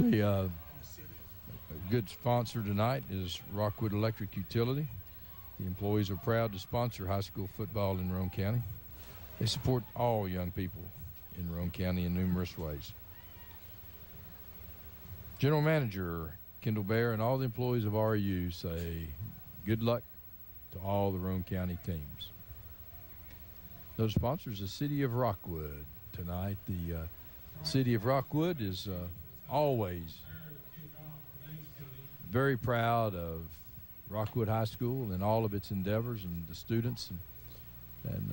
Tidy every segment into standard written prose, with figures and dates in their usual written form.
A good sponsor tonight is Rockwood Electric Utility. The employees are proud to sponsor high school football in Roane County. They support all young people in Roane County in numerous ways. General Manager Kendall Bear and all the employees of REU say good luck to all the Roane County teams. Those sponsors, the City of Rockwood. Tonight, the City of Rockwood is always very proud of Rockwood High School and all of its endeavors and the students. And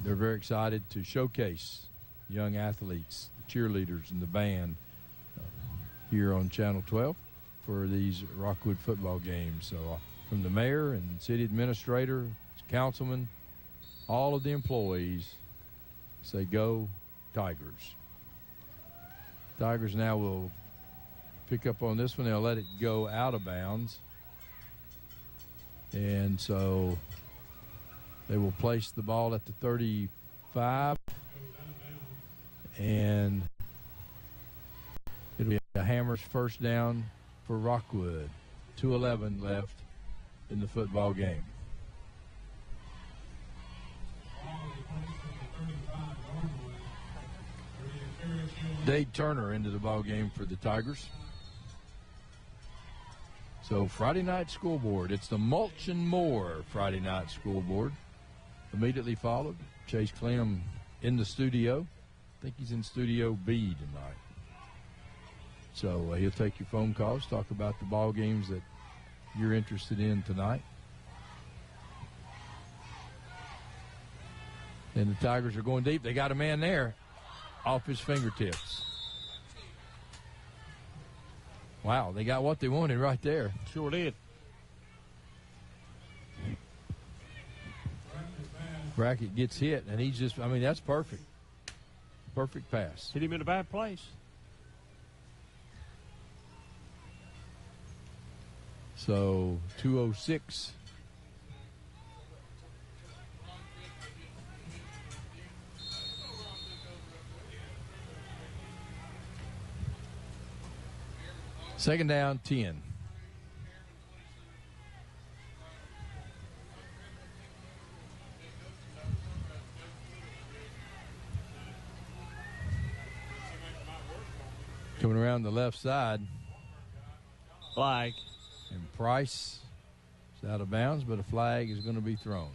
they're very excited to showcase young athletes, the cheerleaders, and the band here on Channel 12 for these Rockwood football games. So from the mayor and city administrator, councilman, all of the employees say go Tigers. Tigers now will pick up on this one. They'll let it go out of bounds. And so they will place the ball at the 35. And it'll be a Hammers first down for Rockwood. 2:11 left in the football game. Dade Turner into the ball game for the Tigers. So Friday night scoreboard. It's the Mulch and More Friday night scoreboard. Immediately followed, Chase Clem in the studio. I think he's in Studio B tonight. So he'll take your phone calls, talk about the ball games that you're interested in tonight. And the Tigers are going deep. They got a man there off his fingertips. Wow, they got what they wanted right there. Sure did. Brackett gets hit, and he's just, I mean, that's perfect. Perfect pass. Hit him in a bad place. So 2:06. Second down, 10. Coming around the left side. Flag. And Price is out of bounds, but a flag is going to be thrown.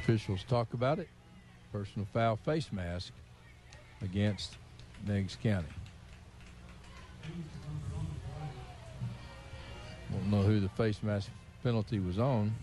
Officials talk about it. Personal foul face mask against Meigs County. Won't know who the face mask penalty was on.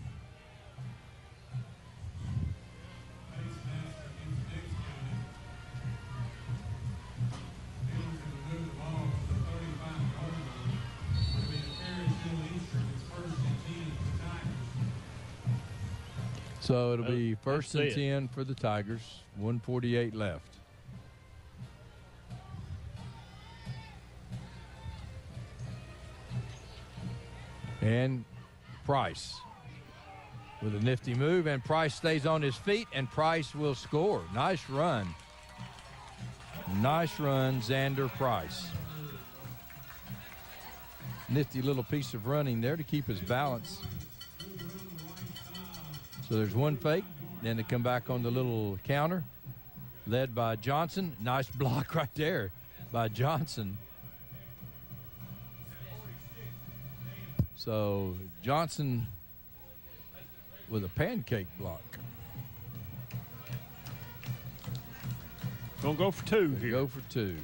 So it'll be first and 10 for the Tigers. 1:48 left. And Price with a nifty move, and Price stays on his feet, and Price will score. Nice run. Nice run, Xander Price. Nifty little piece of running there to keep his balance. So there's one fake, then to come back on the little counter, led by Johnson. Nice block right there by Johnson. So Johnson with a pancake block. Gonna go for two here. Go for two.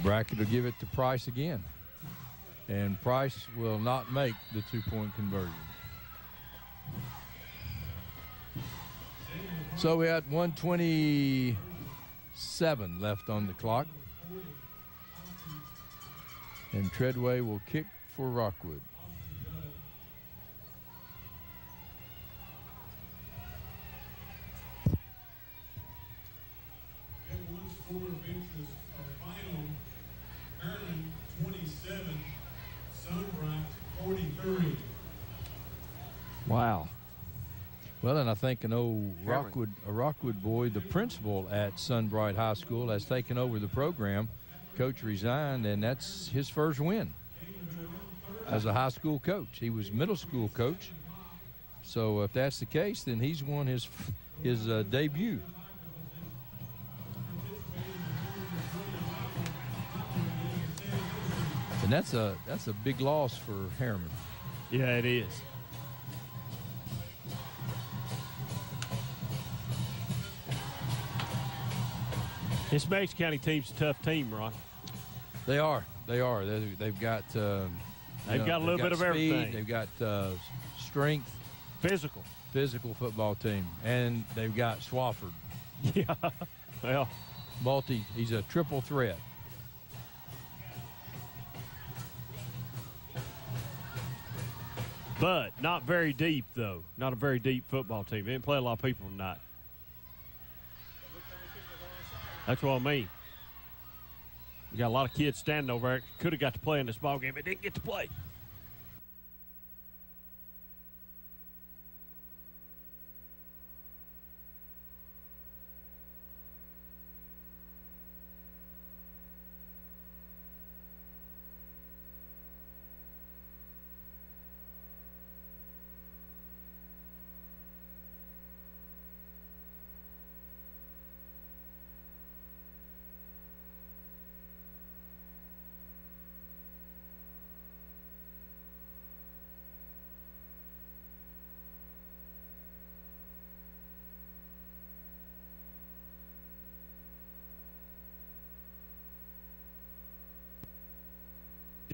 Brackett will give it to Price again. And Price will not make the two-point conversion. So we had 1:27 left on the clock. And Treadway will kick for Rockwood. Edwards' score of interest final. Maryland 27, Sunbright 43. Wow. Well, and I think an old Rockwood boy, the principal at Sunbright High School, has taken over the program. Coach resigned, and that's his first win as a high school coach. He was middle school coach. So if that's the case, then he's won his debut. And that's a big loss for Harriman. Yeah, it is. This Meigs County team's a tough team, Ron. They are. They've got. They've got a little bit of speed, everything. They've got strength. Physical football team, and they've got Swafford. Yeah. Well, He's a triple threat. but not very deep, though. Not a very deep football team. They didn't play a lot of people tonight. That's what I mean. You got a lot of kids standing over there. Could have got to play in this ball game, but didn't get to play.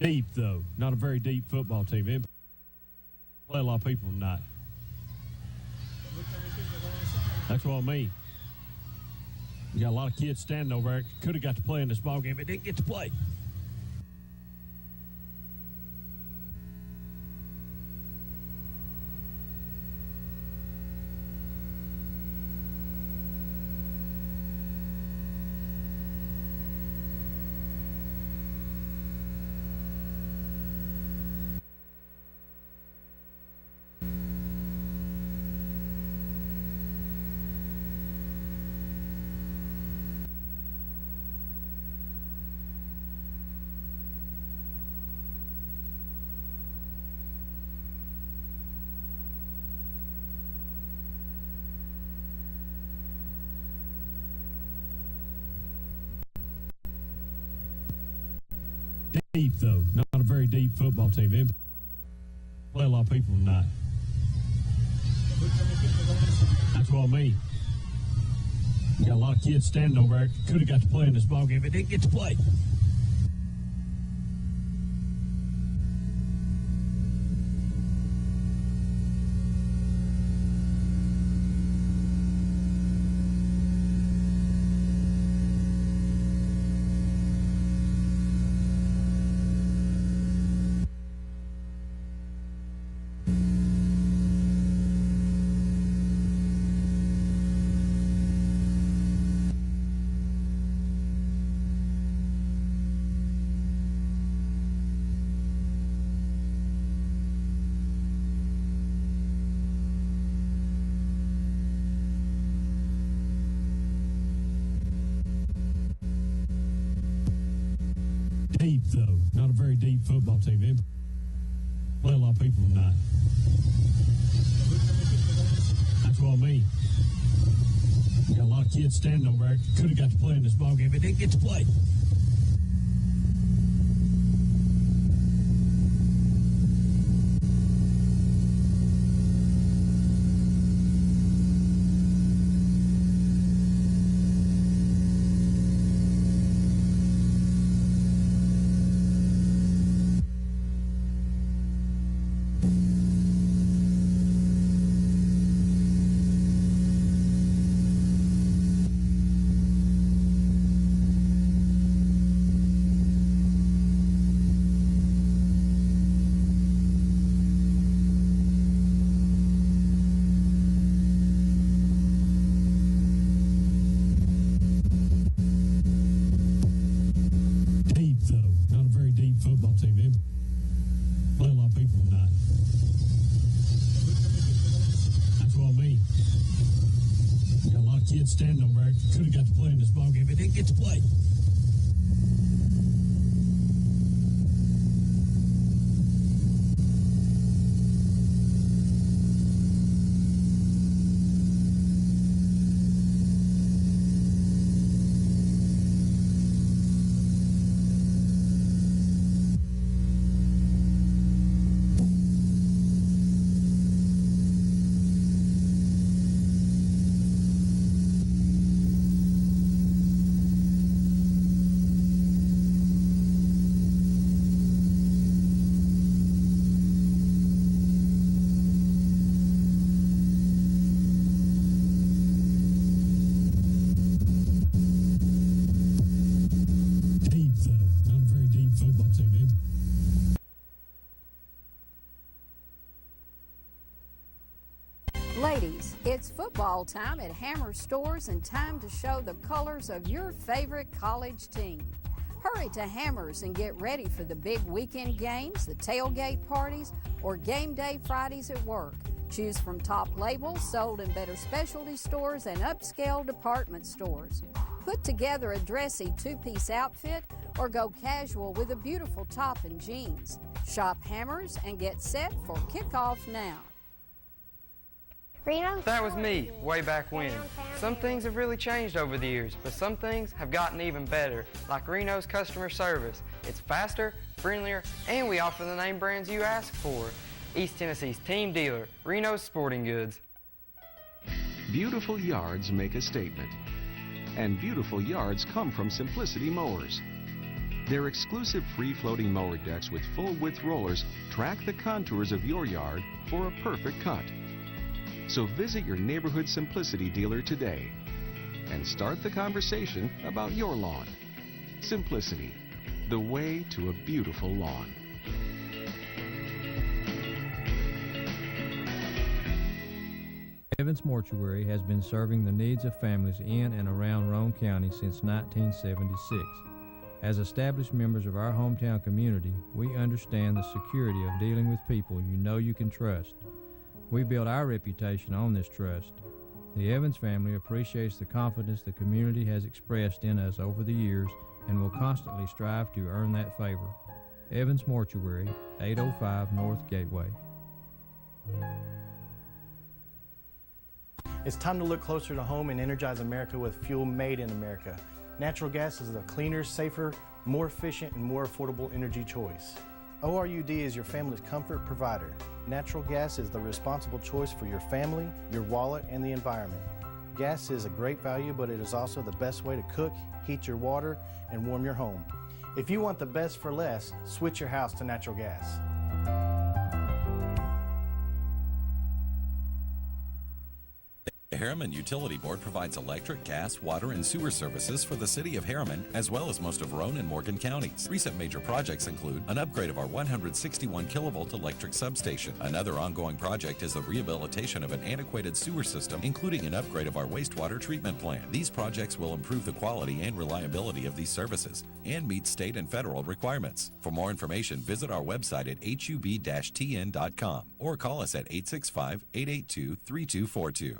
Deep, though. Not a very deep football team. They didn't play a lot of people tonight. That's what I mean. You got a lot of kids standing over there. Could have got to play in this ball game, but didn't get to play. Deep, though. Not a very deep football team. They didn't play a lot of people tonight. That's what I mean. You got a lot of kids standing over there. Could have got to play in this ball game, but didn't get to play. Deep, though. Not a very deep football team. They didn't play a lot of people tonight. That's what I mean. You got a lot of kids standing over there. Could have got to play in this ball game, but didn't get to play. didn't get to play. Ladies, it's football time at Hammer Stores and time to show the colors of your favorite college team. Hurry to Hammers and get ready for the big weekend games, the tailgate parties, or game day Fridays at work. Choose from top labels sold in better specialty stores and upscale department stores. Put together a dressy two-piece outfit or go casual with a beautiful top and jeans. Shop Hammers and get set for kickoff now. That was me, way back when. Some things have really changed over the years, but some things have gotten even better, like Reno's customer service. It's faster, friendlier, and we offer the name brands you ask for. East Tennessee's team dealer, Reno's Sporting Goods. Beautiful yards make a statement. And beautiful yards come from Simplicity Mowers. Their exclusive free-floating mower decks with full-width rollers track the contours of your yard for a perfect cut. So visit your neighborhood Simplicity dealer today and start the conversation about your lawn. Simplicity, the way to a beautiful lawn. Evans Mortuary has been serving the needs of families in and around Roane County since 1976. As established members of our hometown community, we understand the security of dealing with people you know you can trust. We build our reputation on this trust. The Evans family appreciates the confidence the community has expressed in us over the years and will constantly strive to earn that favor. Evans Mortuary, 805 North Gateway. It's time to look closer to home and energize America with fuel made in America. Natural gas is a cleaner, safer, more efficient, and more affordable energy choice. ORUD is your family's comfort provider. Natural gas is the responsible choice for your family, your wallet, and the environment. Gas is a great value, but it is also the best way to cook, heat your water, and warm your home. If you want the best for less, switch your house to natural gas. The Harriman Utility Board provides electric, gas, water, and sewer services for the city of Harriman, as well as most of Roane and Morgan counties. Recent major projects include an upgrade of our 161 kilovolt electric substation. Another ongoing project is the rehabilitation of an antiquated sewer system, including an upgrade of our wastewater treatment plant. These projects will improve the quality and reliability of these services and meet state and federal requirements. For more information, visit our website at hub-tn.com or call us at 865-882-3242.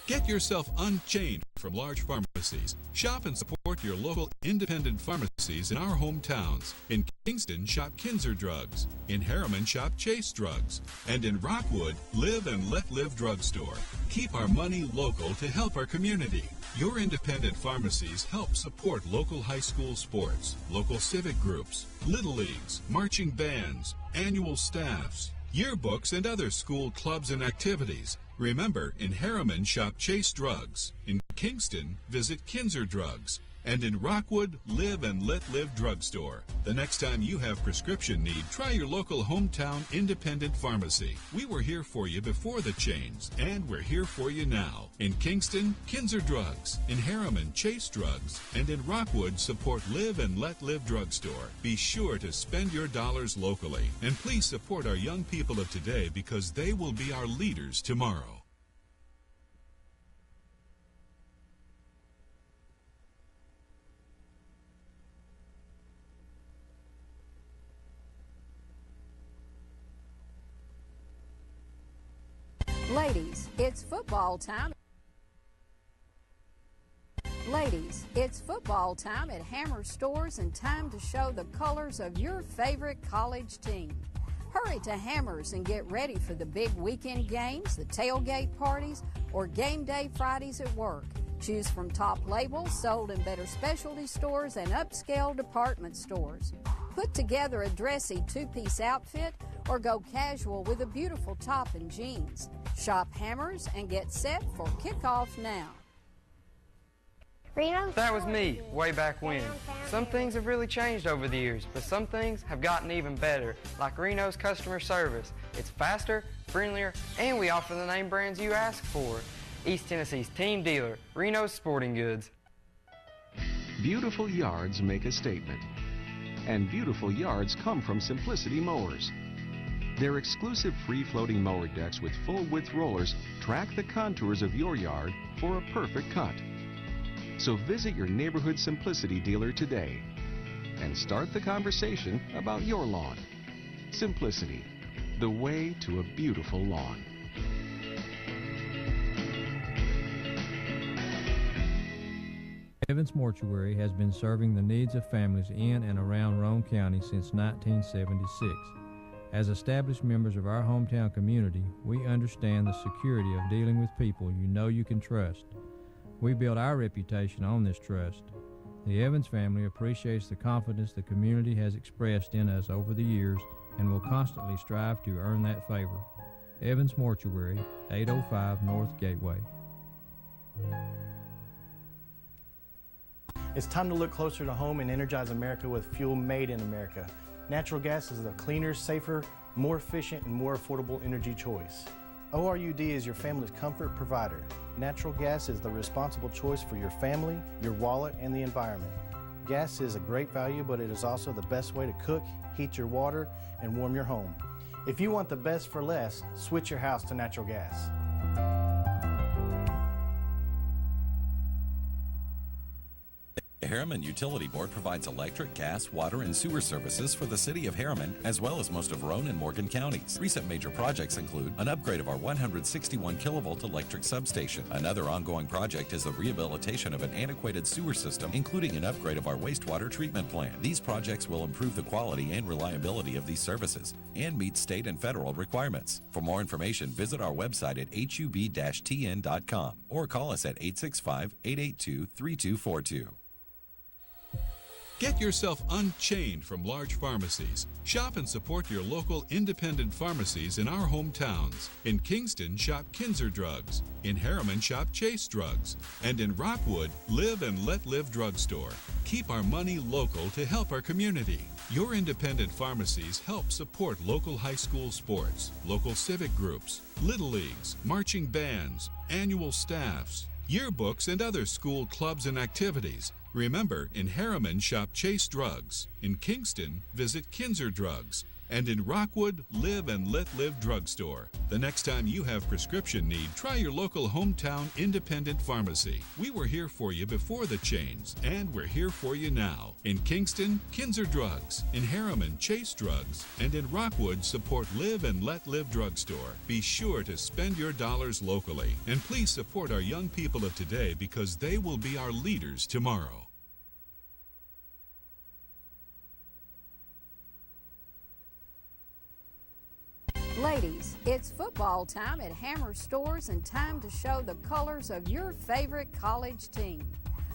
Get yourself unchained from large pharmacies. Shop and support your local independent pharmacies in our hometowns. In Kingston, shop Kinzer Drugs. In Harriman, shop Chase Drugs. And in Rockwood, Live and Let Live Drugstore. Keep our money local to help our community. Your independent pharmacies help support local high school sports, local civic groups, little leagues, marching bands, annual staffs, yearbooks, and other school clubs and activities. Remember, in Harriman, shop Chase Drugs. In Kingston, visit Kinzer Drugs. And in Rockwood, Live and Let Live Drugstore. The next time you have prescription need, try your local hometown independent pharmacy. We were here for you before the chains, and we're here for you now. In Kingston, Kinzer Drugs. In Harriman, Chase Drugs. And in Rockwood, support Live and Let Live Drugstore. Be sure to spend your dollars locally. And please support our young people of today because they will be our leaders tomorrow. Ladies, it's football time. Ladies, it's football time at Hammer Stores and time to show the colors of your favorite college team. Hurry to Hammers and get ready for the big weekend games, the tailgate parties, or game day Fridays at work. Choose from top labels sold in better specialty stores and upscale department stores. Put together a dressy two-piece outfit or go casual with a beautiful top and jeans. Shop Hammers and get set for kickoff now. That was me, way back when. Some things have really changed over the years, but some things have gotten even better, like Reno's customer service. It's faster, friendlier, and we offer the name brands you ask for. East Tennessee's team dealer, Reno's Sporting Goods. Beautiful yards make a statement. And beautiful yards come from Simplicity Mowers. Their exclusive free-floating mower decks with full-width rollers track the contours of your yard for a perfect cut. So visit your neighborhood Simplicity dealer today and start the conversation about your lawn. Simplicity, the way to a beautiful lawn. Evans Mortuary has been serving the needs of families in and around Roane County since 1976. As established members of our hometown community, we understand the security of dealing with people you know you can trust. We build our reputation on this trust. The Evans family appreciates the confidence the community has expressed in us over the years and will constantly strive to earn that favor. Evans Mortuary, 805 North Gateway. It's time to look closer to home and energize America with fuel made in America. Natural gas is a cleaner, safer, more efficient, and more affordable energy choice. ORUD is your family's comfort provider. Natural gas is the responsible choice for your family, your wallet, and the environment. Gas is a great value, but it is also the best way to cook, heat your water, and warm your home. If you want the best for less, switch your house to natural gas. The Harriman Utility Board provides electric, gas, water, and sewer services for the city of Harriman, as well as most of Roane and Morgan counties. Recent major projects include an upgrade of our 161 kilovolt electric substation. Another ongoing project is the rehabilitation of an antiquated sewer system, including an upgrade of our wastewater treatment plant. These projects will improve the quality and reliability of these services and meet state and federal requirements. For more information, visit our website at hub-tn.com or call us at 865-882-3242. Get yourself unchained from large pharmacies. Shop and support your local independent pharmacies in our hometowns. In Kingston, shop Kinzer Drugs. In Harriman, shop Chase Drugs. And in Rockwood, Live and Let Live Drugstore. Keep our money local to help our community. Your independent pharmacies help support local high school sports, local civic groups, little leagues, marching bands, annual staffs, yearbooks, and other school clubs and activities. Remember, in Harriman, shop Chase Drugs. In Kingston, visit Kinzer Drugs. And in Rockwood, Live and Let Live Drugstore. The next time you have prescription need, try your local hometown independent pharmacy. We were here for you before the chains, and we're here for you now. In Kingston, Kinzer Drugs. In Harriman, Chase Drugs. And in Rockwood, support Live and Let Live Drugstore. Be sure to spend your dollars locally. And please support our young people of today because they will be our leaders tomorrow. Ladies, it's football time at Hammer Stores and time to show the colors of your favorite college team.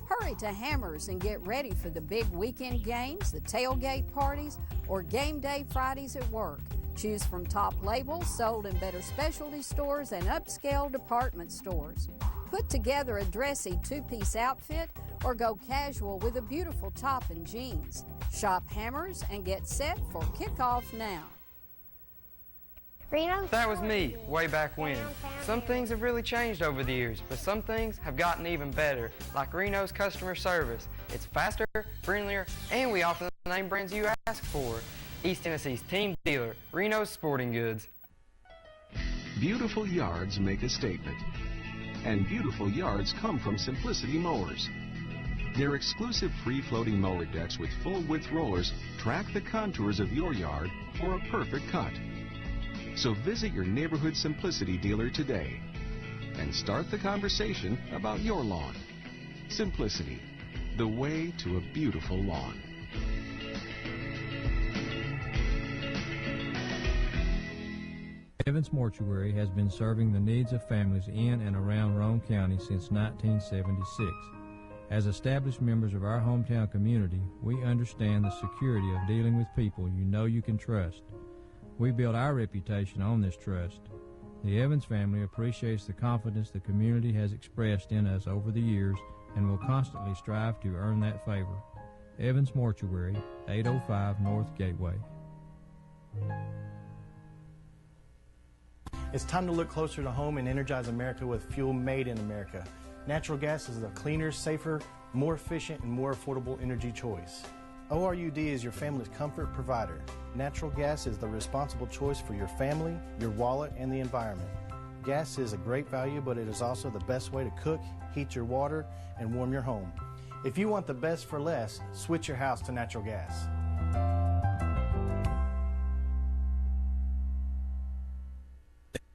Hurry to Hammers and get ready for the big weekend games, the tailgate parties, or game day Fridays at work. Choose from top labels sold in better specialty stores and upscale department stores. Put together a dressy two-piece outfit or go casual with a beautiful top and jeans. Shop Hammers and get set for kickoff now. That was me, way back when. Some things have really changed over the years, but some things have gotten even better, like Reno's customer service. It's faster, friendlier, and we offer the name brands you ask for. East Tennessee's team dealer, Reno's Sporting Goods. Beautiful yards make a statement. And beautiful yards come from Simplicity Mowers. Their exclusive free-floating mower decks with full-width rollers track the contours of your yard for a perfect cut. So visit your neighborhood Simplicity dealer today and start the conversation about your lawn. Simplicity, the way to a beautiful lawn. Evans Mortuary has been serving the needs of families in and around Roane County since 1976. As established members of our hometown community, we understand the security of dealing with people you know you can trust. We build our reputation on this trust. The Evans family appreciates the confidence the community has expressed in us over the years and will constantly strive to earn that favor. Evans Mortuary, 805 North Gateway. It's time to look closer to home and energize America with fuel made in America. Natural gas is a cleaner, safer, more efficient, and more affordable energy choice. ORUD is your family's comfort provider. Natural gas is the responsible choice for your family, your wallet, and the environment. Gas is a great value, but it is also the best way to cook, heat your water, and warm your home. If you want the best for less, switch your house to natural gas.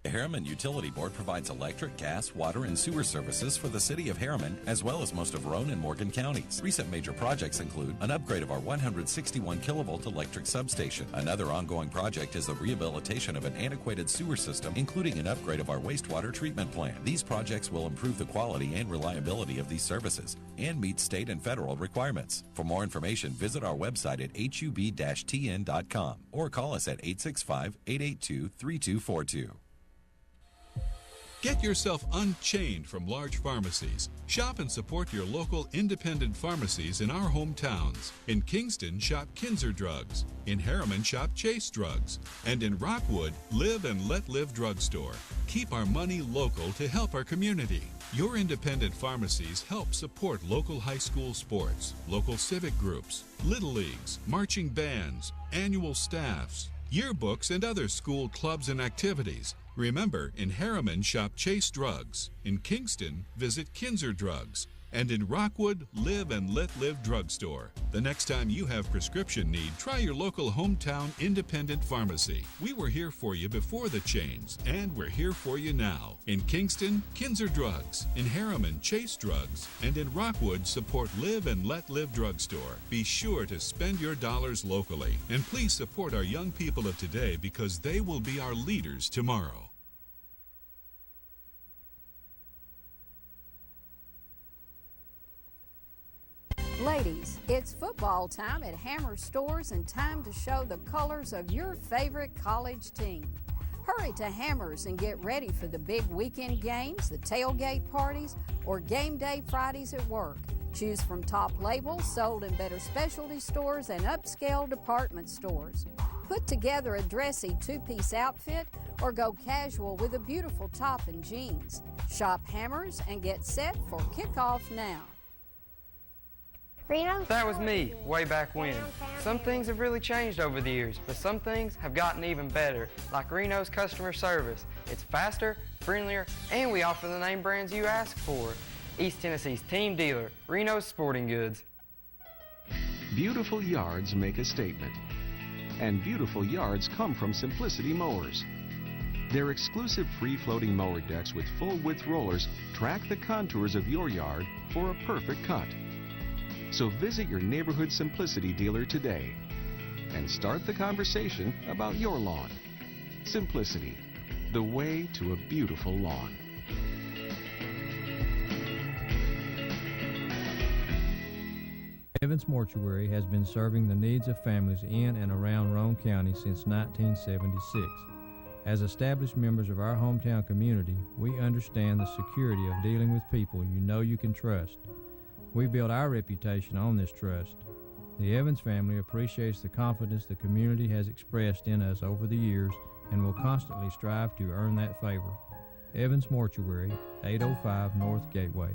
The Harriman Utility Board provides electric, gas, water, and sewer services for the city of Harriman, as well as most of Roane and Morgan counties. Recent major projects include an upgrade of our 161 kilovolt electric substation. Another ongoing project is the rehabilitation of an antiquated sewer system, including an upgrade of our wastewater treatment plant. These projects will improve the quality and reliability of these services and meet state and federal requirements. For more information, visit our website at hub-tn.com or call us at 865-882-3242. Get yourself unchained from large pharmacies. Shop and support your local independent pharmacies in our hometowns. In Kingston, shop Kinzer Drugs. In Harriman, shop Chase Drugs. And in Rockwood, Live and Let Live Drugstore. Keep our money local to help our community. Your independent pharmacies help support local high school sports, local civic groups, little leagues, marching bands, annual staffs, yearbooks, and other school clubs and activities. Remember, in Harriman, shop Chase Drugs. In Kingston, visit Kinzer Drugs. And in Rockwood, Live and Let Live Drugstore. The next time you have prescription need, try your local hometown independent pharmacy. We were here for you before the chains, and we're here for you now. In Kingston, Kinzer Drugs. In Harriman, Chase Drugs. And in Rockwood, support Live and Let Live Drugstore. Be sure to spend your dollars locally. And please support our young people of today because they will be our leaders tomorrow. Ladies, it's football time at Hammer Stores and time to show the colors of your favorite college team. Hurry to Hammers and get ready for the big weekend games, the tailgate parties, or game day Fridays at work. Choose from top labels sold in better specialty stores and upscale department stores. Put together a dressy two-piece outfit or go casual with a beautiful top and jeans. Shop Hammers and get set for kickoff now. That was me, way back when. Some things have really changed over the years, but some things have gotten even better, like Reno's customer service. It's faster, friendlier, and we offer the name brands you ask for. East Tennessee's team dealer, Reno's Sporting Goods. Beautiful yards make a statement. And beautiful yards come from Simplicity Mowers. Their exclusive free-floating mower decks with full-width rollers track the contours of your yard for a perfect cut. So visit your neighborhood Simplicity dealer today and start the conversation about your lawn. Simplicity, the way to a beautiful lawn. Evans Mortuary has been serving the needs of families in and around Roane County since 1976. As established members of our hometown community, we understand the security of dealing with people you know you can trust. We build our reputation on this trust. The Evans family appreciates the confidence the community has expressed in us over the years and will constantly strive to earn that favor. Evans Mortuary, 805 North Gateway.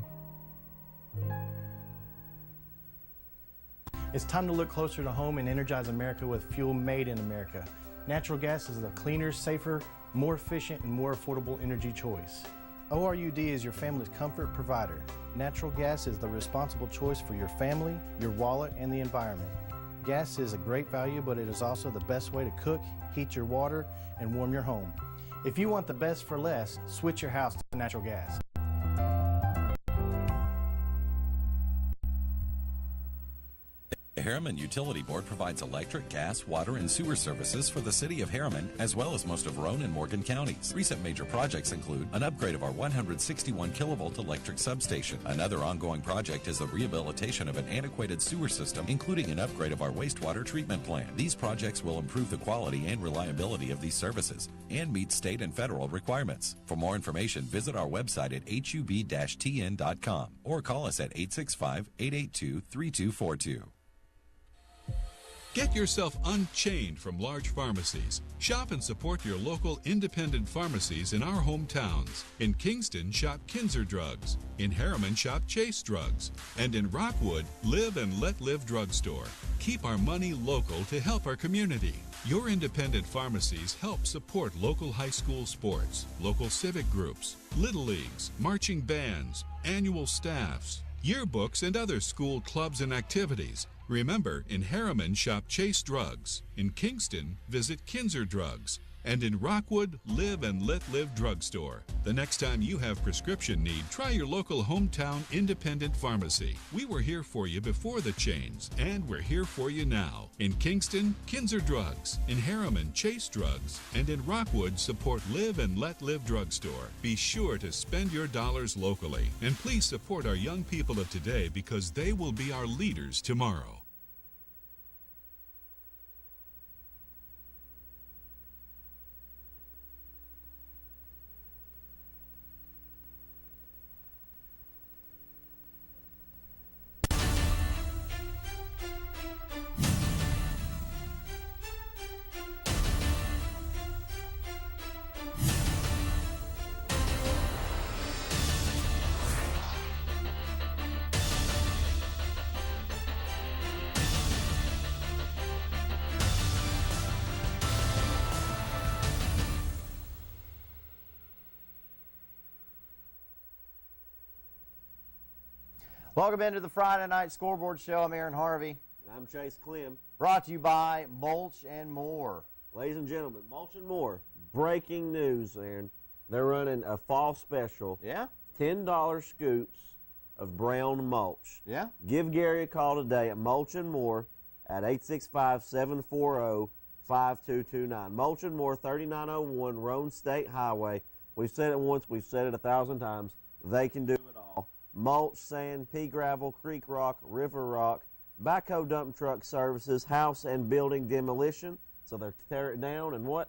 It's time to look closer to home and energize America with fuel made in America. Natural gas is a cleaner, safer, more efficient, and more affordable energy choice. ORUD is your family's comfort provider. Natural gas is the responsible choice for your family, your wallet, and the environment. Gas is a great value, but it is also the best way to cook, heat your water, and warm your home. If you want the best for less, switch your house to natural gas. The Harriman Utility Board provides electric, gas, water, and sewer services for the city of Harriman, as well as most of Roane and Morgan counties. Recent major projects include an upgrade of our 161 kilovolt electric substation. Another ongoing project is the rehabilitation of an antiquated sewer system, including an upgrade of our wastewater treatment plant. These projects will improve the quality and reliability of these services and meet state and federal requirements. For more information, visit our website at hub-tn.com or call us at 865-882-3242. Get yourself unchained from large pharmacies. Shop and support your local independent pharmacies in our hometowns. In Kingston, shop Kinzer Drugs. In Harriman, shop Chase Drugs. And in Rockwood, Live and Let Live Drugstore. Keep our money local to help our community. Your independent pharmacies help support local high school sports, local civic groups, little leagues, marching bands, annual staffs, yearbooks, and other school clubs and activities. Remember, in Harriman, shop Chase Drugs. In Kingston, visit Kinzer Drugs. And in Rockwood, Live and Let Live Drugstore. The next time you have prescription need, try your local hometown independent pharmacy. We were here for you before the chains, and we're here for you now. In Kingston, Kinzer Drugs. In Harriman, Chase Drugs. And in Rockwood, support Live and Let Live Drugstore. Be sure to spend your dollars locally. And please support our young people of today, because they will be our leaders tomorrow. Welcome into the Friday Night Scoreboard Show. I'm Aaron Harvey. And I'm Chase Clem. Brought to you by Mulch and More. Ladies and gentlemen, Mulch and More. Breaking news, Aaron. They're running a fall special. Yeah? $10 scoops of brown mulch. Yeah? Give Gary a call today at Mulch and More at 865-740-5229. Mulch and More, 3901 Roane State Highway. We've said it once, we've said it 1,000 times. They can do it all. Mulch, sand, pea gravel, creek rock, river rock, backhoe dump truck services, house and building demolition. So they tear it down and what?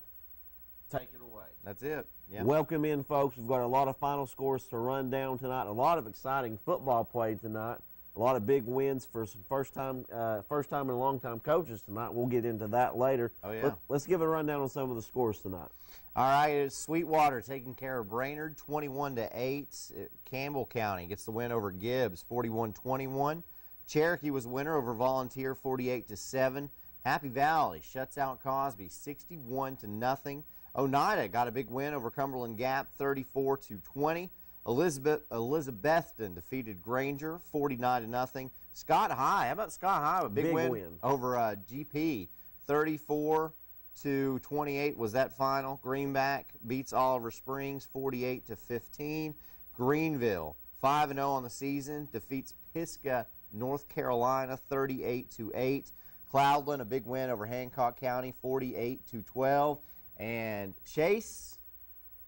Take it away. That's it. Yep. Welcome in, folks. We've got a lot of final scores to run down tonight. A lot of exciting football played tonight. A lot of big wins for some first time and a long time coaches tonight. We'll get into that later. Oh yeah. Let's give a rundown on some of the scores tonight. All right, it's Sweetwater taking care of Brainerd 21-8. Campbell County gets the win over Gibbs 41-21. Cherokee was winner over Volunteer 48-7. Happy Valley shuts out Cosby 61-0. Oneida got a big win over Cumberland Gap 34-20. Elizabethton defeated Granger 49-0. Scott High, how about Scott High? A big win over GP 34-28 was that final. Greenback beats Oliver Springs 48-15. Greenville 5-0 on the season defeats Pisgah, North Carolina 38-8. Cloudland a big win over Hancock County 48-12. And Chase,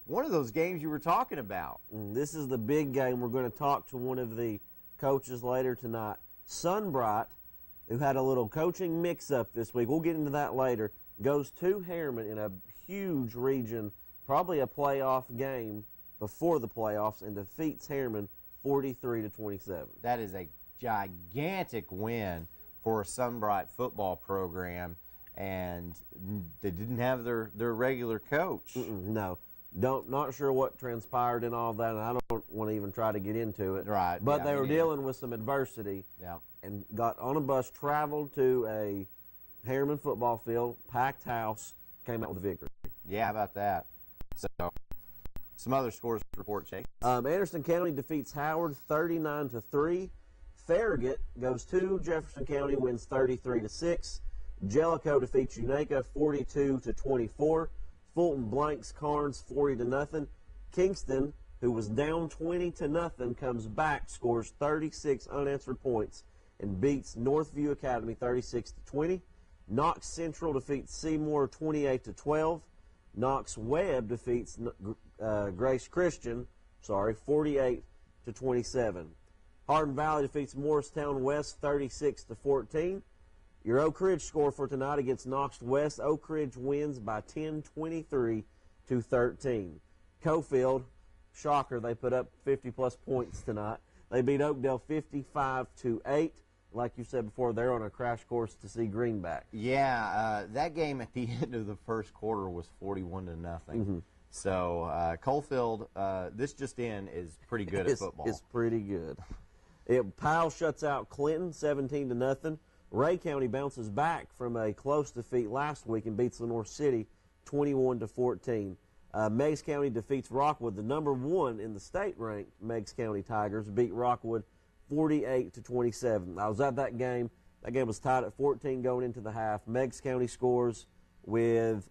one of those games you were talking about. This is the big game. We're going to talk to one of the coaches later tonight. Sunbright, who had a little coaching mix-up this week, we'll get into that later, goes to Harriman in a huge region, probably a playoff game before the playoffs, and defeats Harriman 43-27. That is a gigantic win for a Sunbright football program, and they didn't have their regular coach. No. Not sure what transpired in all that, and I don't want to even try to get into it. Right. But they were dealing with some adversity. Yeah. And got on a bus, traveled to a Harriman football field, packed house, came out with a victory. Yeah, how about that? So, some other scores to report, Chase. Anderson County defeats Howard 39-3. Farragut goes to Jefferson County, wins 33-6. Jellicoe defeats Unaka 42-24. Fulton blanks Carnes 40-0. Kingston, who was down 20-0, comes back, scores 36 unanswered points, and beats Northview Academy 36-20. Knox Central defeats Seymour 28-12. Knox Webb defeats Grace Christian, 48-27. Hardin Valley defeats Morristown West 36-14. Your Oak Ridge score for tonight against Knox West. Oak Ridge wins by 10, 23-13. Cofield, shocker, they put up 50-plus points tonight. They beat Oakdale 55-8. Like you said before, they're on a crash course to see Greenback. Yeah, that game at the end of the first quarter was 41-0. So Cofield, this just in, is pretty good at football. It's pretty good. Powell shuts out Clinton 17-0. Ray County bounces back from a close defeat last week and beats Lenore City 21-14. Meigs County defeats Rockwood. The number 1 in the state-ranked Meigs County Tigers beat Rockwood 48-27. I was at that game. That game was tied at 14 going into the half. Meigs County scores with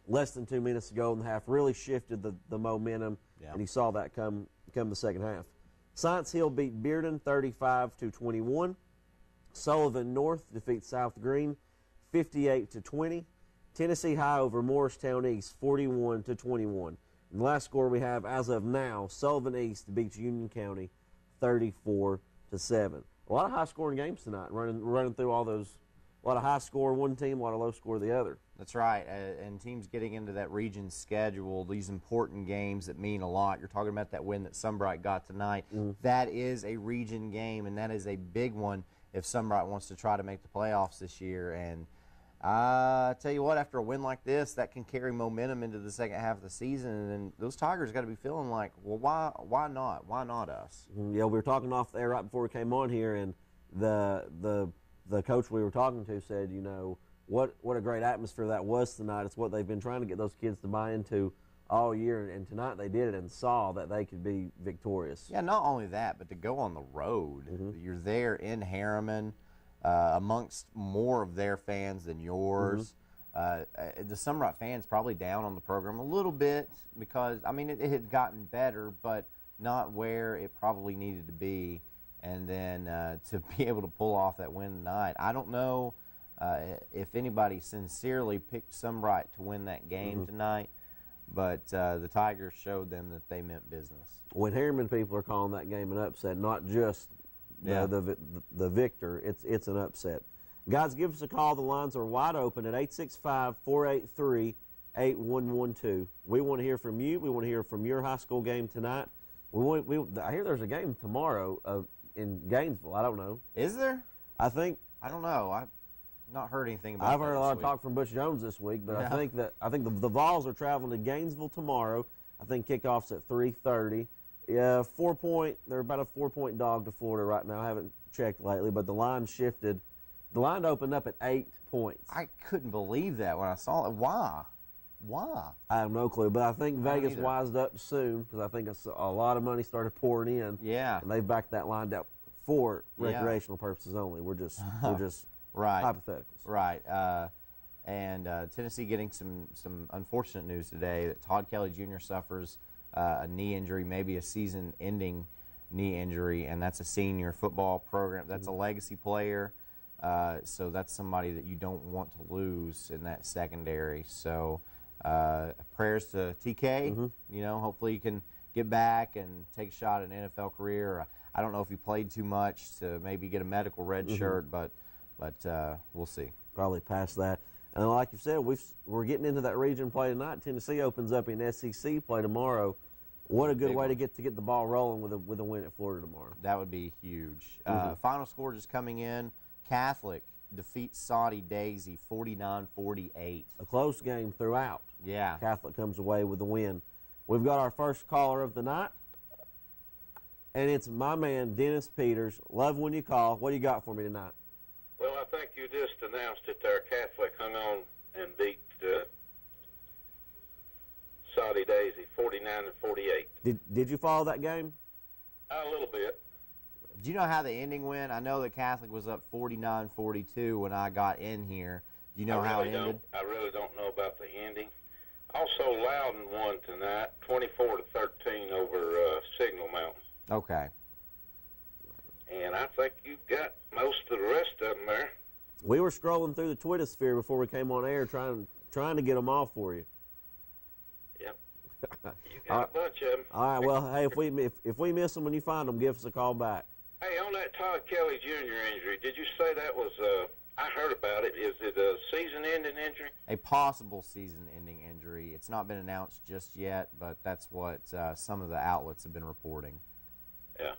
less than 2 minutes to go in the half. Really shifted the momentum, and you saw that come the second half. Science Hill beat Bearden 35-21. Sullivan North defeats South Green 58-20. Tennessee High over Morristown East 41-21. And the last score we have as of now, Sullivan East beats Union County 34-7. A lot of high-scoring games tonight. Running through all those. A lot of high score one team, a lot of low score the other. That's right, and teams getting into that region schedule, these important games that mean a lot. You're talking about that win that Sunbright got tonight. That is a region game, and that is a big one if Sunbright wants to try to make the playoffs this year. And I tell you what, after a win like this, that can carry momentum into the second half of the season, and then those Tigers got to be feeling like, well, why not? Why not us? Yeah, we were talking off there right before we came on here, and the coach we were talking to said, you know, what a great atmosphere that was tonight. It's what they've been trying to get those kids to buy into all year, and tonight they did it and saw that they could be victorious. Yeah, not only that, but to go on the road. You're there in Harriman amongst more of their fans than yours. The Sunbright fans probably down on the program a little bit because, I mean, it had gotten better, but not where it probably needed to be. And then to be able to pull off that win tonight, I don't know if anybody sincerely picked Sunbright to win that game tonight, but the Tigers showed them that they meant business. When Harriman people are calling that game an upset, not just the victor, it's an upset. Guys, give us a call. The lines are wide open at 865-483-8112. We want to hear from you. We want to hear from your high school game tonight. I hear there's a game tomorrow in Gainesville. I don't know. Is there? I think. I don't know. I've not heard anything about I've that heard a lot of week. talk from Butch Jones this week, but I think the Vols are traveling to Gainesville tomorrow. I think kickoff's at 3:30. Yeah, they're about a 4-point dog to Florida right now. I haven't checked lately, but the line shifted. The line opened up at 8 points. I couldn't believe that when I saw it. Why? I have no clue, but I think Vegas wised up soon because I think a lot of money started pouring in. Yeah. And they backed that line up for recreational purposes only. We're just right. hypotheticals. Right. And Tennessee getting some unfortunate news today that Todd Kelly Jr. suffers a knee injury, maybe a season-ending knee injury, and that's a senior football program. That's a legacy player, so that's somebody that you don't want to lose in that secondary. So prayers to TK. You know, hopefully he can get back and take a shot at an NFL career. I don't know if he played too much to maybe get a medical red shirt, but we'll see. Probably past that. And like you said, we're getting into that region play tonight. Tennessee opens up in SEC play tomorrow. What a good way to get the ball rolling with a win at Florida tomorrow. That would be huge. Final score just coming in. Catholic defeats Saudi Daisy 49-48. A close game throughout. Yeah. Catholic comes away with the win. We've got our first caller of the night, and it's my man, Dennis Peters. Love when you call. What do you got for me tonight? Well, I think you just announced it there. Catholic hung on and beat Saudi Daisy 49-48. Did you follow that game? A little bit. Do you know how the ending went? I know that Catholic was up 49-42 when I got in here. Do you know how it ended? I really don't know about the ending. Also, Loudon won tonight, 24-13 over Signal Mountain. Okay. And I think you've got most We were scrolling through the Twitter sphere before we came on air trying to get them all for you. Yep. You got a bunch of them. All right, well, hey, if we miss them when you find them, give us a call back. Hey, on that Todd Kelly Jr. injury, did you say that was, I heard about it. Is it a season-ending injury? A possible season-ending injury. It's not been announced just yet, but that's what some of the outlets have been reporting. Yeah.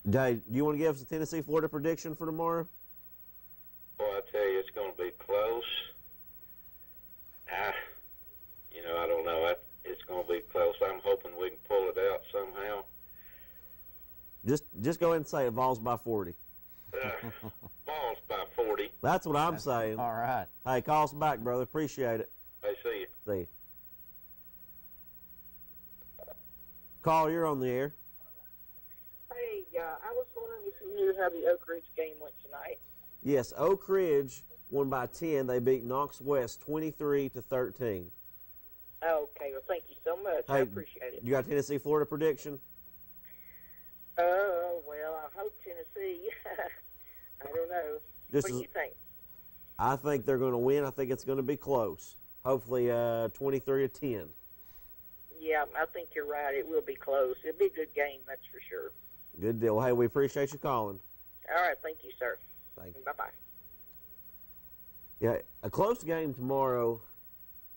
Dave, do you want to give us a Tennessee-Florida prediction for tomorrow? Boy, I tell you, it's going to be close. I don't know. It's going to be close. I'm hoping we can pull it out somehow. Just go ahead and say it. Vols by 40. Balls by 40. That's what I'm saying. All right. Hey, call us back, brother. Appreciate it. Hey, see you. See you. Call, you're on the air. Hey, I was wondering if you knew how the Oak Ridge game went tonight. Yes, Oak Ridge won by 10. They beat Knox West 23-13. Okay, well, thank you so much. I appreciate it. You got a Tennessee-Florida prediction? Well, I hope Tennessee. I don't know. What do you think? I think they're going to win. I think it's going to be close. Hopefully 23-10. Yeah, I think you're right. It will be close. It'll be a good game, that's for sure. Good deal. Hey, we appreciate you calling. All right, thank you, sir. Thank you. Bye-bye. Yeah, a close game tomorrow.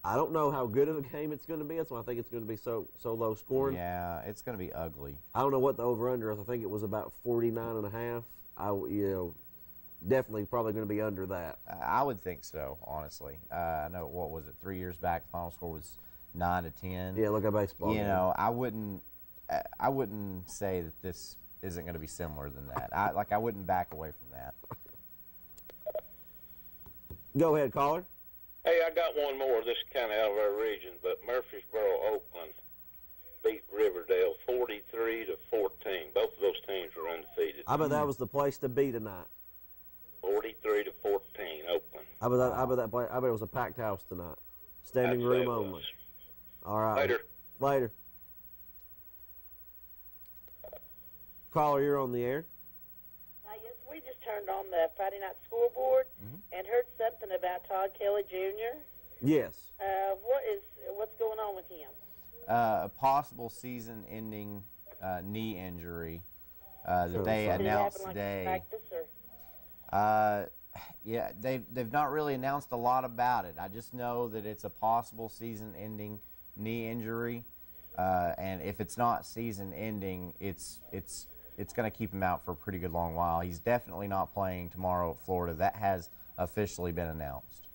I don't know how good of a game it's going to be. That's why I think it's going to be so low scoring. Yeah, it's going to be ugly. I don't know what the over-under is. I think it was about 49.5. Definitely probably going to be under that. I would think so, honestly. I know, what was it, 3 years back, the final score was 9-10. Yeah, look at baseball. You know, I wouldn't say that this isn't going to be similar than that. I wouldn't back away from that. Go ahead, caller. Hey, I got one more. This is kind of out of our region, but Murfreesboro, Oakland beat Riverdale 43-14. Both of those teams were undefeated. I bet that was the place to be tonight. 43-14, Oakland. I bet it was a packed house tonight. Standing room only. All right. Later. Caller, you're on the air. Yes, we just turned on the Friday night scoreboard and heard something about Todd Kelly Jr. Yes. What's going on with him? A possible season-ending knee injury that they announced today. Yeah, they've not really announced a lot about it. I just know that it's a possible season-ending knee injury, and if it's not season-ending, it's going to keep him out for a pretty good long while. He's definitely not playing tomorrow at Florida. That has officially been announced.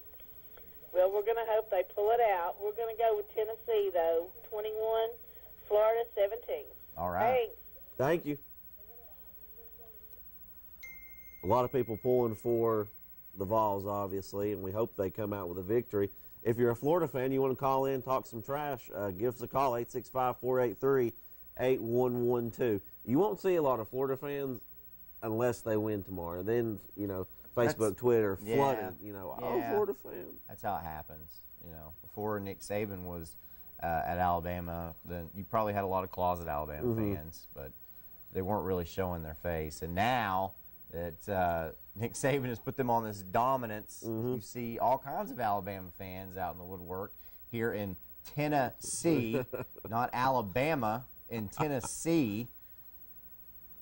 Well, we're going to hope they pull it out. We're going to go with Tennessee, though. 21, Florida 17. All right. Thanks. Thank you. A lot of people pulling for the Vols, obviously, and we hope they come out with a victory. If you're a Florida fan, you want to call in, talk some trash, give us a call, 865-483-8112. You won't see a lot of Florida fans unless they win tomorrow. Then, Facebook, Twitter, flooded, Florida fan. That's how it happens. Before Nick Saban was at Alabama, then you probably had a lot of closet Alabama fans, but they weren't really showing their face. And now that Nick Saban has put them on this dominance, you see all kinds of Alabama fans out in the woodwork here in Tennessee, not Alabama, in Tennessee.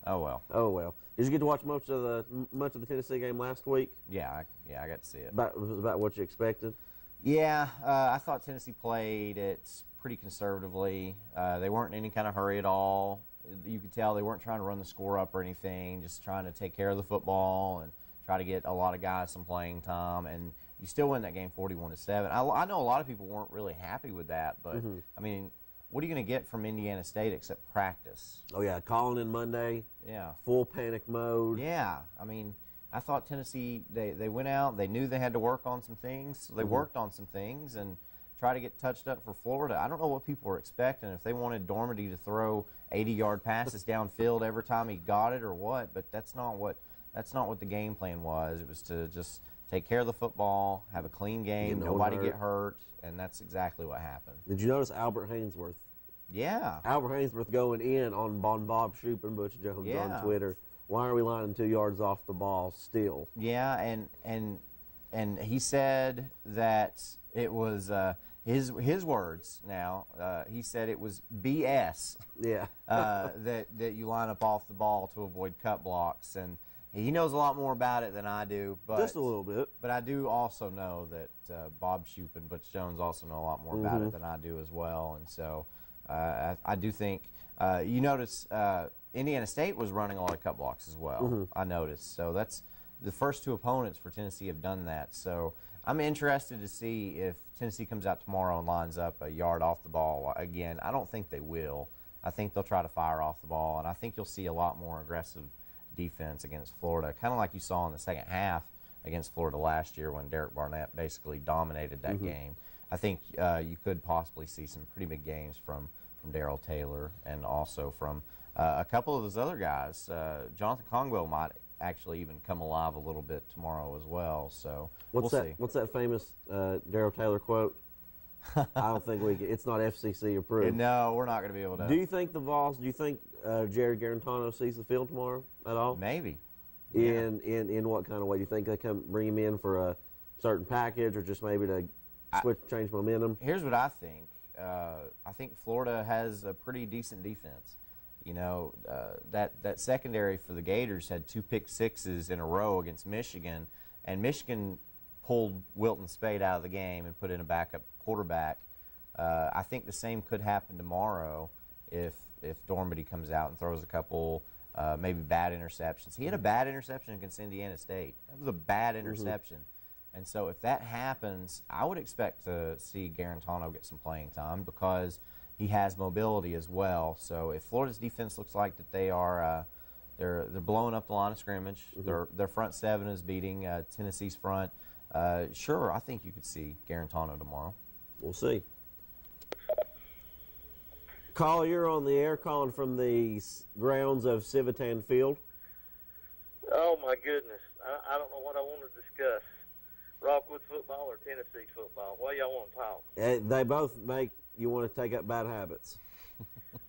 Oh well. Did you get to watch much of the Tennessee game last week? Yeah, I got to see it. Was it about what you expected? Yeah, I thought Tennessee played it pretty conservatively. They weren't in any kind of hurry at all. You could tell they weren't trying to run the score up or anything, just trying to take care of the football and try to get a lot of guys some playing time. And you still win that game 41-7. I know a lot of people weren't really happy with that, but I mean, what are you going to get from Indiana State except practice? Oh, yeah, calling in Monday. Yeah. Full panic mode. Yeah. I mean, I thought Tennessee, they went out, they knew they had to work on some things, so they worked on some things and try to get touched up for Florida. I don't know what people were expecting, if they wanted Dormady to throw 80-yard passes downfield every time he got it or what, but that's not what the game plan was. It was to just take care of the football, have a clean game, nobody get hurt, and that's exactly what happened. Did you notice Albert Hainsworth? Yeah. Albert Hainsworth going in on Bob Shoup and Butch Jones on Twitter. why are we lining 2 yards off the ball still? Yeah, and he said that it was his words. Now he said it was BS. Yeah. that you line up off the ball to avoid cut blocks, and he knows a lot more about it than I do. But just a little bit. But I do also know that Bob Shoup and Butch Jones also know a lot more about it than I do as well, and so I do think you notice. Indiana State was running a lot of cut blocks as well, I noticed. So that's the first 2 opponents for Tennessee have done that. So I'm interested to see if Tennessee comes out tomorrow and lines up a yard off the ball. Again, I don't think they will. I think they'll try to fire off the ball, and I think you'll see a lot more aggressive defense against Florida, kind of like you saw in the second half against Florida last year when Derek Barnett basically dominated that game. I think you could possibly see some pretty big games from Darrell Taylor and also from a couple of those other guys. Jonathan Congwell might actually even come alive a little bit tomorrow as well. So we'll see. What's that famous Darrell Taylor quote? I don't think we can. It's not FCC approved. No, we're not going to be able to. Do you think the Vols? Do you think Jared Garantano sees the field tomorrow at all? Maybe. In what kind of way? Do you think they come bring him in for a certain package, or just maybe to change momentum? Here's what I think. I think Florida has a pretty decent defense. You know, that secondary for the Gators had 2 pick-sixes in a row against Michigan, and Michigan pulled Wilton Spade out of the game and put in a backup quarterback. I think the same could happen tomorrow if Dormady comes out and throws a couple maybe bad interceptions. He had a bad interception against Indiana State. That was a bad interception. And so if that happens, I would expect to see Garantano get some playing time because he has mobility as well. So if Florida's defense looks like that they are they're blowing up the line of scrimmage, their front 7 is beating Tennessee's front, sure, I think you could see Garantano tomorrow. We'll see. Caller, you're on the air, calling from the grounds of Civitan Field. Oh, my goodness. I don't know what I want to discuss. Rockwood football or Tennessee football? What y'all want to talk? They both make you want to take up bad habits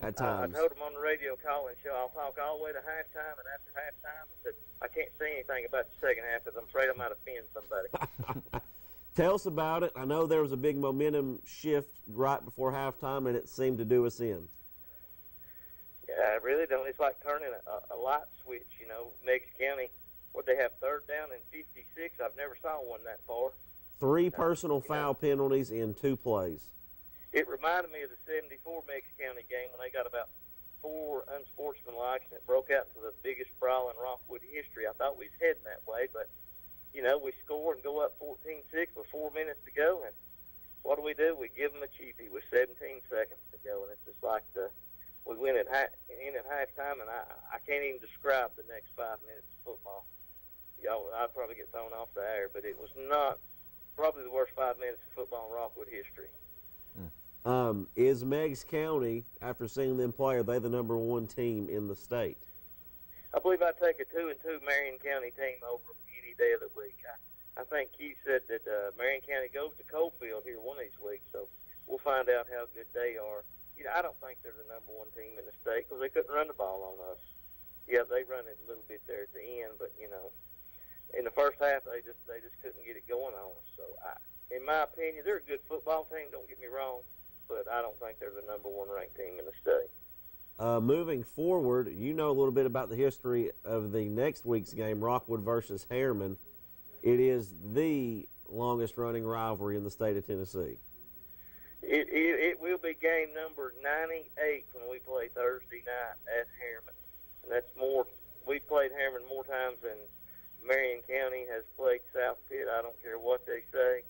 at times. I told them on the radio call-in show I'll talk all the way to halftime, and after halftime I said I can't say anything about the second half because I'm afraid I might offend somebody. Tell us about it. I know there was a big momentum shift right before halftime, and it seemed to do us in. Yeah, I really don't. It's like turning a light switch, you know. Meigs County, what they have, 3rd down and 56. I've never saw one that far. 3 personal foul penalties in 2 plays. It reminded me of the 74 Meigs County game when they got about 4 unsportsmanlike and it broke out into the biggest brawl in Rockwood history. I thought we was heading that way, but, you know, we score and go up 14-6 with 4 minutes to go, and what do? We give them a cheapie with 17 seconds to go, and it's just like we win at halftime, and I can't even describe the next 5 minutes of football. I'd probably get thrown off the air, but it was not probably the worst 5 minutes of football in Rockwood history. Is Meigs County, after seeing them play, are they the #1 team in the state? I believe I'd take a 2-2 Marion County team over them any day of the week. I think Keith said that Marion County goes to Coalfield here one of these weeks, so we'll find out how good they are. You know, I don't think they're the #1 team in the state because they couldn't run the ball on us. Yeah, they run it a little bit there at the end, but you know, in the first half they just couldn't get it going on us. So, in my opinion, they're a good football team. Don't get me wrong, but I don't think they're the #1 ranked team in the state. Moving forward, you know a little bit about the history of the next week's game, Rockwood versus Harriman. It is the longest-running rivalry in the state of Tennessee. It will be game number 98 when we play Thursday night at Harriman. And that's more. We've played Harriman more times than Marion County has played South Pitt. I don't care what they say.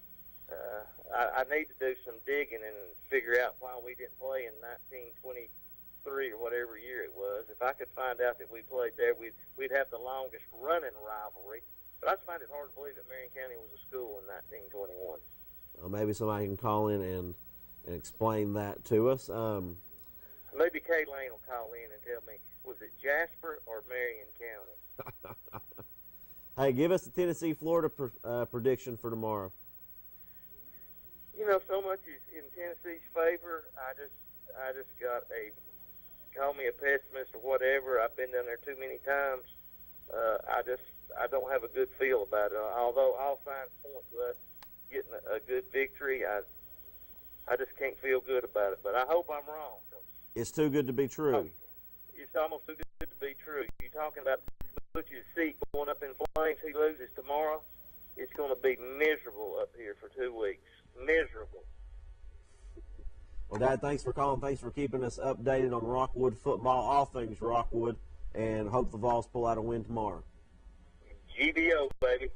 I need to do some digging and figure out why we didn't play in 1923 or whatever year it was. If I could find out that we played there, we'd have the longest running rivalry. But I just find it hard to believe that Marion County was a school in 1921. Maybe somebody can call in and explain that to us. Maybe Kay Lane will call in and tell me, was it Jasper or Marion County? Hey, give us the Tennessee-Florida prediction for tomorrow. You know, so much is in Tennessee's favor. I just got call me a pessimist or whatever. I've been down there too many times. I don't have a good feel about it. Although all signs point to us getting a good victory, I just can't feel good about it. But I hope I'm wrong. It's too good to be true. It's almost too good to be true. You're talking about Butch's seat going up in flames. He loses tomorrow. It's going to be miserable up here for 2 weeks. Miserable. Well, Dad, thanks for calling. Thanks for keeping us updated on Rockwood football, all things Rockwood, and hope the Vols pull out a win tomorrow. GBO, baby.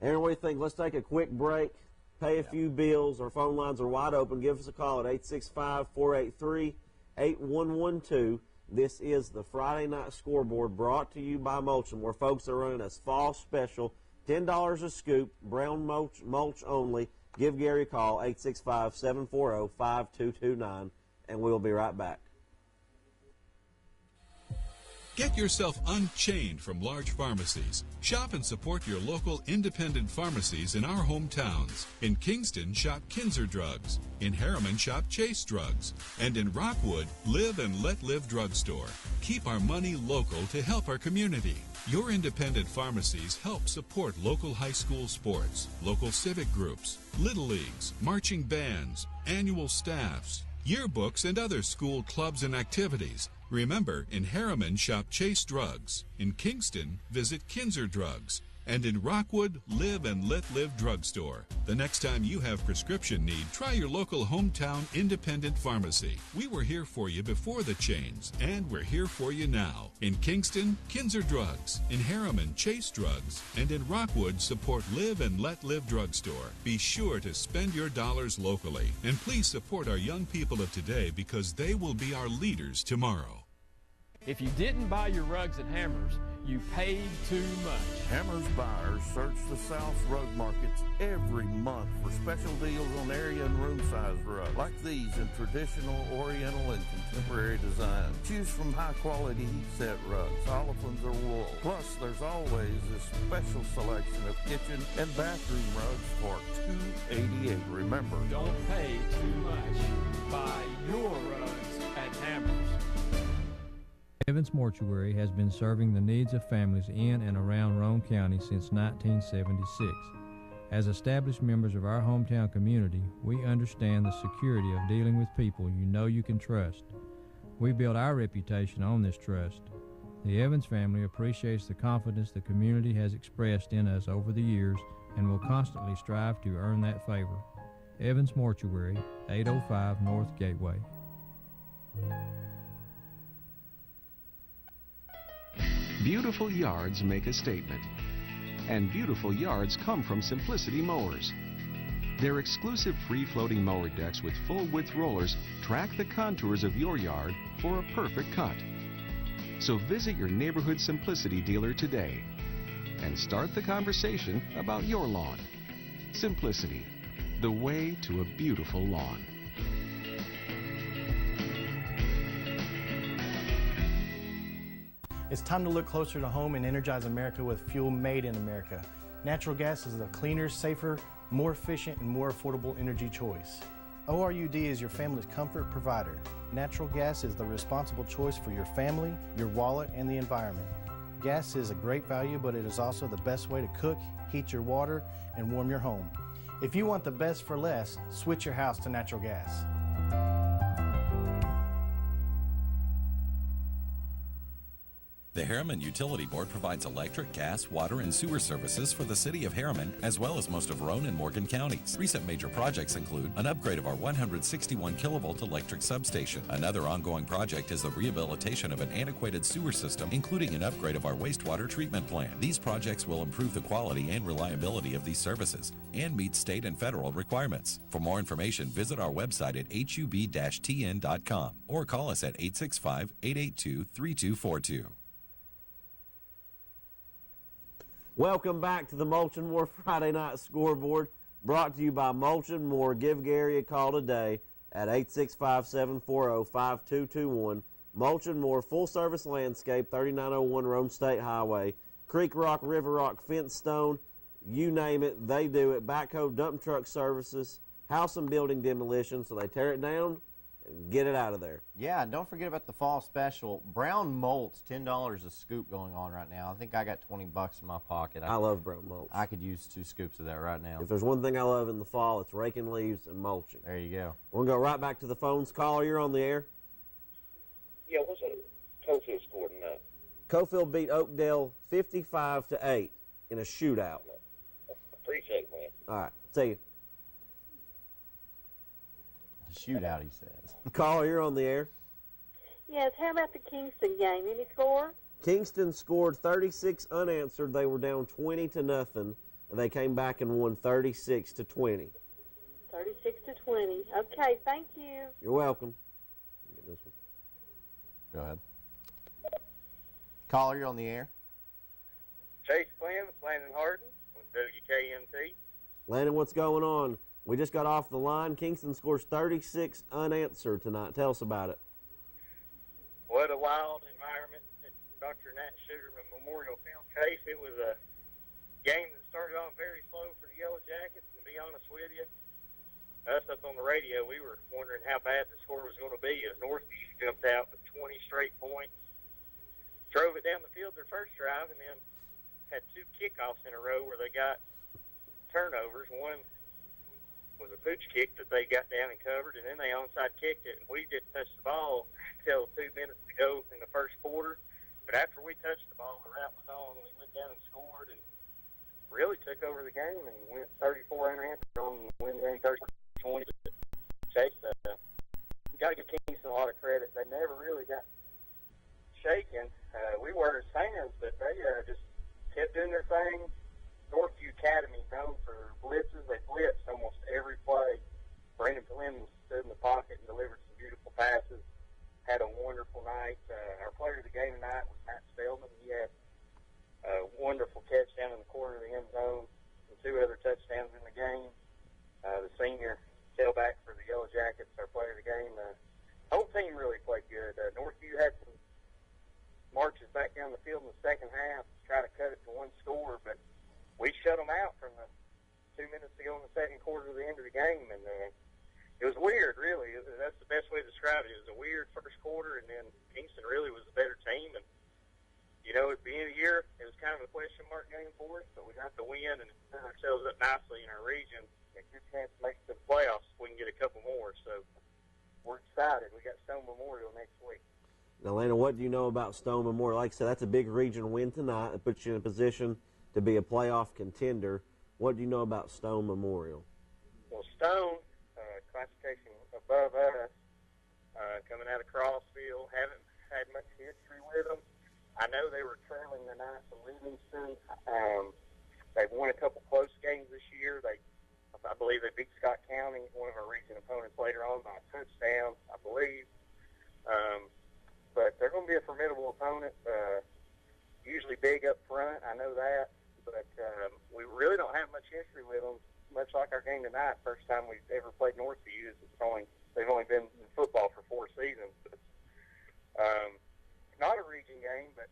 Aaron, what do you think? Let's take a quick break, pay a few bills. Our phone lines are wide open. Give us a call at 865-483-8112. This is the Friday Night Scoreboard brought to you by Mulch, where folks are running a fall special, $10 a scoop, brown mulch only. Give Gary a call, 865-740-5229, and we'll be right back. Get yourself unchained from large pharmacies. Shop and support your local independent pharmacies in our hometowns. In Kingston, shop Kinzer Drugs. In Harriman, shop Chase Drugs. And in Rockwood, Live and Let Live Drugstore. Keep our money local to help our community. Your independent pharmacies help support local high school sports, local civic groups, little leagues, marching bands, annual staffs, yearbooks, and other school clubs and activities. Remember, in Harriman, shop Chase Drugs. In Kingston, visit Kinzer Drugs. And in Rockwood, Live and Let Live Drugstore. The next time you have prescription need, try your local hometown independent pharmacy. We were here for you before the chains, and we're here for you now. In Kingston, Kinzer Drugs. In Harriman, Chase Drugs. And in Rockwood, support Live and Let Live Drugstore. Be sure to spend your dollars locally. And please support our young people of today, because they will be our leaders tomorrow. If you didn't buy your rugs at Hammers, you paid too much. Hammers buyers search the South rug markets every month for special deals on area and room size rugs, like these in traditional, oriental, and contemporary design. Choose from high quality heat set rugs, Olipans or wool. Plus, there's always a special selection of kitchen and bathroom rugs for $288. Remember, don't pay too much. Buy your rugs at Hammers. Evans Mortuary has been serving the needs of families in and around Roane County since 1976. As established members of our hometown community, we understand the security of dealing with people you know you can trust. We build our reputation on this trust. The Evans family appreciates the confidence the community has expressed in us over the years and will constantly strive to earn that favor. Evans Mortuary, 805 North Gateway. Beautiful yards make a statement. And beautiful yards come from Simplicity Mowers. Their exclusive free-floating mower decks with full-width rollers track the contours of your yard for a perfect cut. So visit your neighborhood Simplicity dealer today and start the conversation about your lawn. Simplicity, the way to a beautiful lawn. It's time to look closer to home and energize America with fuel made in America. Natural gas is a cleaner, safer, more efficient, and more affordable energy choice. ORUD is your family's comfort provider. Natural gas is the responsible choice for your family, your wallet, and the environment. Gas is a great value, but it is also the best way to cook, heat your water, and warm your home. If you want the best for less, switch your house to natural gas. The Harriman Utility Board provides electric, gas, water, and sewer services for the city of Harriman, as well as most of Roane and Morgan counties. Recent major projects include an upgrade of our 161 kilovolt electric substation. Another ongoing project is the rehabilitation of an antiquated sewer system, including an upgrade of our wastewater treatment plant. These projects will improve the quality and reliability of these services and meet state and federal requirements. For more information, visit our website at hub-tn.com or call us at 865-882-3242. Welcome back to the Mulch & More Friday Night Scoreboard, brought to you by Mulch & More. Give Gary a call today at 865-740-5221. Mulch & More, full-service landscape, 3901 Rome State Highway. Creek Rock, River Rock, Fence Stone, you name it, they do it. Backhoe dump truck services, house and building demolition, so they tear it down and get it out of there. Yeah, and don't forget about the fall special. Brown malts, $10 a scoop going on right now. I think I got $20 in my pocket. I love brown mulch. I could use 2 scoops of that right now. If there's one thing I love in the fall, it's raking leaves and mulching. There you go. We're going to go right back to the phones. Caller, you're on the air. Yeah, what's that Cofield scored tonight? Cofield beat Oakdale 55-8 in a shootout. Appreciate it, man. All right, see you. Shootout, he says. Caller, you're on the air. Yes, how about the Kingston game? Any score? Kingston scored 36 unanswered. They were down 20-0, and they came back and won 36-20. 36-20. Okay, thank you. You're welcome. Get this one. Go ahead. Caller, you're on the air. Chase Clem, Landon Harden with WKMT. Landon, what's going on? We just got off the line. Kingston scores 36 unanswered tonight. Tell us about it. What a wild environment at Dr. Nat Sugarman Memorial Field. Chase, it was a game that started off very slow for the Yellow Jackets. To be honest with you, us up on the radio, we were wondering how bad the score was going to be as Northview jumped out with 20 straight points. Drove it down the field their first drive, and then had 2 kickoffs in a row where they got turnovers. One was a pooch kick that they got down and covered, and then they onside kicked it, and we didn't touch the ball until 2 minutes to go in the first quarter. But after we touched the ball, the route was on, and we went down and scored and really took over the game and went 34 unanswered on the win game 30-20. Chase, you got to give Kingston a lot of credit. They never really got shaken. We were as fans, but they just kept doing their thing. Northview Academy known for blitzes. They blitzed almost every play. Brandon Clem stood in the pocket and delivered some beautiful passes. Had a wonderful night. Our player of the game tonight was Matt Spellman. He had a wonderful catch down in the corner of the end zone and 2 other touchdowns in the game. The senior tailback for the Yellow Jackets, our player of the game. The whole team really played good. Northview had some marches back down the field in the second half to try to cut it to 1 score, but we shut them out from the 2 minutes to go in the second quarter to the end of the game, and it was weird, really. That's the best way to describe it. It was a weird first quarter, and then Kingston really was a better team. And, you know, at the end of the year, it was kind of a question mark game for us, but we got the win and set ourselves up nicely in our region. A good chance to make the playoffs if we can get a couple more. So we're excited. We got Stone Memorial next week. Now, Landon, what do you know about Stone Memorial? Like I said, that's a big region win tonight. It puts you in a position to be a playoff contender. What do you know about Stone Memorial? Well, Stone, classification above us, coming out of Crossville, haven't had much history with them. I know they were trailing the night to Livingston. They've won a couple close games this year. I believe they beat Scott County, one of our region opponents, later on by a touchdown, I believe. But they're going to be a formidable opponent. Usually big up front, I know that. But we really don't have much history with them, much like our game tonight. First time we've ever played Northview. They've only been in football for 4 seasons. But, not a region game, but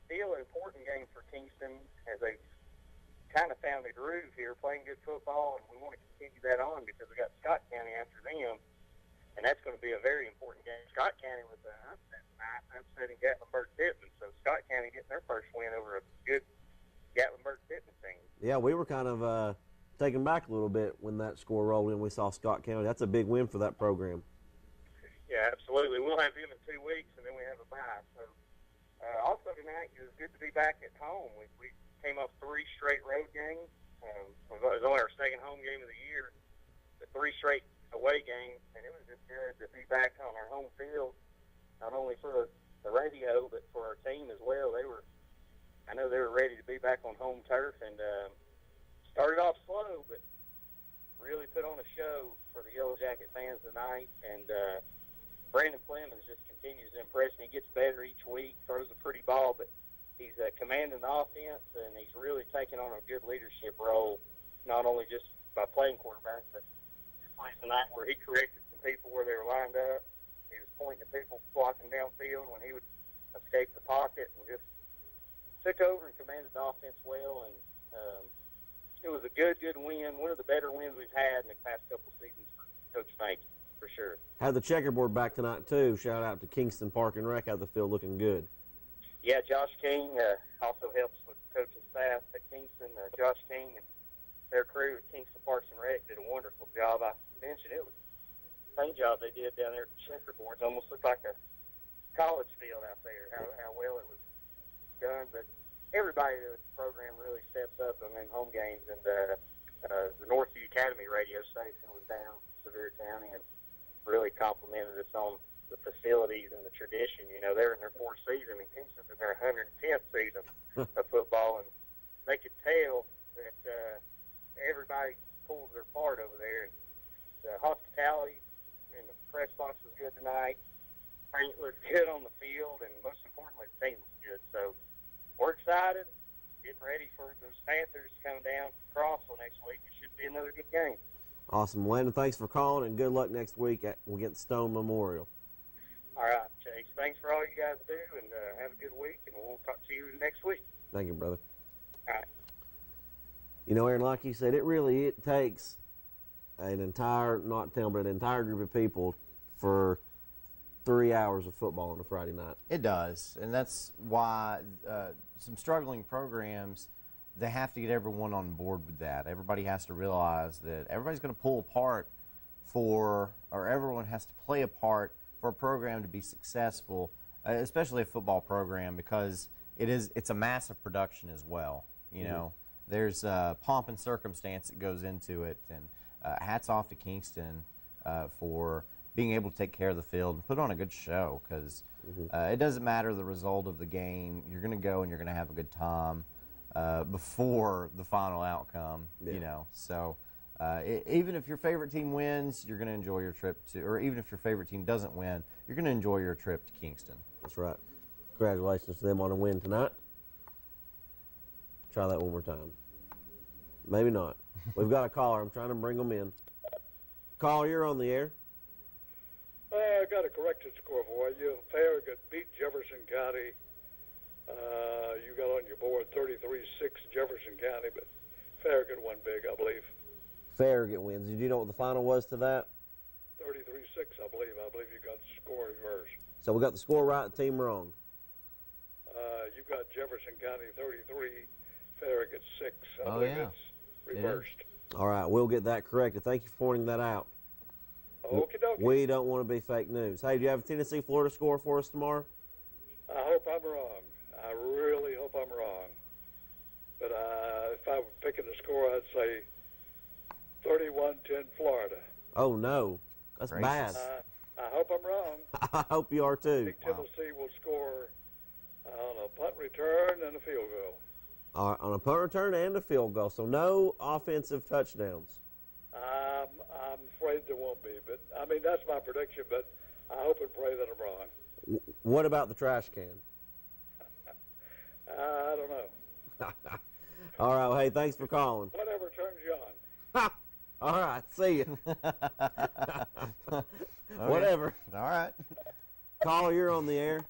still an important game for Kingston as they've kind of found a groove here, playing good football, and we want to continue that on because we got Scott County after them, and that's going to be a very important game. Scott County was upsetting Gatlinburg-Pittman, so Scott County getting their first win over a good Gatlinburg-Pittman team. Yeah, we were kind of taken back a little bit when that score rolled in. We saw Scott County. That's a big win for that program. Yeah, absolutely. We'll have them in 2 weeks, and then we have a bye. So, also tonight, it was good to be back at home. We came off 3 straight road games. It was only our second home game of the year, the 3 straight away games, and it was just good to be back on our home field, not only for the radio, but for our team as well. I know they were ready to be back on home turf, and started off slow, but really put on a show for the Yellow Jacket fans tonight. And Brandon Clemens just continues to impress me. He gets better each week, throws a pretty ball, but he's commanding the offense, and he's really taking on a good leadership role, not only just by playing quarterback, but plays tonight where he corrected some people where they were lined up. He was pointing at people blocking downfield when he would escape the pocket, and just took over and commanded the offense well. And it was a good win, one of the better wins we've had in the past couple seasons for Coach Mankey. for sure. Had the checkerboard back tonight, too. Shout out to Kingston Park and Rec out the field looking good. Yeah, Josh King also helps with coaching staff at Kingston. Josh King and their crew at Kingston Parks and Rec did a wonderful job. I mentioned it was the same job they did down there at the checkerboards. Almost looked like a college field out there, how well it was done. But everybody in the program really steps up on them home games. And the Northview Academy radio station was down in Sevier County and really complimented us on the facilities and the tradition. You know, they're in their fourth season, and Kingston's in their 110th season of football, and they could tell that everybody pulls their part over there. And the hospitality in the press box was good tonight. Paint looked good on the field, and most importantly, the team was good. So we're excited, getting ready for those Panthers coming down to Crossville next week. It should be another good game. Awesome. Landon, thanks for calling, and good luck next week against Stone Memorial. All right, Chase. Thanks for all you guys do, and have a good week, and we'll talk to you next week. Thank you, brother. All right. You know, Aaron, like you said, it takes an entire, not town, but an entire group of people for 3 hours of football on a Friday night. It does, and that's why some struggling programs, they have to get everyone on board with that. Everybody has to realize that everybody's going to pull apart or everyone has to play a part for a program to be successful, especially a football program, because it's a massive production as well. You know, there's pomp and circumstance that goes into it, and hats off to Kingston for being able to take care of the field and put on a good show, because it doesn't matter the result of the game. You're going to go and you're going to have a good time before the final outcome, you know. So even if your favorite team wins, you're going to enjoy your trip to, or even if your favorite team doesn't win, you're going to enjoy your trip to Kingston. That's right. Congratulations to them on a win tonight. Try that one more time. Maybe not. We've got a caller. I'm trying to bring them in. Caller, you're on the air. I got a corrected score for you. Farragut beat Jefferson County. You got on your board 33-6 Jefferson County, but Farragut won big, I believe. Farragut wins. Do you know what the final was to that? 33-6, I believe. I believe you got the score reversed. So we got the score right, the team wrong. You got Jefferson County 33, Farragut 6. I Oh, believe yeah. it's reversed. All right, we'll get that corrected. Thank you for pointing that out. Okie dokie. We don't want to be fake news. Hey, do you have a Tennessee-Florida score for us tomorrow? I hope I'm wrong. I really hope I'm wrong. But if I were picking a score, I'd say 31-10 Florida. Oh, no. That's bad. I hope I'm wrong. I hope you are, I too. think Tennessee will score on a punt return and a field goal. On a punt return and a field goal, so no offensive touchdowns. I'm afraid there won't be, but I mean that's my prediction. But I hope and pray that I'm wrong. What about the trash can? I don't know. All right, well, hey, thanks for calling. Whatever turns you on. All right, see you. Whatever. All right. Caller, you're on the air.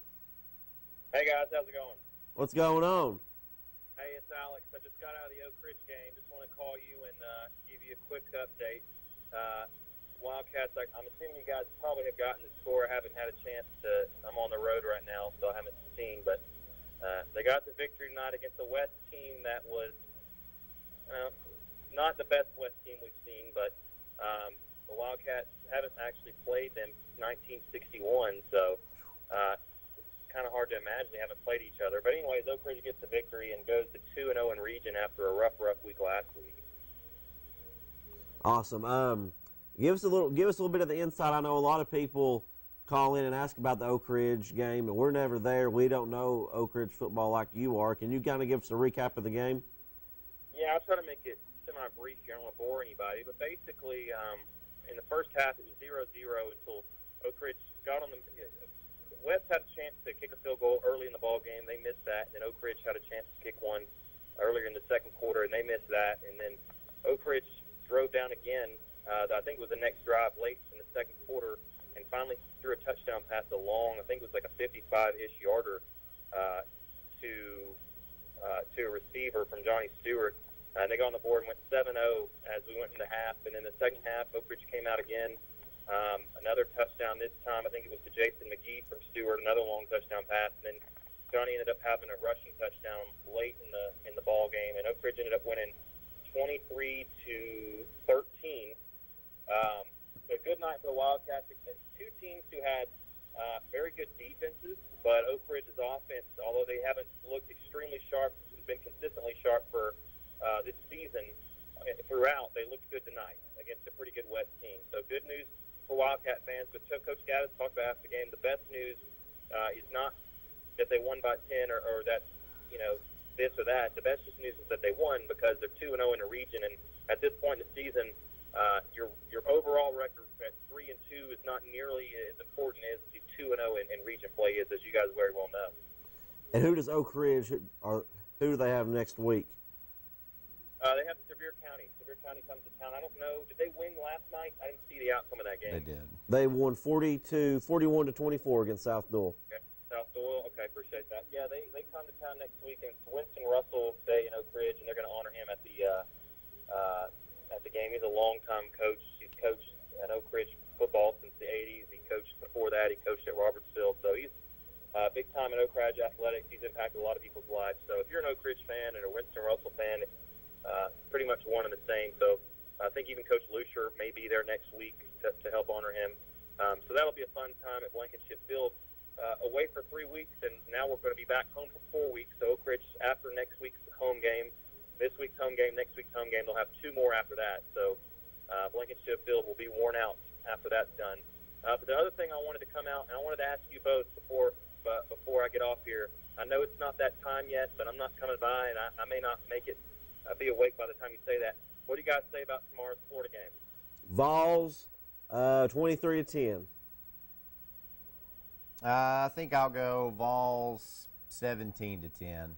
Hey guys, how's it going? What's going on? Hey, it's Alex. I just got out of the Oak Ridge game. Just want to call you and give you a quick update. Wildcats, I'm assuming you guys probably have gotten the score. I haven't had a chance to. I'm on the road right now, so I haven't seen. But they got the victory tonight against the West team that was not the best West team we've seen, but the Wildcats haven't actually played them since 1961, so kind of hard to imagine they haven't played each other. But anyways, Oak Ridge gets the victory and goes to 2-0 in region after a rough week last week. Awesome. Give us a little bit of the insight. I know a lot of people call in and ask about the Oak Ridge game, and we're never there. We don't know Oak Ridge football like you are. Can you kind of give us a recap of the game? Yeah, I'll try to make it semi-brief here. I don't want to bore anybody. But basically, in the first half, it was 0-0 until Oak Ridge got on the West had a chance to kick a field goal early in the ball game. They missed that. And then Oak Ridge had a chance to kick one earlier in the second quarter, and they missed that. And then Oak Ridge drove down again. I think it was the next drive late in the second quarter, and finally threw a touchdown pass along. I think it was like a 55-ish yarder to a receiver from Johnny Stewart. And they got on the board and went 7-0 as we went into half. And in the second half, Oak Ridge came out again. Another touchdown this time, I think it was to Jason McGee from Stewart, another long touchdown pass. And then Johnny ended up having a rushing touchdown late in the ball game, and Oak Ridge ended up winning 23-13. A good night for the Wildcats. Two teams who had very good defenses, but Oak Ridge's offense, although they haven't looked extremely sharp, been consistently sharp for this season throughout, they looked good tonight against a pretty good West team. So good news for Wildcat fans. But Coach Gaddis talked about after the game, the best news is not that they won by 10 or that, this or that. The best news is that they won because they're 2-0 in the region. And at this point in the season, your overall record at 3-2 is not nearly as important as the 2-0 in region play is, as you guys very well know. And who does Oak Ridge, who do they have next week? They have Sevier County. Sevier County comes to town. I don't know. Did they win last night? I didn't see the outcome of that game. They did. They won 41-24 against South Doyle. Okay. South Doyle. Okay, appreciate that. Yeah, they come to town next week, and Winston Russell will stay in Oak Ridge, and they're going to honor him at the game. He's a longtime coach. He's coached at Oak Ridge football since the 80s. He coached before that. He coached at Robertsville. So he's big time in Oak Ridge athletics. He's impacted a lot of people's lives. So if you're an Oak Ridge fan and a Winston Russell fan, pretty much one and the same. So I think even Coach Lucier may be there next week to help honor him. So that'll be a fun time at Blankenship Field. Away for 3 weeks, and now we're going to be back home for 4 weeks. So Oak Ridge, after next week's home game, this week's home game, next week's home game, they'll have 2 more after that. So Blankenship Field will be worn out after that's done. But the other thing I wanted to come out, and I wanted to ask you both before I get off here. I know it's not that time yet, but I'm not coming by, and I may not make it be awake by the time you say that. What do you guys say about tomorrow's Florida game? Vols, 23-10. I think I'll go Vols 17-10.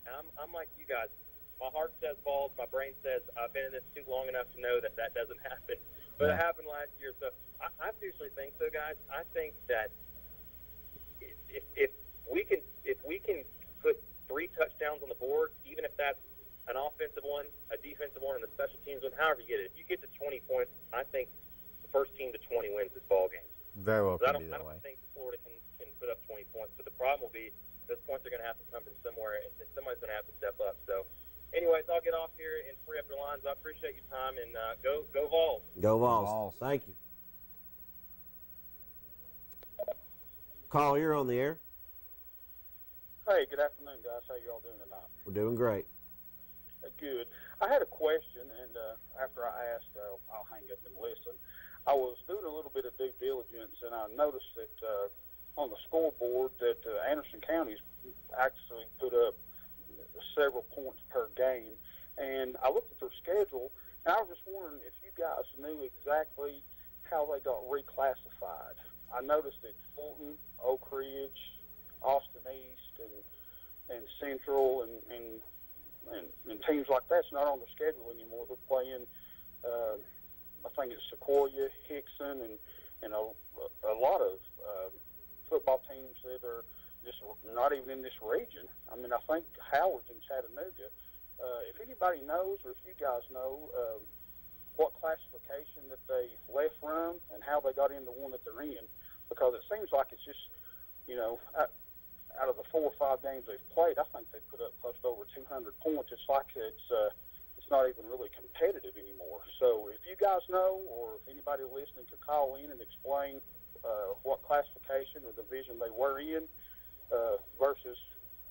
I'm like you guys. My heart says Vols. My brain says I've been in this suit long enough to know that doesn't happen. But it happened last year. So I seriously think so, guys. I think that if we can put 3 touchdowns on the board, even if that's an offensive one, a defensive one, and a special teams one, however you get it. If you get to 20 points, I think the first team to 20 wins this ball game. Very well I can be that way. don't think Florida can put up 20 points, but the problem will be those points are going to have to come from somewhere, and somebody's going to have to step up. So, anyways, I'll get off here and free up your lines. I appreciate your time, and go Vols. Go Vols. Thank you. Carl, you're on the air. Hey, good afternoon, guys. How you all doing tonight? We're doing great. Good. I had a question, and after I asked, I'll hang up and listen. I was doing a little bit of due diligence, and I noticed that on the scoreboard that Anderson County's actually put up several points per game. And I looked at their schedule, and I was just wondering if you guys knew exactly how they got reclassified. I noticed that Fulton, Oak Ridge, Austin East, and Central, and teams like that's not on the schedule anymore. They're playing, I think it's Sequoia, Hickson, and a lot of football teams that are just not even in this region. I mean, I think Howard's in Chattanooga. If anybody knows, or if you guys know, what classification that they left from and how they got in the one that they're in, because it seems like it's just, out of the 4 or 5 games they've played, I think they put up close to over 200 points. It's like it's not even really competitive anymore. So if you guys know, or if anybody listening could call in and explain what classification or division they were in versus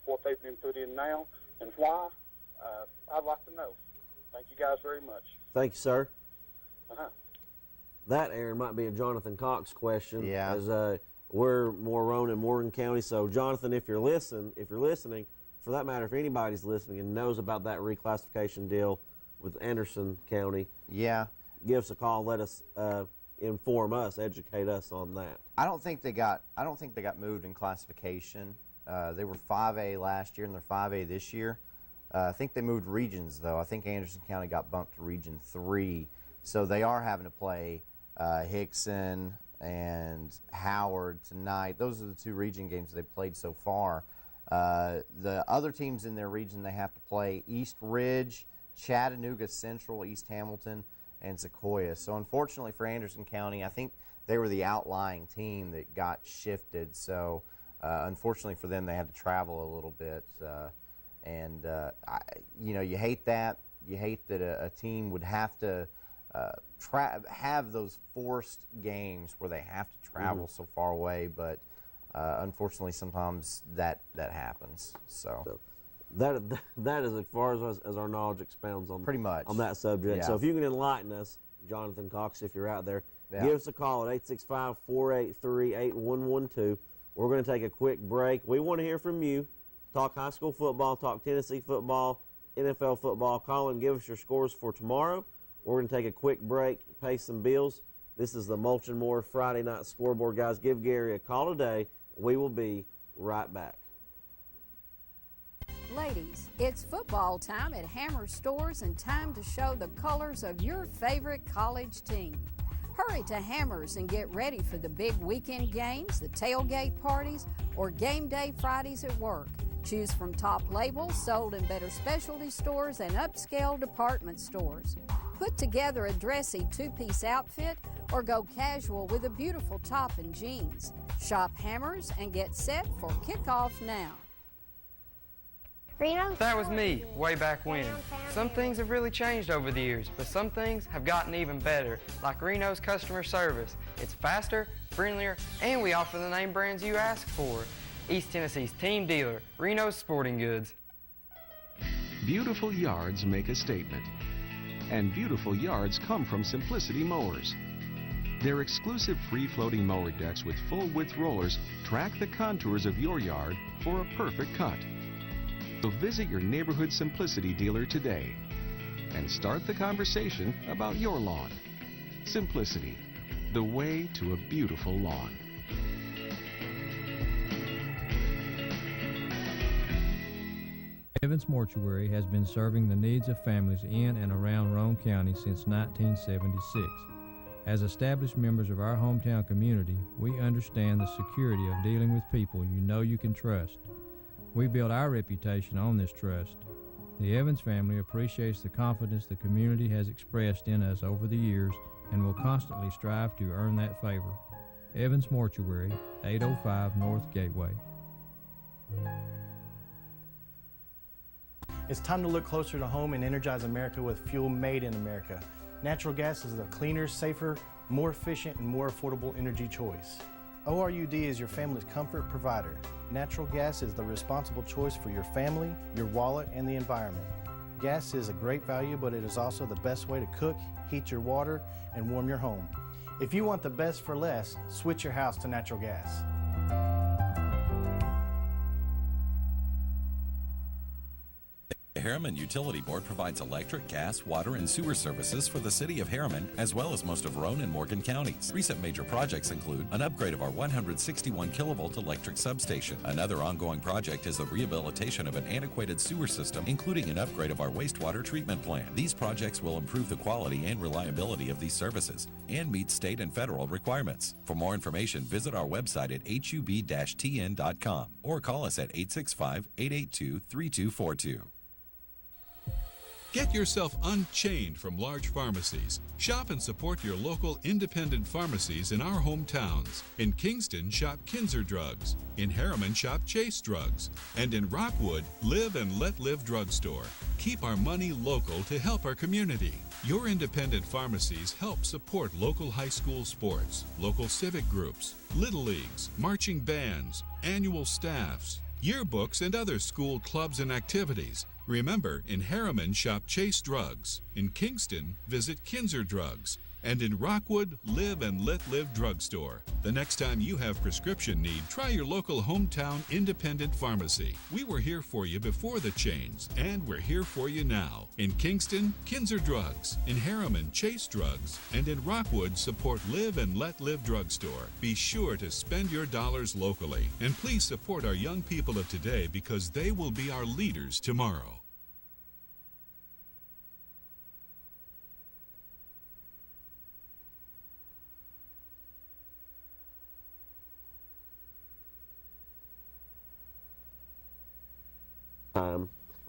what they've been put in now and why, I'd like to know. Thank you guys very much. Thank you, sir. Uh-huh. That, Aaron, might be a Johnathon Cox question. Yeah. As we're Morone and Morgan County. So, Jonathan, if you're listening, for that matter, if anybody's listening and knows about that reclassification deal with Anderson County, give us a call. Let us inform us, educate us on that. I don't think they got moved in classification. They were 5A last year, and they're 5A this year. I think they moved regions, though. I think Anderson County got bumped to Region 3, so they are having to play Hickson and Howard tonight. Those are the 2 region games they've played so far. The other teams in their region they have to play East Ridge, Chattanooga Central, East Hamilton, and Sequoia. So unfortunately for Anderson County, I think they were the outlying team that got shifted. So unfortunately for them, they had to travel a little bit. You know, you hate that. You hate that a team would have to have those forced games where they have to travel so far away, but unfortunately sometimes that happens. So that is as far as our knowledge expounds on pretty much on that subject. Yeah. So if you can enlighten us, Johnathon Cox, if you're out there, give us a call at 865-483-8112. We're going to take a quick break. We want to hear from you. Talk high school football, talk Tennessee football, NFL football. Call and give us your scores for tomorrow. We're going to take a quick break, pay some bills. This is the Mulch & More Friday Night Scoreboard. Guys, give Gary a call today. We will be right back. Ladies, it's football time at Hammer Stores and time to show the colors of your favorite college team. Hurry to Hammers and get ready for the big weekend games, the tailgate parties, or game day Fridays at work. Choose from top labels sold in better specialty stores and upscale department stores. Put together a dressy two-piece outfit or go casual with a beautiful top and jeans. Shop Hammers and get set for kickoff now. That was me, way back when. Some things have really changed over the years, but some things have gotten even better, like Reno's customer service. It's faster, friendlier, and we offer the name brands you ask for. East Tennessee's team dealer, Reno's Sporting Goods. Beautiful yards make a statement. And beautiful yards come from Simplicity Mowers. Their exclusive free-floating mower decks with full-width rollers track the contours of your yard for a perfect cut. So visit your neighborhood Simplicity dealer today and start the conversation about your lawn. Simplicity, the way to a beautiful lawn. Evans Mortuary has been serving the needs of families in and around Roane County since 1976. As established members of our hometown community, we understand the security of dealing with people you know you can trust. We build our reputation on this trust. The Evans family appreciates the confidence the community has expressed in us over the years and will constantly strive to earn that favor. Evans Mortuary, 805 North Gateway. It's time to look closer to home and energize America with fuel made in America. Natural gas is a cleaner, safer, more efficient, and more affordable energy choice. ORUD is your family's comfort provider. Natural gas is the responsible choice for your family, your wallet, and the environment. Gas is a great value, but it is also the best way to cook, heat your water, and warm your home. If you want the best for less, switch your house to natural gas. The Harriman Utility Board provides electric, gas, water, and sewer services for the city of Harriman, as well as most of Roane and Morgan counties. Recent major projects include an upgrade of our 161 kilovolt electric substation. Another ongoing project is the rehabilitation of an antiquated sewer system, including an upgrade of our wastewater treatment plant. These projects will improve the quality and reliability of these services and meet state and federal requirements. For more information, visit our website at hub-tn.com or call us at 865-882-3242. Get yourself unchained from large pharmacies. Shop and support your local independent pharmacies in our hometowns. In Kingston, shop Kinzer Drugs. In Harriman, shop Chase Drugs. And in Rockwood, Live and Let Live Drugstore. Keep our money local to help our community. Your independent pharmacies help support local high school sports, local civic groups, little leagues, marching bands, annual staffs, yearbooks, and other school clubs and activities. Remember, in Harriman, shop Chase Drugs. In Kingston, visit Kinzer Drugs. And in Rockwood, Live and Let Live Drugstore. The next time you have prescription need, try your local hometown independent pharmacy. We were here for you before the change, and we're here for you now. In Kingston, Kinzer Drugs. In Harriman, Chase Drugs. And in Rockwood, support Live and Let Live Drugstore. Be sure to spend your dollars locally. And please support our young people of today because they will be our leaders tomorrow.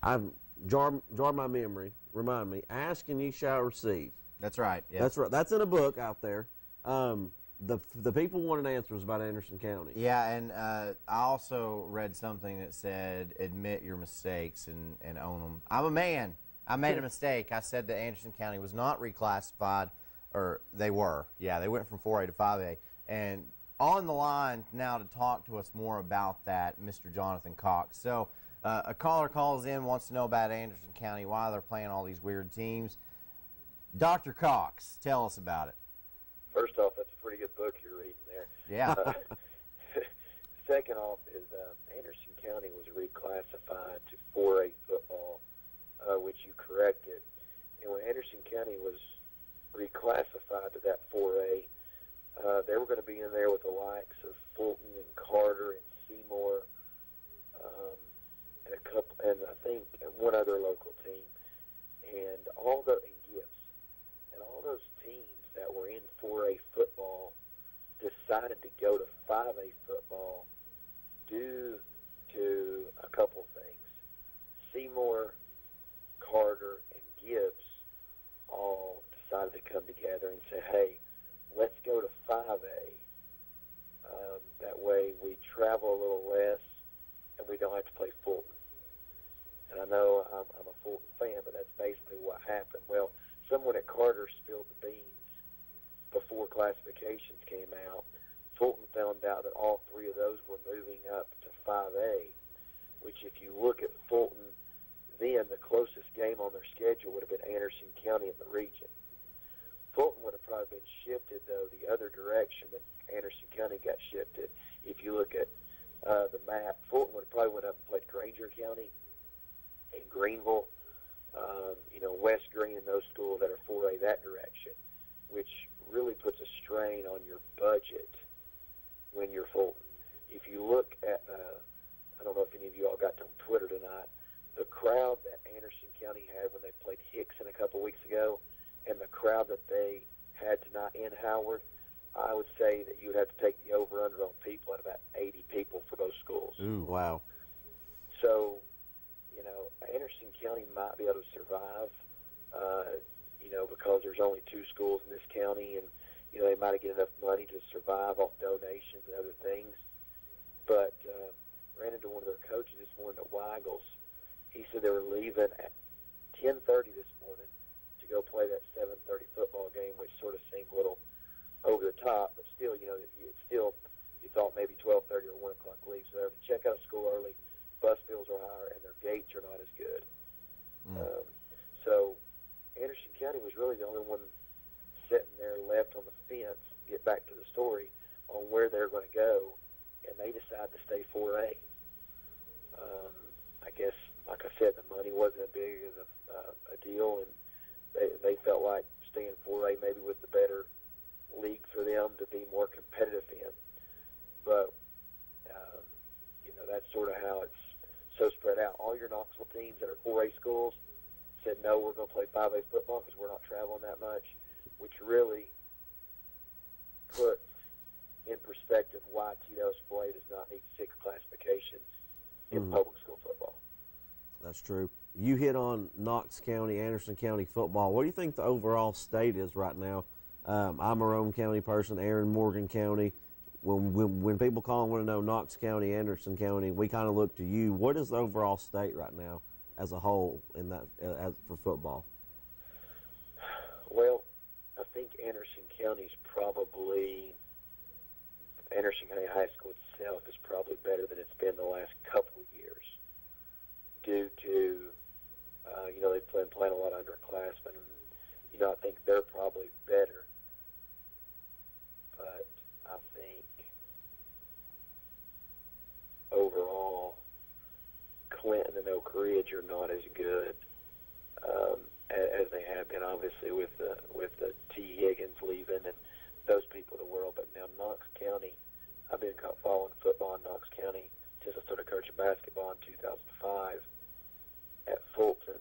I've jarred my memory. Remind me, ask and ye shall receive. That's right. Yeah. That's right. That's in a book out there. The people wanted answers about Anderson County. Yeah, and I also read something that said admit your mistakes and own them. I'm a man. I made a mistake. I said that Anderson County was not reclassified, or they were. Yeah, they went from 4A to 5A. And on the line now to talk to us more about that, Mr. Johnathon Cox. So a caller calls in, wants to know about Anderson County, why they're playing all these weird teams. Dr. Cox, tell us about it. First off, that's a pretty good book you're reading there. Yeah. Second off is Anderson County was reclassified to 4A football, which you corrected. And when Anderson County was reclassified to that 4A, they were going to be in there with the likes of Fulton and Carter and Seymour, and I think one other local team, and Gibbs, and all those teams that were in 4A football decided to go to 5A football due to a couple things. Seymour, Carter, and Gibbs all decided to come together and say, hey, let's go to 5A. That way we travel a little less and we don't have to play Fulton. And I know I'm a Fulton fan, but that's basically what happened. Well, someone at Carter spilled the beans before classifications came out. Fulton found out that all three of those were moving up to 5A, which if you look at Fulton, then the closest game on their schedule would have been Anderson County in the region. Fulton would have probably been shifted, though, the other direction that Anderson County got shifted. If you look at the map, Fulton would have probably went up and played Granger County and Greenville, West Green and those schools that are 4A that direction, which really puts a strain on your budget when you're Fulton. If you look at, I don't know if any of you all got on Twitter tonight, the crowd that Anderson County had when they played Hickson a couple weeks ago and the crowd that they had tonight in Howard, I would say that you would have to take the over-under on people at about 80 people for those schools. Ooh, wow. So, Anderson County might be able to survive, because there's only 2 schools in this county, and, they might get enough money to survive off donations and other things. But ran into one of their coaches this morning at Weigel's. He said they were leaving at 10:30 this morning to go play that 7:30 football game, which sort of seemed a little over the top, but still, you thought maybe 12:30 or 1 o'clock leave. So they have to check out of school early. Bus bills are higher, and their gates are not as good. So Anderson County was really the only one sitting there left on the fence, get back to the story, on where they're going to go, and they decided to stay 4A. I guess, like I said, the money wasn't as big as a deal, and they felt like staying 4A maybe was the better league for them to be more competitive in. But, that's sort of how it's so spread out. All your Knoxville teams that are 4A schools said, no, we're going to play 5A football because we're not traveling that much, which really puts in perspective why TSFA does not need 6 classifications in public school football. That's true. You hit on Knox County, Anderson County football. What do you think the overall state is right now? I'm a Rome County person, Aaron, Morgan County. When people call and want to know Knox County, Anderson County, we kind of look to you. What is the overall state right now as a whole in that for football? Well, I think Anderson County High School itself is probably better than it's been the last couple of years due to, they've been playing a lot of underclassmen. And, I think they're probably better. But I think overall, Clinton and Oak Ridge are not as good as they have been, obviously, with the T. Higgins leaving and those people of the world. But now Knox County, I've been following football in Knox County since I started coaching basketball in 2005 at Fulton,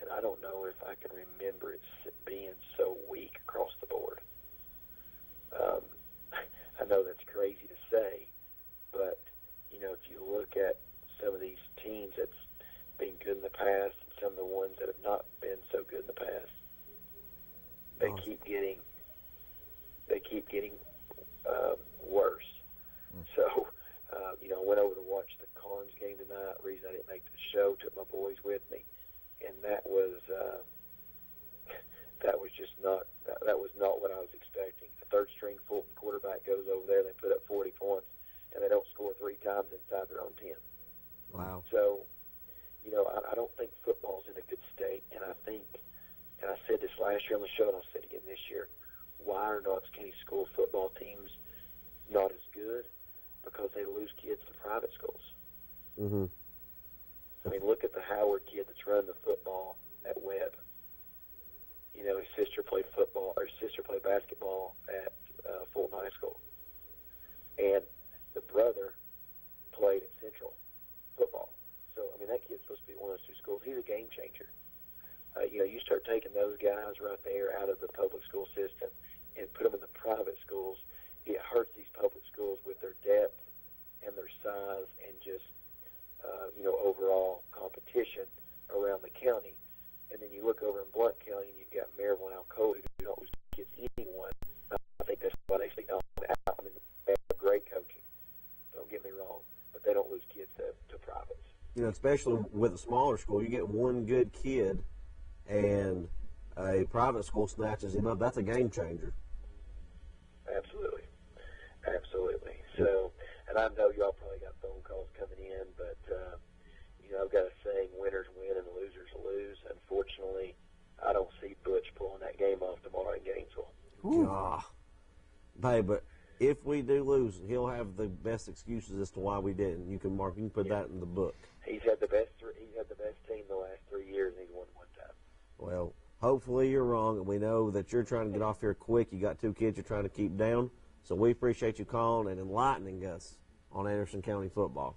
and I don't know if I can remember it being so weak across the board. I know that's crazy to say, but, if you look at some of these teams that's been good in the past and some of the ones that have not been so good in the past, they boys with me, and that was just not that was not what I was expecting. A third-string Fulton quarterback goes over there, they put up 40 points, and they don't score 3 times inside their own 10. Wow. So, you know, I don't think football's in a good state, and I think, and I said this last year on the show, and I'll say it again this year, why are Knox County school football teams not as good? Because they lose kids to private schools. Mm-hmm. I mean, look at the Howard kid that's running the football at Webb. You know, his sister played football, or his sister played basketball at Fulton High School. And the brother played at Central football. So, I mean, that kid's supposed to be at one of those 2 schools. He's a game changer. You know, you start taking those guys right there out of the public school system and put them in the private schools, it hurts these public schools with their depth and their size and just, you know, overall competition around the county. And then you look over in Blount County and you've got Maryville and Alcoa who don't lose kids to anyone. I think that's why they stick out. I mean, they have great coaching. Don't get me wrong, but they don't lose kids to privates. You know, especially with a smaller school, you get one good kid and a private school snatches him up. That's a game changer. Absolutely. Absolutely. So, and I know y'all probably got phone calls coming in, but, you know, I've got a saying, winners win and losers lose. Unfortunately, I don't see Butch pulling that game off tomorrow in Gainesville. Hey, but if we do lose, he'll have the best excuses as to why we didn't. You can put that in the book. He's had the best team the last 3 years, and he's won 1 time. Well, hopefully you're wrong, and we know that you're trying to get off here quick. You got 2 kids you're trying to keep down, so we appreciate you calling and enlightening us on Anderson County football.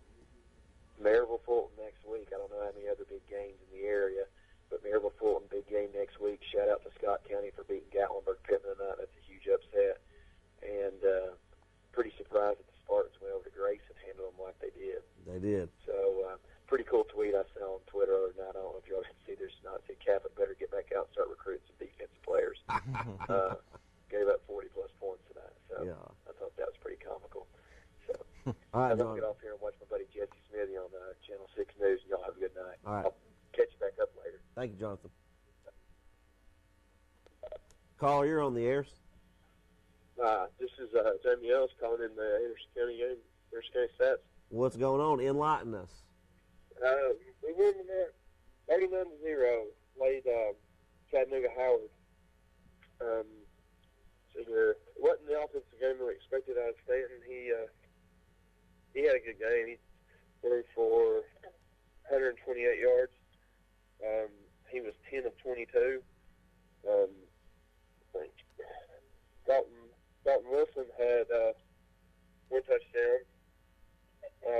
Maryville Fulton next week. I don't know how many other big games in the area, but Maryville Fulton, big game next week. Shout out to Scott County for beating Gatlinburg Pittman tonight. That's a huge upset. And pretty surprised that the Spartans went over to Grace and handled them like they did. They did. So pretty cool tweet I saw on Twitter the other night. I don't know if y'all didn't see this or not. It said Cabot better get back out and start recruiting some defensive players. Gave up 40-plus points tonight. So yeah. I thought that was pretty comical. So all right, I'm going to get off here and watch my buddy Jesse Smithy on Channel 6 News, and y'all have a good night. All right. I'll catch you back up later. Thank you, Jonathan. Caller, you're on the air. This is Jamie Ellis calling in the Anderson County game, Anderson County Stats. What's going on? Enlighten us. We won that 39-0, played Chattanooga Howard. So it wasn't the offensive game that we expected out of Stanton. He had a good game. He threw for 128 yards. He was 10 of 22. Dalton Wilson had 1 touchdown.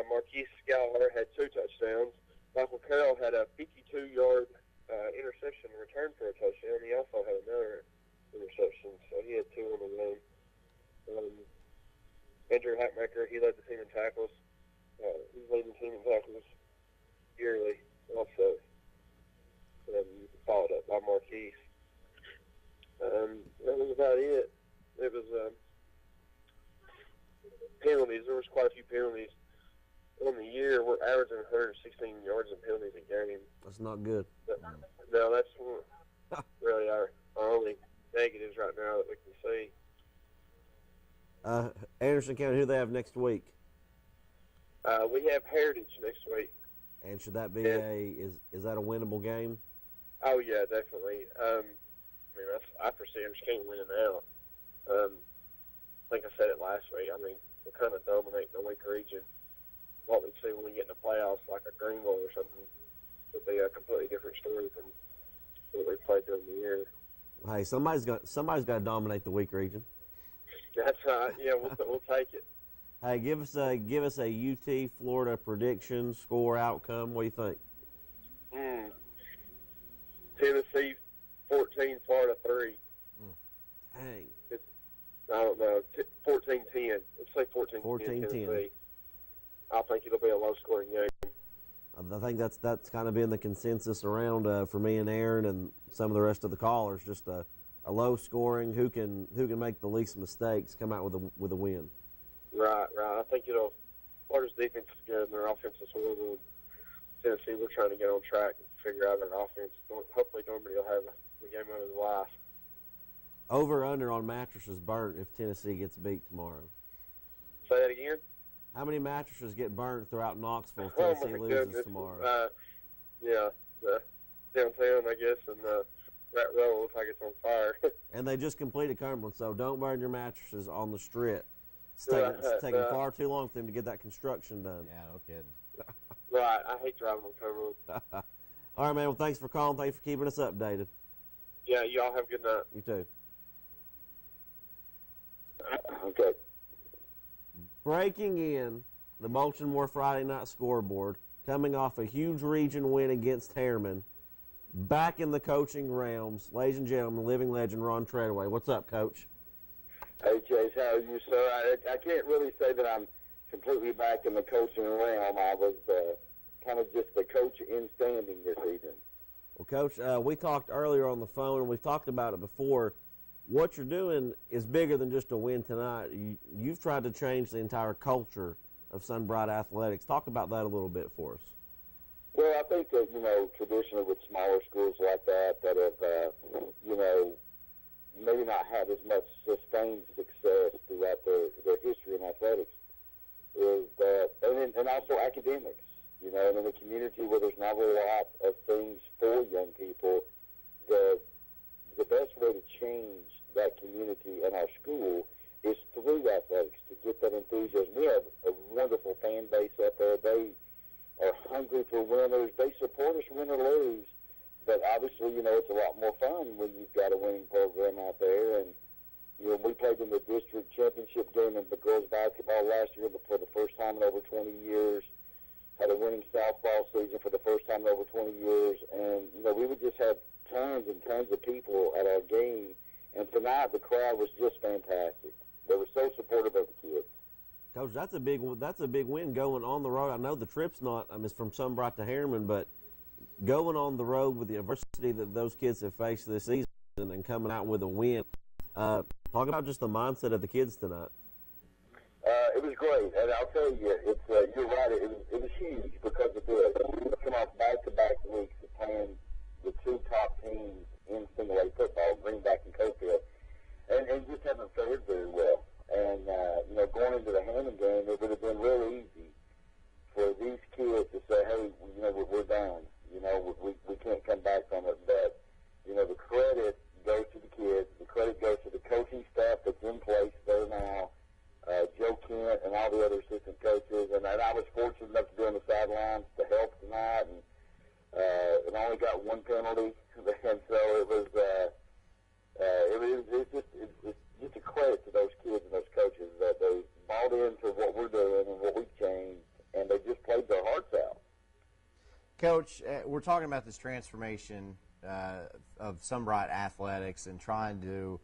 Marquise Scalar had 2 touchdowns. Michael Carroll had a 52-yard interception return for a touchdown. He also had another interception, so he had 2 on the game. Andrew Hackmaker, he led the team in tackles. He's leading the team in tackles yearly also. Followed up by Marquise. That was about it. It was penalties. There was quite a few penalties. On the year, we're averaging 116 yards in penalties a game. That's not good. No, that's really our only negatives right now that we can see. Anderson County, who they have next week? We have Heritage next week. And should that be is that a winnable game? Oh yeah, definitely. I mean, I foresee Anderson County winning out. I think I said it last week. I mean, we're kind of dominating the Wake region. What we'd see when we get in the playoffs, like a Greenville or something, would be a completely different story from what we played during the year. Hey, somebody's got to dominate the Wake region. That's right. Yeah, we'll take it. Hey, give us a UT Florida prediction, score, outcome. What do you think? Tennessee 14, Florida 3. Dang. I don't know. 14-10. Let's say 14-10 Tennessee. I think it'll be a low-scoring game. I think that's kind of been the consensus around for me and Aaron and some of the rest of the callers. Just a low-scoring, who can make the least mistakes, come out with a win. Right. I think Florida's defense is good and their offense is horrible. Tennessee, we're trying to get on track and figure out an offense. Hopefully Normandy will have the game of his life. Over under on mattresses burnt if Tennessee gets beat tomorrow. Say that again? How many mattresses get burnt throughout Knoxville if Oh, Tennessee my loses goodness. tomorrow? Yeah, downtown, I guess, and that road looks like it's on fire. And they just completed Cumberland, so don't burn your mattresses on the strip. It's taking far too long for them to get that construction done. Yeah, no kidding. Right, I hate driving on Cumberland. All right, man. Well, thanks for calling. Thanks for keeping us updated. Yeah, y'all have a good night. You too. Okay. Breaking in the Baltimore Friday night scoreboard, coming off a huge region win against Harriman, back in the coaching realms, ladies and gentlemen, living legend Ron Treadaway. What's up, Coach? Hey, Chase, how are you, sir? I can't really say that I'm completely back in the coaching realm. I was kind of just the coach in standing this evening. Well, Coach, we talked earlier on the phone, and we've talked about it before. What you're doing is bigger than just a win tonight. You've tried to change the entire culture of Sunbright Athletics. Talk about that a little bit for us. Well, I think that, traditionally with smaller schools like that have, maybe not had as much sustained success throughout their history in athletics, is that, and also academics, and in a community where there's not a lot of things for young people, the best way to change that community and our school is through athletics, to get that enthusiasm. We have a wonderful fan base up there. They are hungry for winners. They support us win or lose. But obviously, it's a lot more fun when you've got a winning program out there. And, we played in the district championship game in the girls basketball last year for the first time in over 20 years. Had a winning softball season for the first time in over 20 years. And, we would just have tons and tons of people at our game. And tonight, the crowd was just fantastic. They were so supportive of the kids. Coach, that's a big win going on the road. I know the trip's not, it's from Sunbright to Harriman, but going on the road with the adversity that those kids have faced this season and coming out with a win. Talk about just the mindset of the kids tonight. It was great, and I'll tell you, you're right. It was huge because of this. We come off back-to-back weeks of playing the two top teams in single A football, Greenback and Cofield, and just haven't fared very well. And going into the Hammond game, it would have been real easy for these kids to say, "Hey, we're done. We can't come back from it." But the credit goes to the kids. The credit goes to the coaching staff that's in place there now. Joe Kent and all the other assistant coaches, and I was fortunate enough to be on the sidelines to help tonight, and I only got one penalty, and so it's just a credit to those kids and those coaches that they bought into what we're doing and what we've changed, and they just played their hearts out. Coach, we're talking about this transformation of Sunbright Athletics and trying to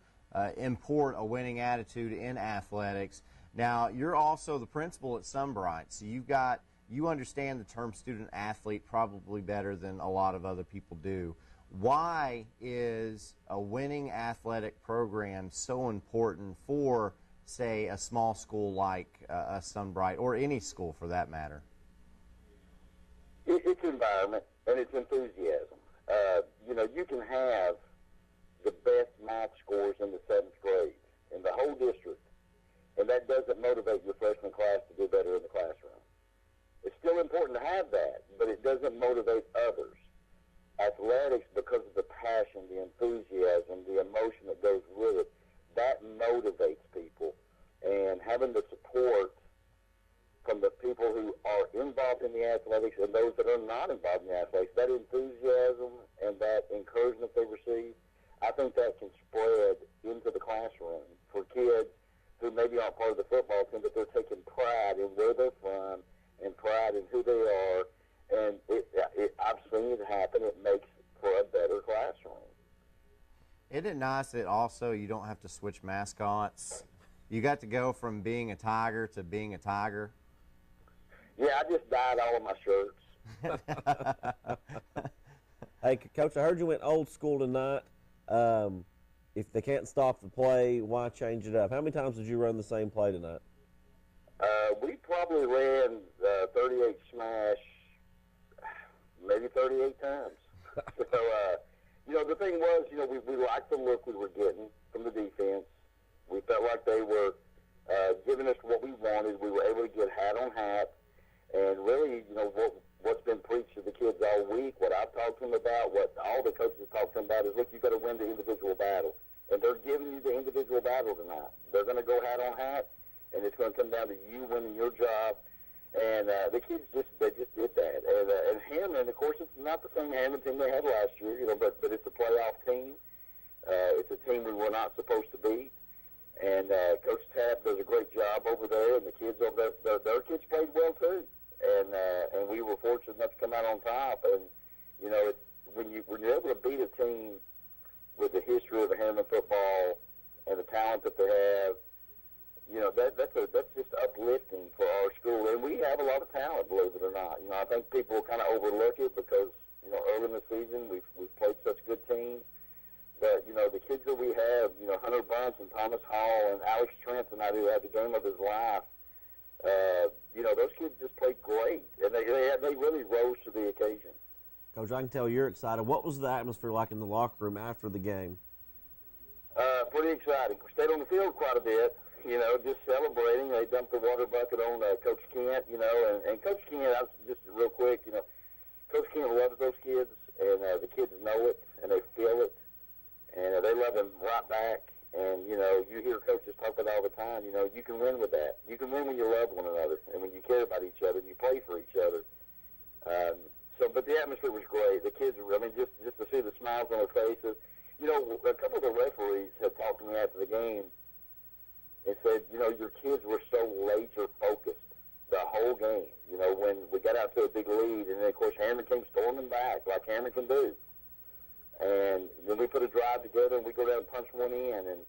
import a winning attitude in athletics. Now, you're also the principal at Sunbright, so you understand the term student athlete probably better than a lot of other people do. Why is a winning athletic program so important for, say, a small school like a Sunbright, or any school for that matter? It's environment and it's enthusiasm. You can have the best math scores in the 7th grade in the whole district, and that doesn't motivate your freshman class to do better in the classroom. It's still important to have that, but it doesn't motivate others. Athletics, because of the passion, the enthusiasm, the emotion that goes with it, that motivates people. And having the support from the people who are involved in the athletics and those that are not involved in the athletics, that enthusiasm and that encouragement they receive, I think that can spread into the classroom for kids who maybe aren't part of the football team, but they're taking pride in where they're from and pride in who they are. And I've seen it happen. It makes for a better classroom. Isn't it nice that also you don't have to switch mascots? You got to go from being a tiger to being a tiger. Yeah, I just dyed all of my shirts. Hey, Coach, I heard you went old school tonight. If they can't stop the play, why change it up? How many times did you run the same play tonight? We probably ran 38 smash So, the thing was, we liked the look we were getting from the defense. We felt like they were giving us what we wanted. We were able to get hat on hat. And really, what's been preached to the kids all week, what I've talked to them about, what all the coaches have talked to them about is, look, you've got to win the individual battle. And they're giving you the individual battle tonight. They're going to go hat on hat, and it's going to come down to you winning your job. And the kids just did that. And Hammond, of course, it's not the same Hammond team they had last year, but it's a playoff team. It's a team we were not supposed to beat. And Coach Tapp does a great job over there, and the kids over there, their kids played well too. And we were fortunate enough to come out on top. And it's when you're able to beat a team with the history of the Harriman football and the talent that they have, that's just uplifting for our school. And we have a lot of talent, believe it or not. I think people kind of overlook it because early in the season we've played such good teams. But the kids that we have, Hunter Bunce and Thomas Hall and Alex Trent tonight, who had the game of his life. Those kids just played great, and they really rose to the occasion. Coach, I can tell you're excited. What was the atmosphere like in the locker room after the game? Pretty exciting. We stayed on the field quite a bit, just celebrating. They dumped the water bucket on Coach Kent, and Coach Kent, just real quick, Coach Kent loves those kids, and the kids know it, and they feel it, and they love him right back. And, you hear coaches talk about all the time, you can win with that. You can win when you love one another and when you care about each other and you play for each other. But the atmosphere was great. The kids, just to see the smiles on their faces. A couple of the referees had talked to me after the game and said, your kids were so laser focused the whole game. When we got out to a big lead, and then, of course, Harriman came storming back like Harriman can do. And then we put a drive together, and we go down and punch one in, and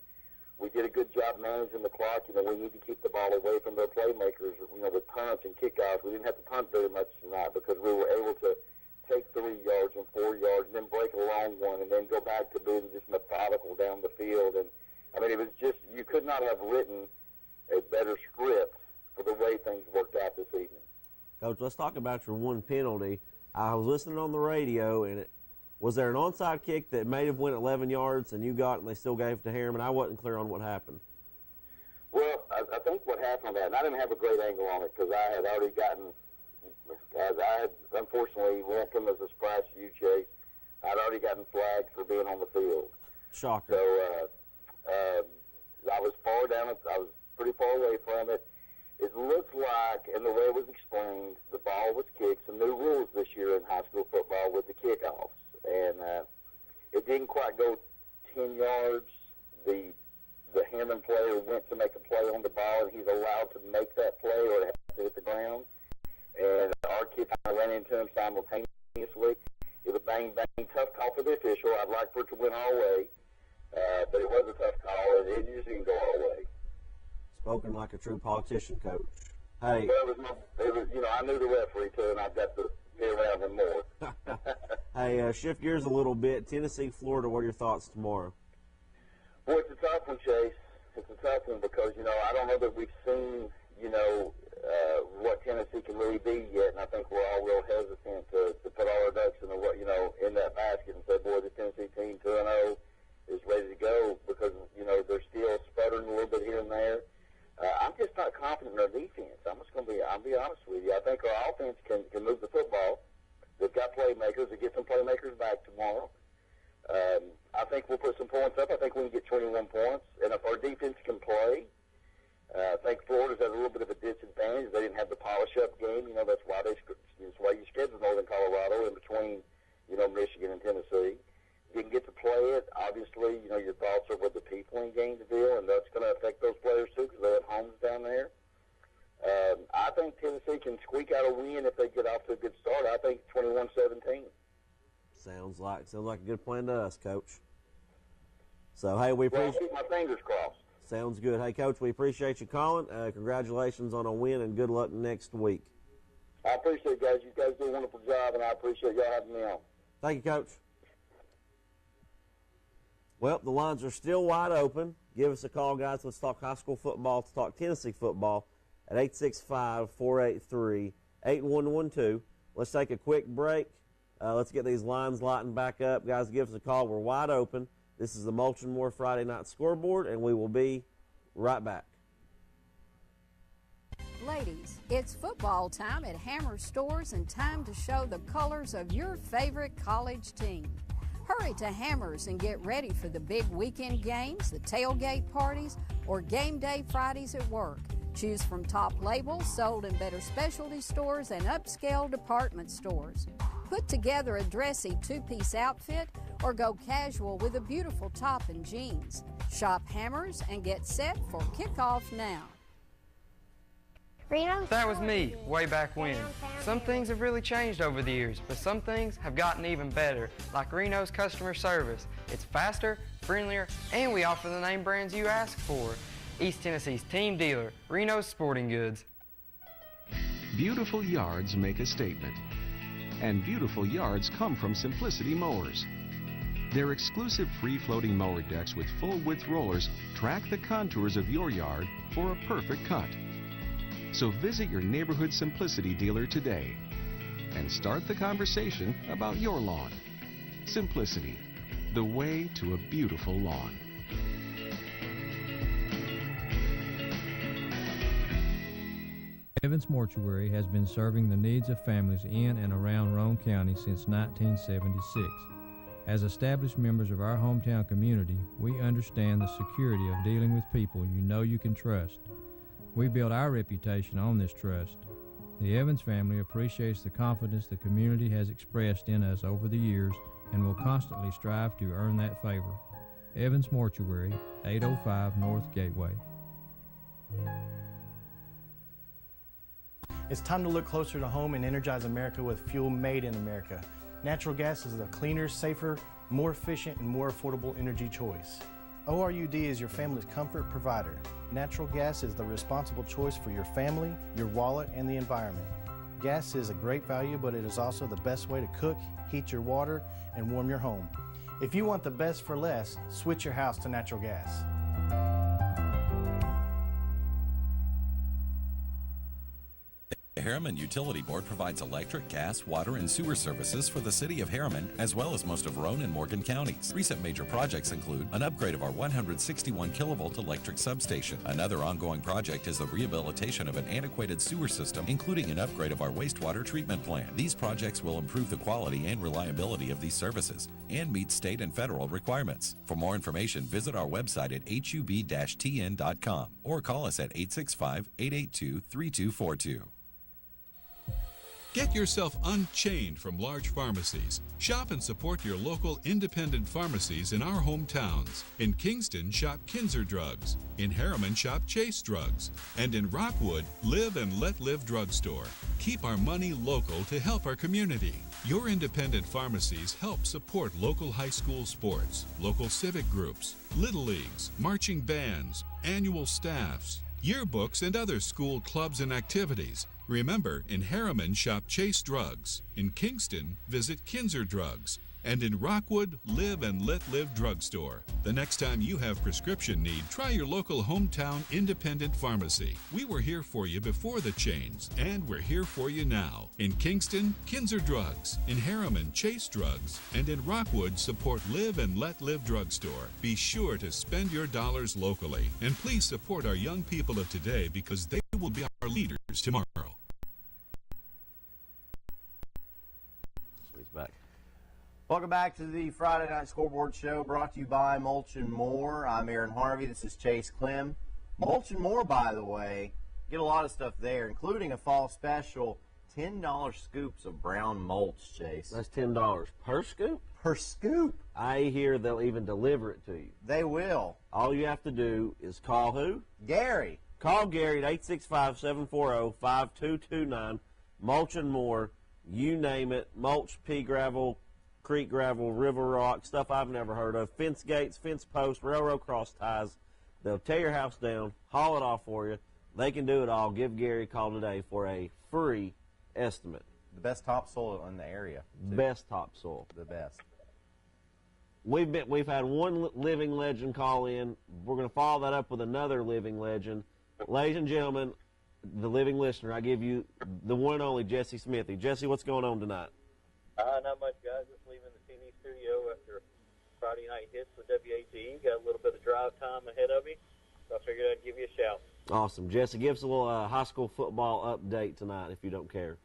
we did a good job managing the clock. We need to keep the ball away from their playmakers, with punts and kickoffs. We didn't have to punt very much tonight because we were able to take 3 yards and 4 yards and then break a long one and then go back to being just methodical down the field. And, it was just, you could not have written a better script for the way things worked out this evening. Coach, let's talk about your one penalty. I was listening on the radio, and was there an onside kick that may have went 11 yards and you got it and they still gave it to Harriman? I wasn't clear on what happened. Well, I think what happened on that, and I didn't have a great angle on it because I had already gotten, as I had unfortunately won't come as a surprise to you, Chase, I'd already gotten flagged for being on the field. Shocker. So I was far down, I was pretty far away from it. It looks like, and the way it was explained, the ball was kicked. Some new rules this year in high school football with the kickoffs. And it didn't quite go 10 yards. The Harriman player went to make a play on the ball, and he's allowed to make that play or it has to hit the ground. And our kid kind of ran into him simultaneously. It was a bang-bang tough call for the official. I'd like for it to win our way, but it was a tough call, and it just didn't go our way. Spoken like a true politician, Coach. Hey. Well, I knew the referee, too, and I got to be around him more. Hey, shift gears a little bit. Tennessee, Florida, what are your thoughts tomorrow? Boy, it's a tough one, Chase. It's a tough one because, I don't know that we've seen, what Tennessee can really be yet, and I think we're all real hesitant to put all our ducks in that basket and say, boy, the Tennessee team 2-0 is ready to go because, they're still sputtering a little bit here and there. I'm just not confident in our defense. I'll be honest with you. I think our offense can move the football. They've got playmakers. They get some playmakers back tomorrow. I think we'll put some points up. I think we can get 21 points. And if our defense can play, I think Florida's at a little bit of a disadvantage. They didn't have the polish-up game. That's why you scheduled Northern Colorado in between, Michigan and Tennessee. You can get to play it. Obviously, your thoughts are with the people in Gainesville, and that's going to affect those players too because they have homes down there. I think Tennessee can squeak out a win if they get off to a good start. I think 21-17. Sounds like a good plan to us, Coach. So, hey, we appreciate. I'll keep my fingers crossed. Sounds good. Hey, Coach, we appreciate you calling. Congratulations on a win, and good luck next week. I appreciate it, guys. You guys do a wonderful job, and I appreciate y'all having me on. Thank you, Coach. Well, the lines are still wide open. Give us a call, guys. Let's talk high school football. Let's talk Tennessee football at 865-483-8112. Let's take a quick break. Let's get these lines lighting back up. Guys, give us a call. We're wide open. This is the Mulch & More Friday Night Scoreboard, and we will be right back. Ladies, it's football time at Hammer Stores and time to show the colors of your favorite college team. Hurry to Hammers and get ready for the big weekend games, the tailgate parties, or game day Fridays at work. Choose from top labels sold in better specialty stores and upscale department stores. Put together a dressy two-piece outfit or go casual with a beautiful top and jeans. Shop Hammers and get set for kickoff now. That was me, way back when. Some things have really changed over the years, but some things have gotten even better, like Reno's customer service. It's faster, friendlier, and we offer the name brands you ask for. East Tennessee's team dealer, Reno's Sporting Goods. Beautiful yards make a statement. And beautiful yards come from Simplicity Mowers. Their exclusive free-floating mower decks with full-width rollers track the contours of your yard for a perfect cut. So visit your neighborhood Simplicity dealer today and start the conversation about your lawn. Simplicity, the way to a beautiful lawn. Evans Mortuary has been serving the needs of families in and around Roane County since 1976. As established members of our hometown community, we understand the security of dealing with people you know you can trust. We build our reputation on this trust. The Evans family appreciates the confidence the community has expressed in us over the years and will constantly strive to earn that favor. Evans Mortuary, 805 North Gateway. It's time to look closer to home and energize America with fuel made in America. Natural gas is the cleaner, safer, more efficient, and more affordable energy choice. ORUD is your family's comfort provider. Natural gas is the responsible choice for your family, your wallet, and the environment. Gas is a great value, but it is also the best way to cook, heat your water, and warm your home. If you want the best for less, switch your house to natural gas. The Harriman Utility Board provides electric, gas, water, and sewer services for the city of Harriman, as well as most of Roane and Morgan counties. Recent major projects include an upgrade of our 161 kilovolt electric substation. Another ongoing project is the rehabilitation of an antiquated sewer system, including an upgrade of our wastewater treatment plant. These projects will improve the quality and reliability of these services and meet state and federal requirements. For more information, visit our website at hub-tn.com or call us at 865-882-3242. Get yourself unchained from large pharmacies. Shop and support your local independent pharmacies in our hometowns. In Kingston, shop Kinzer Drugs. In Harriman, shop Chase Drugs. And in Rockwood, Live and Let Live Drugstore. Keep our money local to help our community. Your independent pharmacies help support local high school sports, local civic groups, little leagues, marching bands, annual staffs, yearbooks, and other school clubs and activities. Remember, in Harriman, shop Chase Drugs. In Kingston, visit Kinzer Drugs. And in Rockwood, Live and Let Live Drugstore. The next time you have prescription need, try your local hometown independent pharmacy. We were here for you before the chains, and we're here for you now. In Kingston, Kinzer Drugs. In Harriman, Chase Drugs. And in Rockwood, support Live and Let Live Drugstore. Be sure to spend your dollars locally. And please support our young people of today, because they will be our leaders tomorrow. Back. Welcome back to the Friday Night Scoreboard Show, brought to you by Mulch & More. I'm Aaron Harvey. This is Chase Clem. Mulch & More, by the way, get a lot of stuff there, including a fall special, $10 scoops of brown mulch, Chase. That's $10 per scoop? Per scoop. I hear they'll even deliver it to you. They will. All you have to do is call who? Gary. Call Gary at 865-740-5229. Mulch & More. You name it, mulch, pea gravel, creek gravel, river rock, stuff I've never heard of, fence gates, fence posts, railroad cross ties. They'll tear your house down, haul it off for you. They can do it all. Give Gary a call today for a free estimate. The best topsoil in the area, too. Best topsoil. The best. We've had one living legend call in. We're going to follow that up with another living legend. Ladies and gentlemen, the living listener, I give you the one and only Jesse Smithy. Jesse, what's going on tonight? Not much, guys. Just leaving the TV studio after Friday night hits with WATE. Got a little bit of drive time ahead of me, so I figured I'd give you a shout. Awesome. Jesse, give us a little high school football update tonight, if you don't care.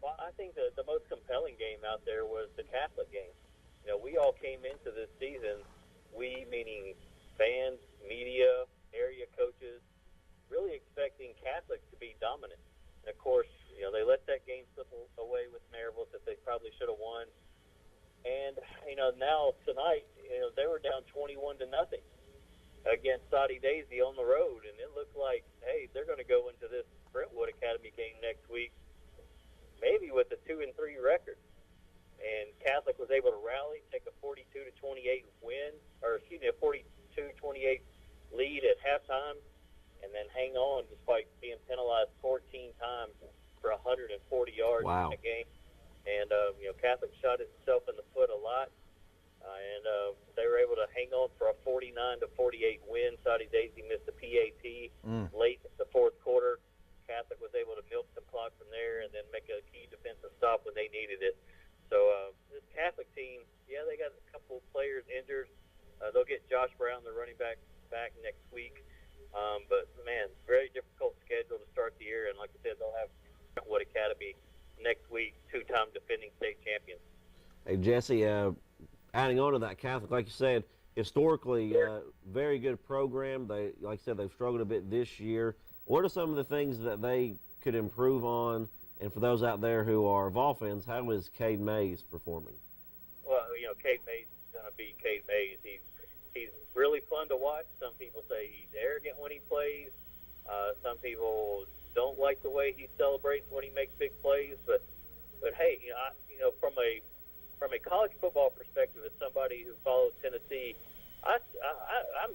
Well, I think the most compelling game out there was the Catholic game. You know, we all came into this season, we meaning fans, media, area coaches, really expecting Catholic to be dominant. And, of course, you know, they let that game slip away with Maryville that they probably should have won. And, you know, now tonight, you know, they were down 21-0 against Saudi Daisy on the road. And it looked like, hey, they're going to go into this Brentwood Academy game next week maybe with a 2-3 record. And Catholic was able to rally, take a 42-28 win, or excuse me, a 42-28 lead at halftime, and then hang on despite being penalized 14 times for 140 yards in a game. And, you know, Catholic shot itself in the foot a lot, and they were able to hang on for a 49-48 win. Saudi Daisy missed a PAT late in the fourth quarter. Catholic was able to milk some clock from there and then make a key defensive stop when they needed it. So this Catholic team, yeah, they got a couple of players injured. They'll get Josh Brown, the running back next week. But, man, very difficult schedule to start the year. And like I said, they'll have Brentwood Academy next week, two-time defending state champions. Hey, Jesse, adding on to that, Catholic, like you said, historically, very good program. They, like I said, they've struggled a bit this year. What are some of the things that they could improve on? And for those out there who are Vol fans, how is Cade Mays performing? Well, you know, Cade Mays is going to be Cade Mays. He's really fun to watch. Some people say he's arrogant when he plays. Some people don't like the way he celebrates when he makes big plays. But hey, you know, from a college football perspective, as somebody who follows Tennessee, I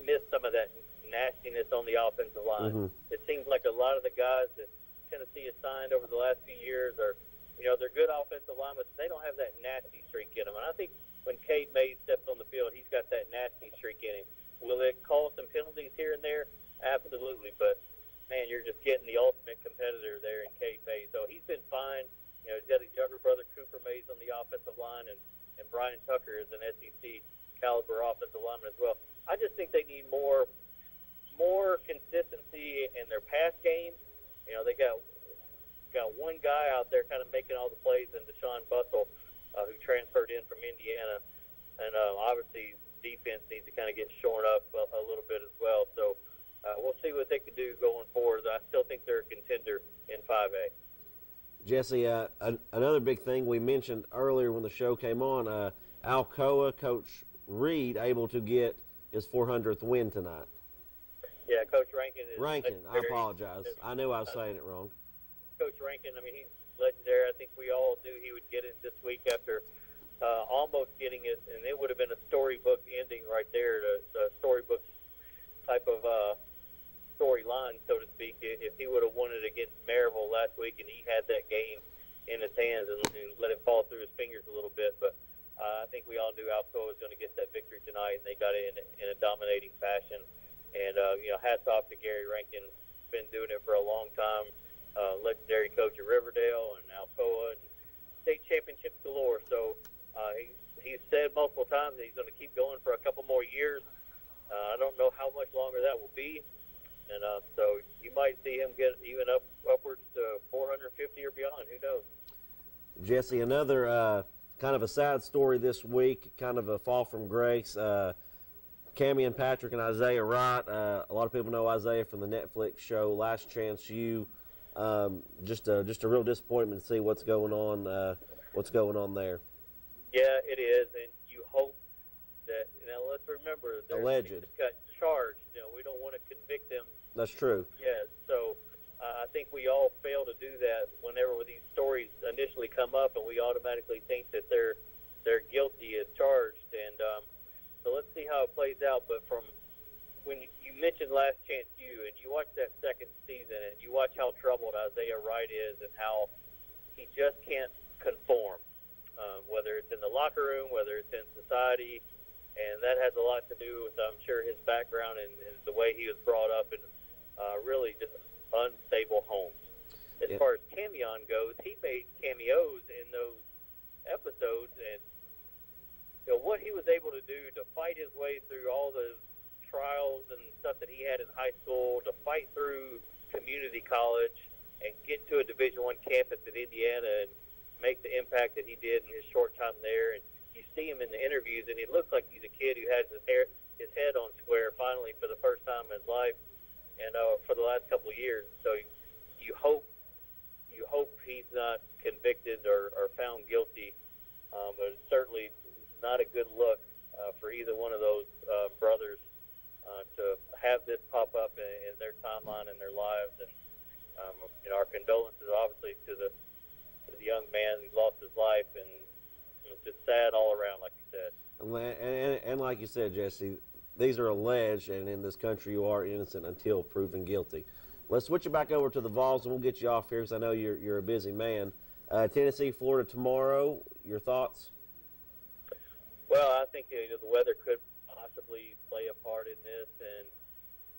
miss some of that nastiness on the offensive line. It seems like a lot of the guys that Tennessee has signed over the last few years are, you know, they're good offensive linemen. They don't have that nasty streak in them. And I think when Cade Mays steps on the field, he's got that nasty streak in him. Will it cause some penalties here and there? Absolutely. But, man, you're just getting the ultimate competitor there in Cade Mays. So he's been fine. You know, he's got his younger brother, Cooper Mays, on the offensive line, and Brian Tucker is an SEC caliber offensive lineman as well. I just think they need more consistency in their pass game. You know, they got one guy out there kind of making all the plays in Deshaun Bustle, who transferred in from Indiana. And obviously defense needs to kind of get shorn up a little bit as well. So we'll see what they can do going forward. I still think they're a contender in 5A. Jesse, another big thing we mentioned earlier when the show came on, Alcoa, Coach Reed, able to get his 400th win tonight. Yeah, Coach Rankin is Rankin, I apologize. I knew I was saying it wrong. Coach Rankin, I mean, he's legendary. I think we all knew he would get it this week after almost getting it, and it would have been a storybook ending right there, the storybook type of storyline, so to speak, if he would have won it against Maryville last week and he had that game in his hands and let it fall through his fingers a little bit. But I think we all knew Alcoa was going to get that victory tonight, and they got it in a dominating fashion. And, you know, hats off to Gary Rankin. Been doing it for a long time. Legendary coach at Riverdale and Alcoa and state championships galore. So he's said multiple times that he's going to keep going for a couple more years. I don't know how much longer that will be. And so you might see him get even upwards to 450 or beyond. Who knows? Jesse, another kind of a sad story this week, kind of a fall from grace. Cammie and Patrick and Isaiah Wright. A lot of people know Isaiah from the Netflix show Last Chance U. Just a real disappointment to see what's going on there. Yeah, it is, and you hope that. Now let's remember, alleged got charged. You know, we don't want to convict them. That's true. Yeah, so I think we all fail to do that whenever these stories initially come up, and we automatically think that they're guilty as charged. And so let's see how it plays out. But from when you mentioned Last Chance U, and you watch that second season, and you watch how troubled Isaiah Wright is, and how he just can't conform, whether it's in the locker room, whether it's in society, and that has a lot to do with, I'm sure, his background and the way he was brought up in really just unstable homes. As far as Camion goes, he made cameos in those episodes, and what he was able to do to fight his way through all the trials and stuff that he had in high school, to fight through community college and get to a Division I campus in Indiana and make the impact that he did in his short time there. And you see him in the interviews, and he looks like he's a kid who has his head on square finally for the first time in his life, and for the last couple of years. So you hope he's not convicted or found guilty, but it's certainly not a good look for either one of those brothers to have this pop up in their timeline and their lives. And our condolences, obviously, to the young man who lost his life, and it's just sad all around, like you said. And like you said, Jesse, these are alleged, and in this country you are innocent until proven guilty. Let's switch it back over to the Vols, and we'll get you off here because I know you're a busy man. Tennessee, Florida tomorrow. Your thoughts? Well, I think the weather could possibly play a part in this, and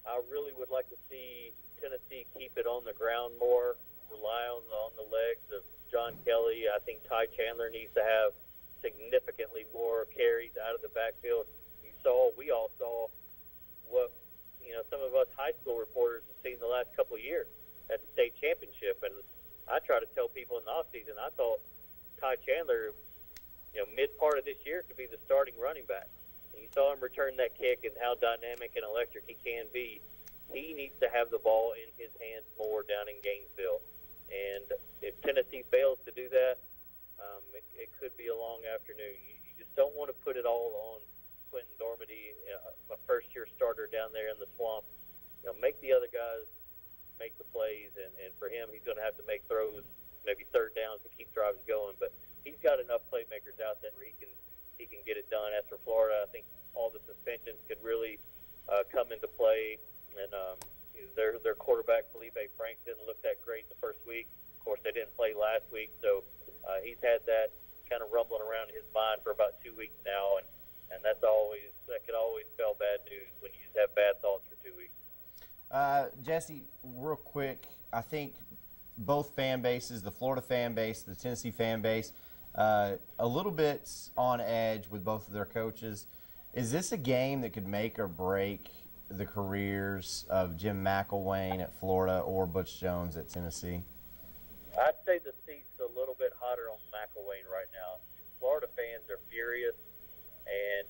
I really would like to see Tennessee keep it on the ground more, rely on the legs of John Kelly. I think Ty Chandler needs to have significantly more carries out of the backfield. We all saw what some of us high school reporters have seen the last couple of years at the state championship, and I try to tell people in the offseason I thought Ty Chandler, mid part of this year could be the starting running back. And you saw him return that kick and how dynamic and electric he can be. He needs to have the ball in his hands more down in Gainesville. And if Tennessee fails to do that, it could be a long afternoon. You just don't want to put it all on Quentin Dormady, a first-year starter down there in the swamp. Make the other guys make the plays, and for him, he's going to have to make throws, maybe third downs to keep drives going. But he's got enough playmakers out there where he can get it done. As for Florida, I think all the suspensions could really come into play, and their quarterback Felipe Franks didn't look that great the first week. Of course, they didn't play last week, so he's had that kind of rumbling around his mind for about 2 weeks now, and that could always spell bad news when you just have bad thoughts for 2 weeks. Jesse, real quick, I think both fan bases, the Florida fan base, the Tennessee fan base, a little bit on edge with both of their coaches. Is this a game that could make or break the careers of Jim McElwain at Florida or Butch Jones at Tennessee? I'd say the seat's a little bit hotter on McElwain right now. Florida fans are furious, and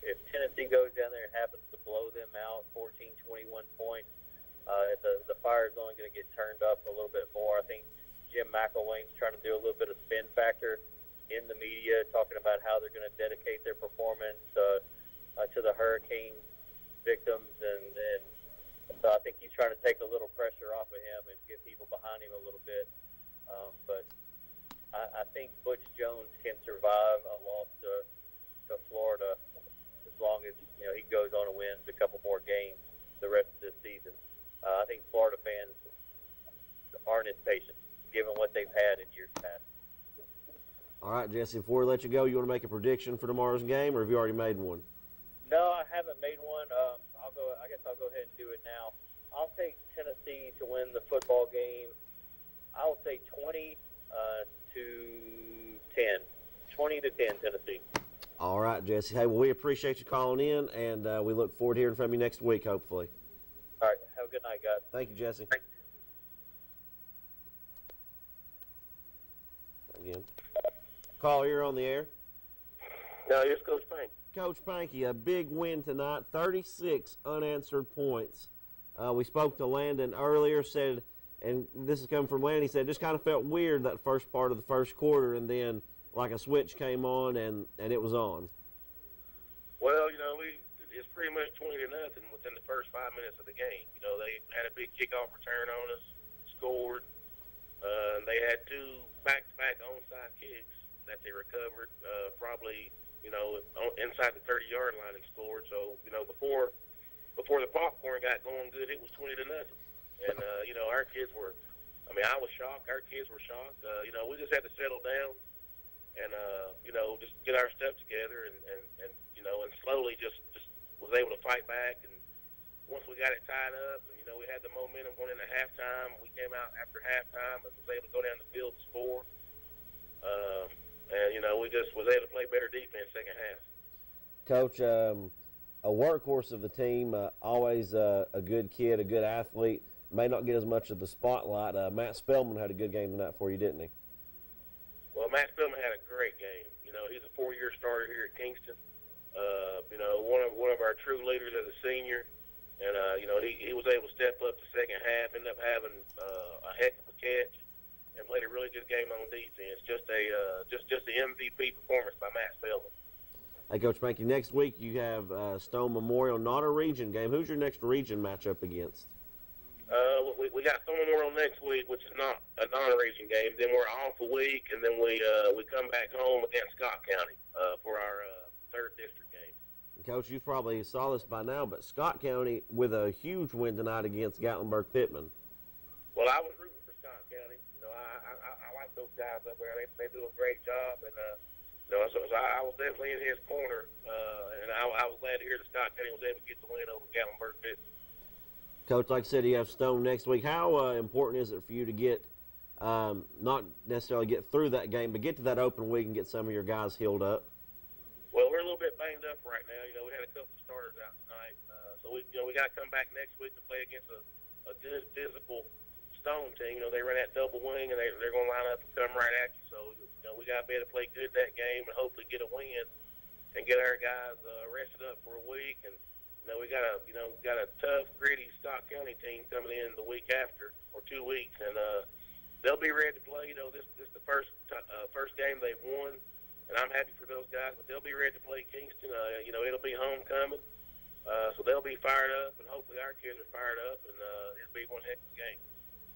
if Tennessee goes down there and happens to blow them out 14, 21 points, the fire's only going to get turned up a little bit more. I think Jim McElwain's trying to do a little bit of spin factor in the media, talking about how they're going to dedicate their performance to the hurricane victims, and so I think he's trying to take a little pressure off of him and get people behind him a little bit. But I think Butch Jones can survive a loss to Florida as long as he goes on and wins a couple more games the rest of this season. I think Florida fans aren't as patient, given what they've had in years past. All right, Jesse, before we let you go, you want to make a prediction for tomorrow's game, or have you already made one? No, I haven't made one. I guess I'll go ahead and do it now. I'll take Tennessee to win the football game. I'll say 20 to 10. 20 to 10, Tennessee. All right, Jesse. Hey, well, we appreciate you calling in, and we look forward to hearing from you next week, hopefully. All right. Have a good night, guys. Thank you, Jesse. Again. Call, you're on the air. No, here's Coach Pank. Coach Panky, a big win tonight, 36 unanswered points. We spoke to Landon earlier, said, and this is coming from Landon, he said, just kind of felt weird that first part of the first quarter, and then like a switch came on and it was on. Well, it's pretty much 20-0 within the first 5 minutes of the game. They had a big kickoff return on us, scored. They had two back-to-back onside kicks that they recovered, probably, inside the 30-yard line and scored. So, before the popcorn got going good, it was 20-0. And, our kids were, I was shocked. Our kids were shocked. We just had to settle down and, just get our stuff together and slowly just was able to fight back. And once we got it tied up and, we had the momentum going into halftime, we came out after halftime and was able to go down the field and score. And, you know, we just was able to play better defense second half. Coach, a workhorse of the team, always a good kid, a good athlete, may not get as much of the spotlight. Matt Spellman had a good game tonight for you, didn't he? Well, Matt Spillman had a great game. You know, he's a 4-year starter here at Kingston. You know, one of our true leaders as a senior. And, you know, he was able to step up the second half, ended up having a heck of a catch, and played a really good game on defense. Just the MVP performance by Matt Spellman. Hey, Coach Mankey, next week you have Stone Memorial, not a region game. Who's your next region matchup against? We got Stone Memorial next week, which is not a non-region game. Then we're off a week, and then we come back home against Scott County for our 3rd district game. Coach, you probably saw this by now, but Scott County with a huge win tonight against Gatlinburg-Pittman. Well, I was rooting for Scott County. You know, I like those guys up there. They do a great job, and you know, so I was definitely in his corner, and I was glad to hear that Scott County was able to get the win over Gatlinburg-Pittman. Coach, like I said, you have Stone next week. How important is it for you to get, not necessarily get through that game, but get to that open week and get some of your guys healed up? Well, we're a little bit banged up right now. You know, we had a couple of starters out tonight, so we got to come back next week to play against a good physical Stone team. You know, they run that double wing, and they're going to line up and come right at you. So, you know, we got to be able to play good that game and hopefully get a win and get our guys rested up for a week. And you know, we got a tough, gritty Scott County team coming in the week after or 2 weeks, and they'll be ready to play. You know, this is the first game they've won, and I'm happy for those guys. But they'll be ready to play Kingston. You know, it'll be homecoming, so they'll be fired up, and hopefully our kids are fired up, and it'll be one heck of a game.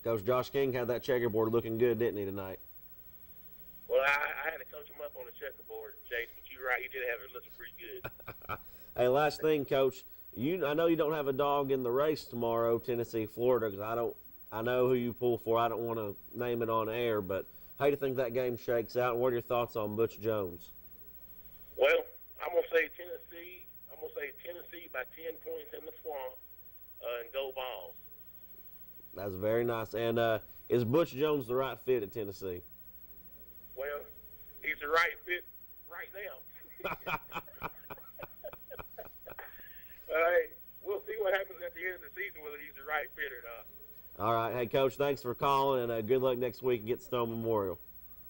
Coach Josh King had that checkerboard looking good, didn't he, tonight? Well, I had to coach him up on the checkerboard, Chase, but you're right, he did have it looking pretty good. Hey, last thing, Coach. I know you don't have a dog in the race tomorrow, Tennessee, Florida, because I know who you pull for. I don't want to name it on air, but how do you think that game shakes out, and what are your thoughts on Butch Jones? Well, I'm gonna say Tennessee. I'm gonna say Tennessee by 10 points in the swamp, and go Vols. That's very nice. And is Butch Jones the right fit at Tennessee? Well, he's the right fit right now. All right, we'll see what happens at the end of the season, whether he's the right fit or not. All right. Hey, Coach, thanks for calling, and good luck next week against Stone Memorial.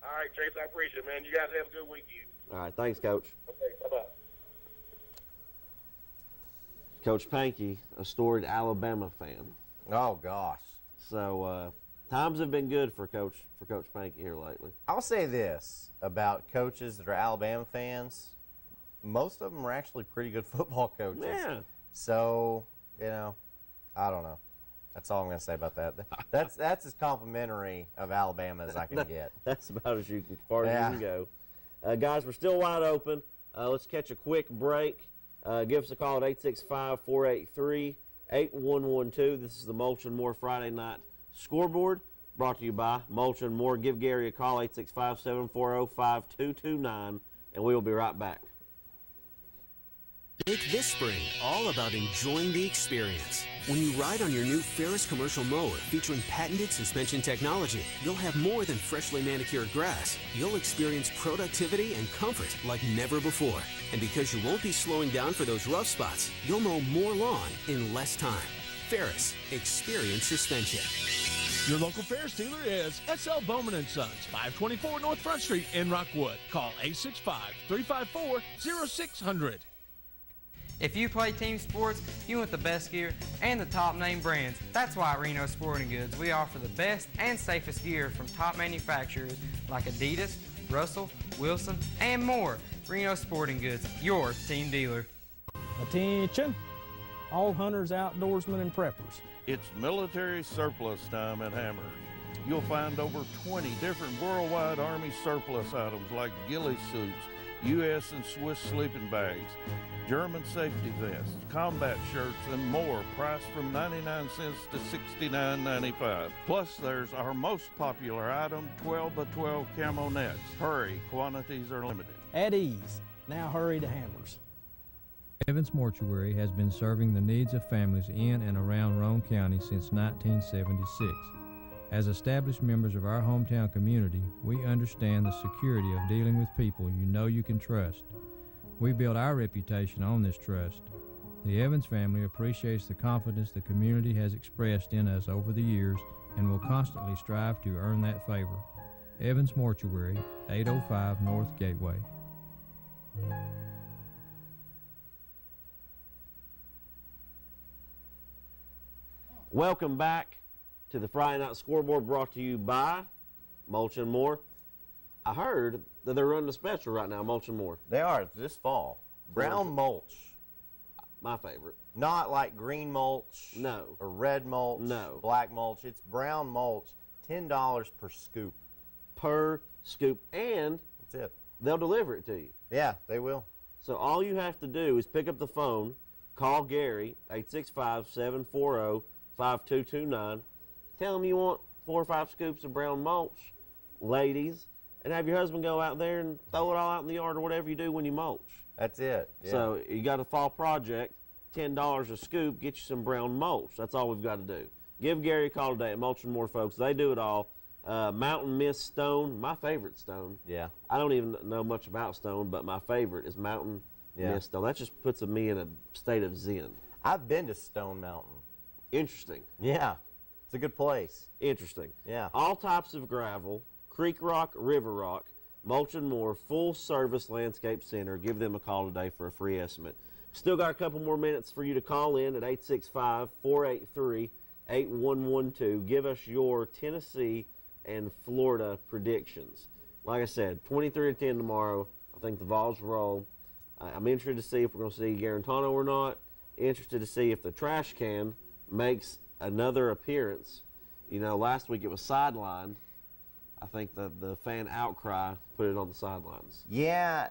All right, Chase, I appreciate it, man. You guys have a good weekend. All right. Thanks, Coach. Okay, bye-bye. Coach Pankey, a storied Alabama fan. Oh, gosh. So times have been good for Coach Pankey here lately. I'll say this about coaches that are Alabama fans. Most of them are actually pretty good football coaches. Yeah. So, you know, I don't know. That's all I'm going to say about that. That's as complimentary of Alabama as I can get. That's about as far as you can go. Guys, we're still wide open. Let's catch a quick break. Give us a call at 865-483-8112. This is the Mulch and More Friday Night Scoreboard, brought to you by Mulch and More. Give Gary a call, 865-740-5229, and we will be right back. Make this spring all about enjoying the experience. When you ride on your new Ferris commercial mower featuring patented suspension technology, you'll have more than freshly manicured grass. You'll experience productivity and comfort like never before. And because you won't be slowing down for those rough spots, you'll mow more lawn in less time. Ferris, experience suspension. Your local Ferris dealer is S.L. Bowman & Sons, 524 North Front Street in Rockwood. Call 865-354-0600. If you play team sports, you want the best gear and the top name brands. That's why at Reno Sporting Goods, we offer the best and safest gear from top manufacturers like Adidas, Russell, Wilson, and more. Reno Sporting Goods, your team dealer. Attention, all hunters, outdoorsmen, and preppers. It's military surplus time at Hammers. You'll find over 20 different worldwide Army surplus items like ghillie suits, U.S. and Swiss sleeping bags, German safety vests, combat shirts, and more, priced from 99 cents to $69.95. Plus, there's our most popular item, 12x12 camo nets. Hurry, quantities are limited. At ease. Now hurry to Hammers. Evans Mortuary has been serving the needs of families in and around Roane County since 1976. As established members of our hometown community, we understand the security of dealing with people you know you can trust. We build our reputation on this trust. The Evans family appreciates the confidence the community has expressed in us over the years and will constantly strive to earn that favor. Evans Mortuary, 805 North Gateway. Welcome back to the Friday Night Scoreboard, brought to you by Mulch and More. I heard that they're running a special right now, Mulch and More. They are this fall. Brown mulch. My favorite. Not like green mulch. No. Or red mulch. No. Black mulch. It's brown mulch. $10 per scoop. Per scoop. And that's it. They'll deliver it to you. Yeah, they will. So all you have to do is pick up the phone, call Gary, 865-740-5229. Tell him you want 4 or 5 scoops of brown mulch, ladies, and have your husband go out there and throw it all out in the yard or whatever you do when you mulch. That's it. Yeah. So you got a fall project, $10 a scoop, get you some brown mulch. That's all we've got to do. Give Gary a call today at Mulch and More, folks. They do it all. Mountain Mist Stone, my favorite stone. Yeah. I don't even know much about stone, but my favorite is Mountain Mist Stone. That just puts me in a state of zen. I've been to Stone Mountain. Interesting. Yeah. It's a good place. Interesting. Yeah. All types of gravel, creek rock, river rock, Mulch and More, full-service landscape center. Give them a call today for a free estimate. Still got a couple more minutes for you to call in at 865-483-8112. Give us your Tennessee and Florida predictions. Like I said, 23-10 tomorrow. I think the Vols roll. I'm interested to see if we're going to see Garantano or not. Interested to see if the trash can makes another appearance. You know, last week it was sidelined. I think the fan outcry put it on the sidelines. Yeah,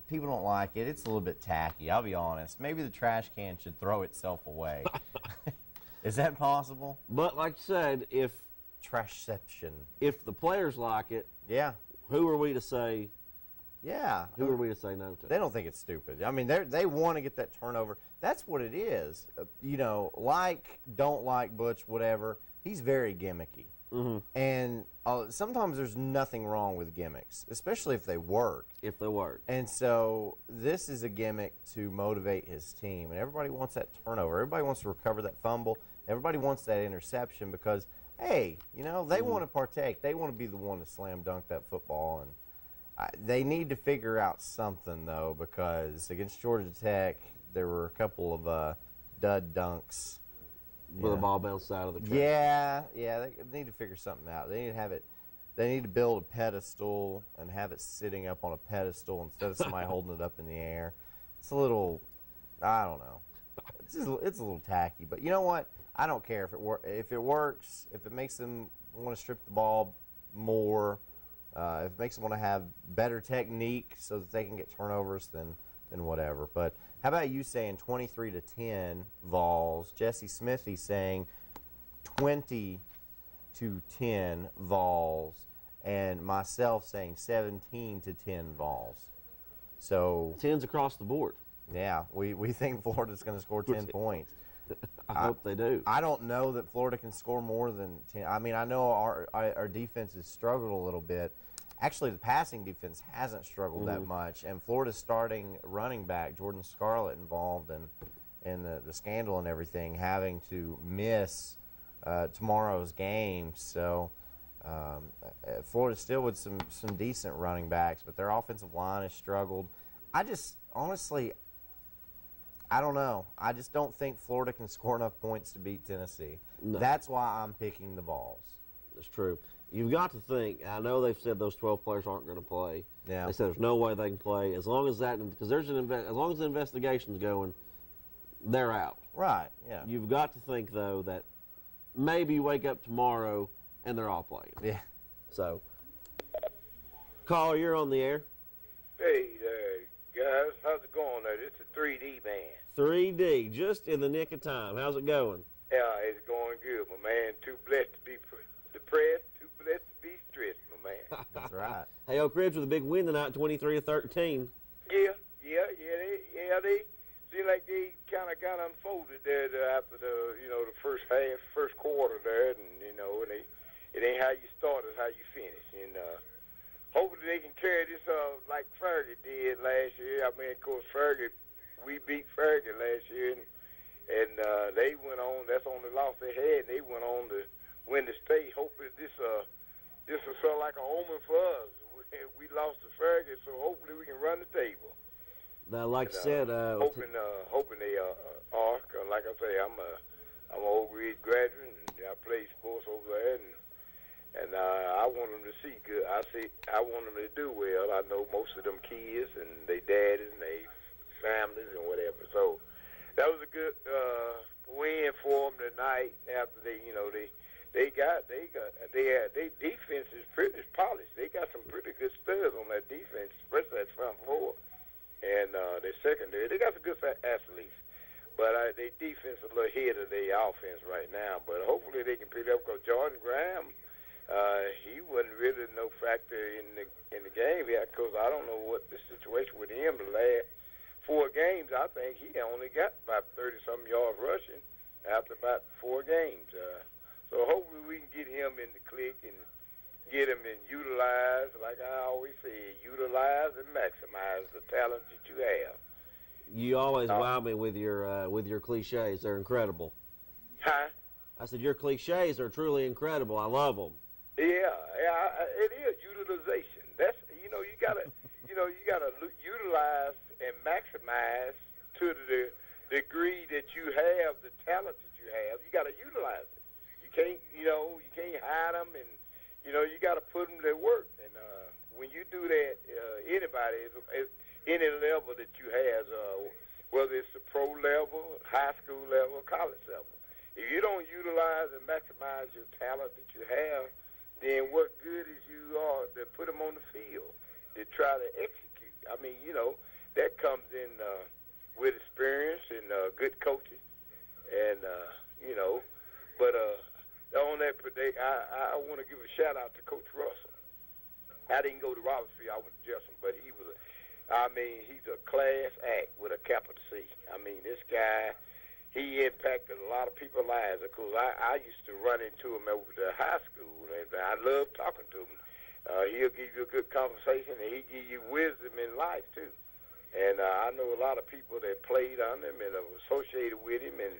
people don't like it. It's a little bit tacky, I'll be honest. Maybe the trash can should throw itself away. Is that possible? But like you said, if trashception, if the players like it, yeah, who are we to say? Yeah, who are we to say no to? They don't think it's stupid. I mean, they want to get that turnover. That's what it is. You know, don't like Butch, whatever. He's very gimmicky. Mm-hmm. And sometimes there's nothing wrong with gimmicks, especially if they work. If they work. And so this is a gimmick to motivate his team. And everybody wants that turnover. Everybody wants to recover that fumble. Everybody wants that interception because, hey, you know, they want to partake. They want to be the one to slam dunk that football. And they need to figure out something, though, because against Georgia Tech, there were a couple of dud dunks. Where the ball bounced out of the track. Yeah, they need to figure something out. They need to have it. They need to build a pedestal and have it sitting up on a pedestal instead of somebody holding it up in the air. It's a little, I don't know. It's a little tacky, but you know what? I don't care if it works. If it makes them want to strip the ball more, if it makes them want to have better technique so that they can get turnovers, then whatever. But how about you saying 23-10 Vols? Jesse Smithy saying 20-10 Vols, and myself saying 17-10 Vols. So 10's across the board. Yeah, we think Florida's going to score 10 points. I hope they do. I don't know that Florida can score more than 10. I mean, I know our defense has struggled a little bit. Actually, the passing defense hasn't struggled that much, and Florida's starting running back, Jordan Scarlett, involved in the scandal and everything, having to miss tomorrow's game. So Florida still with some decent running backs, but their offensive line has struggled. Honestly, I don't know. I just don't think Florida can score enough points to beat Tennessee. No. That's why I'm picking the Vols. That's true. You've got to think. I know they've said those 12 players aren't going to play. Yeah. They said there's no way they can play as long as because as long as the investigation's going, they're out. Right. Yeah. You've got to think though that maybe you wake up tomorrow and they're all playing. Yeah. So, caller, you're on the air. Hey there, guys. How's it going there? This is 3D man. 3D, just in the nick of time. How's it going? Yeah, it's going good, my man. Too blessed to be depressed, too blessed to be stressed, my man. That's right. Hey, Oak Ridge with a big win tonight, 23-13. Yeah. They seem like they kind kind of got unfolded there after the first quarter there, and it ain't how you start, it's how you finish, and hopefully they can carry this like Farragut did last year. I mean, of course, we beat Farragut last year, and they went on. That's the only loss they had. And they went on to win the state. Hopefully this is sort of like an omen for us. We lost to Farragut, so hopefully we can run the table. Now, like I said, hoping they are. Cause like I say, I'm an Oak Ridge graduate, and I played sports over there, and I want them to see good. I want them to do well. I know most of them kids and their daddies and their families and whatever. So that was a good win for them tonight. After their defense is pretty polished. They got some pretty good studs on that defense, especially that front four. And their secondary, they got some good athletes. But their defense is a little ahead of their offense right now. But hopefully they can pick it up because Jordan Graham, he wasn't really no factor in the game yet because I don't know what the situation with him the last 4 games. I think he only got about 30-something yards rushing after about 4 games. So hopefully we can get him in the click and get him and utilize, like I always say, utilize and maximize the talent that you have. You always wow me with your cliches. They're incredible. Huh? I said your cliches are truly incredible. I love them. Yeah, it is utilization. That's you gotta utilize and maximize to the degree that you have the talent that you have. You gotta utilize it. You can't hide them, and you gotta put them to work. And when you do that, anybody, any level that you have, whether it's the pro level, high school level, college level, if you don't utilize and maximize your talent that you have, then what good is you are to put them on the field to try to execute? I mean, that comes in with experience and good coaching, and But on that, I want to give a shout out to Coach Russell. I didn't go to Robertsville, I went to Jefferson, but he's a class act with a capital C. I mean, this guy, he impacted a lot of people's lives because I used to run into him over the high school, and I love talking to him. He'll give you a good conversation, and he'll give you wisdom in life, too. And I know a lot of people that played under him and are associated with him and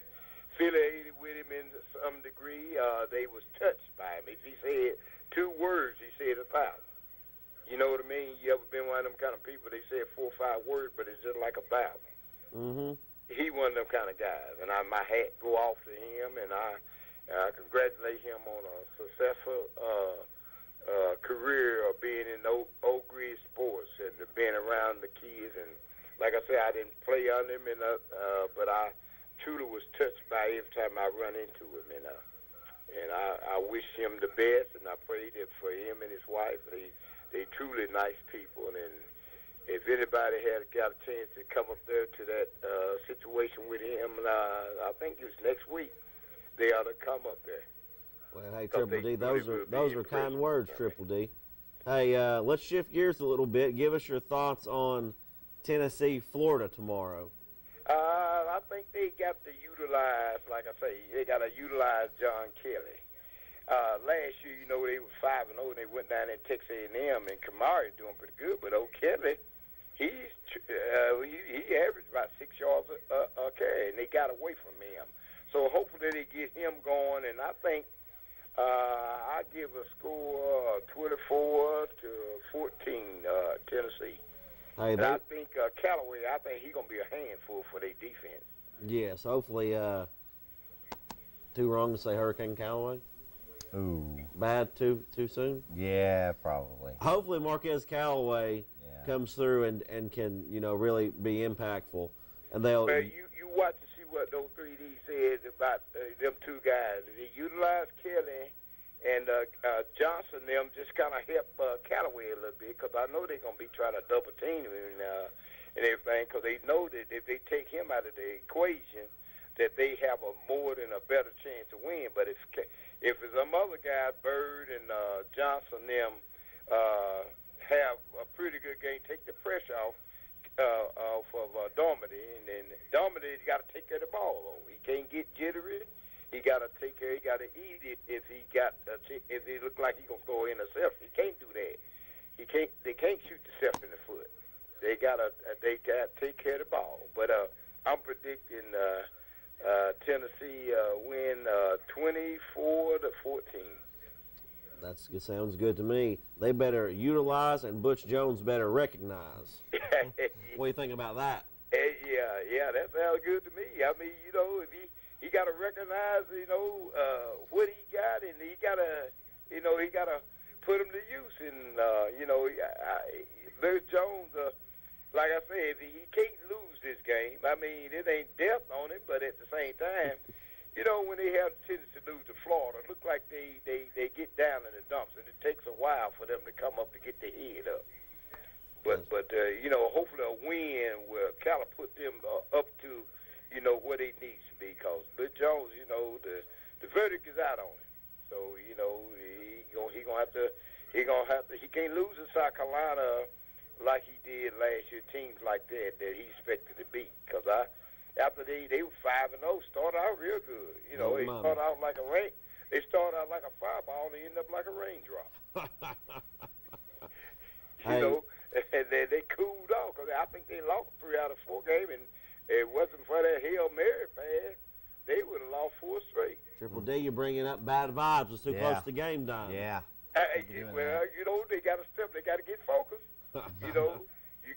affiliated with him in some degree. They was touched by him. If he said 2 words, he said 1,000. You know what I mean? You ever been one of them kind of people, they said 4 or 5 words, but it's just like 1,000. Mm-hmm. He one of them kind of guys, and my hat go off to him, and I congratulate him on a successful career of being in Oak Ridge sports and being around the kids. And like I said, I didn't play under him, but I truly was touched by every time I run into him, and I wish him the best, and I prayed that for him and his wife. They truly nice people, and if anybody had got a chance to come up there to that situation with him, I think it was next week, they ought to come up there. Well, hey, Triple D, those are kind words, Triple D. Hey, let's shift gears a little bit. Give us your thoughts on Tennessee, Florida tomorrow. I think they got to utilize, like I say, they got to utilize John Kelly. Last year, they were 5-0, and they went down there to Texas A&M, and Kamari doing pretty good. But Kelly, he averaged about 6 yards a carry, and they got away from him. So hopefully they get him going, and I think I give a score 24-14 Tennessee. Hey, and I think Callaway, I think he's going to be a handful for their defense. Yes, hopefully. Too wrong to say Hurricane Callaway? Ooh. Bad too soon? Yeah, probably. Hopefully Marquez Callaway comes through and can, really be impactful. And they'll. Well, you watch and see what those 3D says about them 2 guys. They utilize Kelly and Johnson. Them just kind of help Callaway a little bit because I know they're going to be trying to double team him and everything because they know that if they take him out of the equation, that they have a more than a better chance to win. But if it's some other guy, Bird and Johnson, them have a pretty good game, take the pressure off of Darmody, and Darmody's got to take care of the ball. Though he can't get jittery. He got to take care. He got to eat it if he look like he gonna throw in himself. He can't do that. They can't shoot themselves in the foot. They gotta take care of the ball. But I'm predicting Tennessee win 24-14. That sounds good to me. They better utilize, and Butch Jones better recognize. What do you think about that? Yeah, that sounds good to me. I mean, if he got to recognize, what he got, and he got to put him to use. And Butch Jones, like I said, he can't lose this game. I mean, it ain't death on it, but at the same time, when they have the tendency to lose to Florida, it looks like they get down in the dumps, and it takes a while for them to come up to get their head up. But hopefully a win will kind of put them up to, where they need to be. Because Butch Jones, the verdict is out on him. So he can't lose in South Carolina like he did last year. Teams like that he expected to beat. Because after they were 5-0, started out real good. They started out like They started out like a fireball, and they ended up like a raindrop. And they cooled off because I think they lost 3 out of 4 games, and it wasn't for that Hail Mary pass, they would have lost 4 straight. Triple D, you're bringing up bad vibes. It's too close to game time. Yeah. They got to step. They got to get focused. You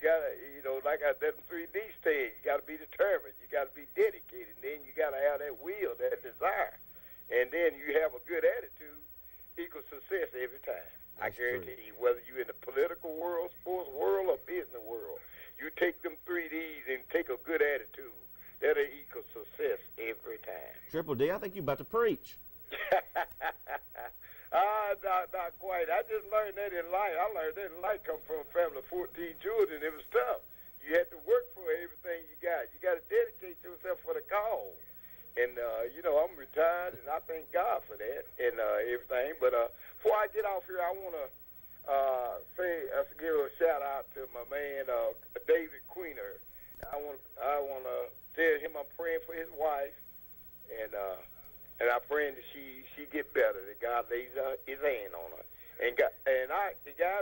got to, like I said, 3D stage, you got to be determined. You got to be dedicated. And then you got to have that will, that desire. And then you have a good attitude, equals success every time. That's I guarantee you, whether you're in the political world, sports world, or business world, you take them 3Ds and take a good attitude. That'll equal success every time. Triple D, I think you're about to preach. Not quite. I just learned that in life. I learned that in life. Come from a family of 14 children. It was tough. You had to work for everything you got. You got to dedicate yourself for the cause. And, I'm retired, and I thank God for that and everything. But before I get off here, I want to give a shout-out to my man, David Queener. I want to tell him I'm praying for his wife, and I'm praying that she get better, that God lays his hand on her. And guys,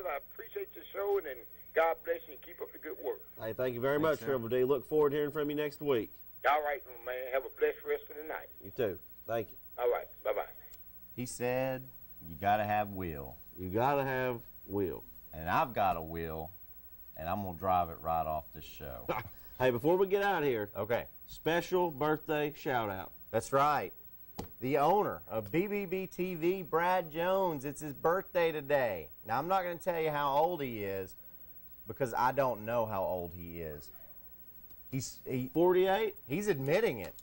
I appreciate your show, and God bless you, and keep up the good work. Hey, thank you very much, Triple D. Look forward to hearing from you next week. All right, man. Have a blessed rest of the night. You too. Thank you. All right. Bye-bye. He said, you got to have will. You got to have will. And I've got a will, and I'm going to drive it right off this show. Hey, before we get out of here, okay, special birthday shout-out. That's right. The owner of BBB TV, Brad Jones, it's his birthday today. Now, I'm not going to tell you how old he is because I don't know how old he is. He's 48? He's admitting it.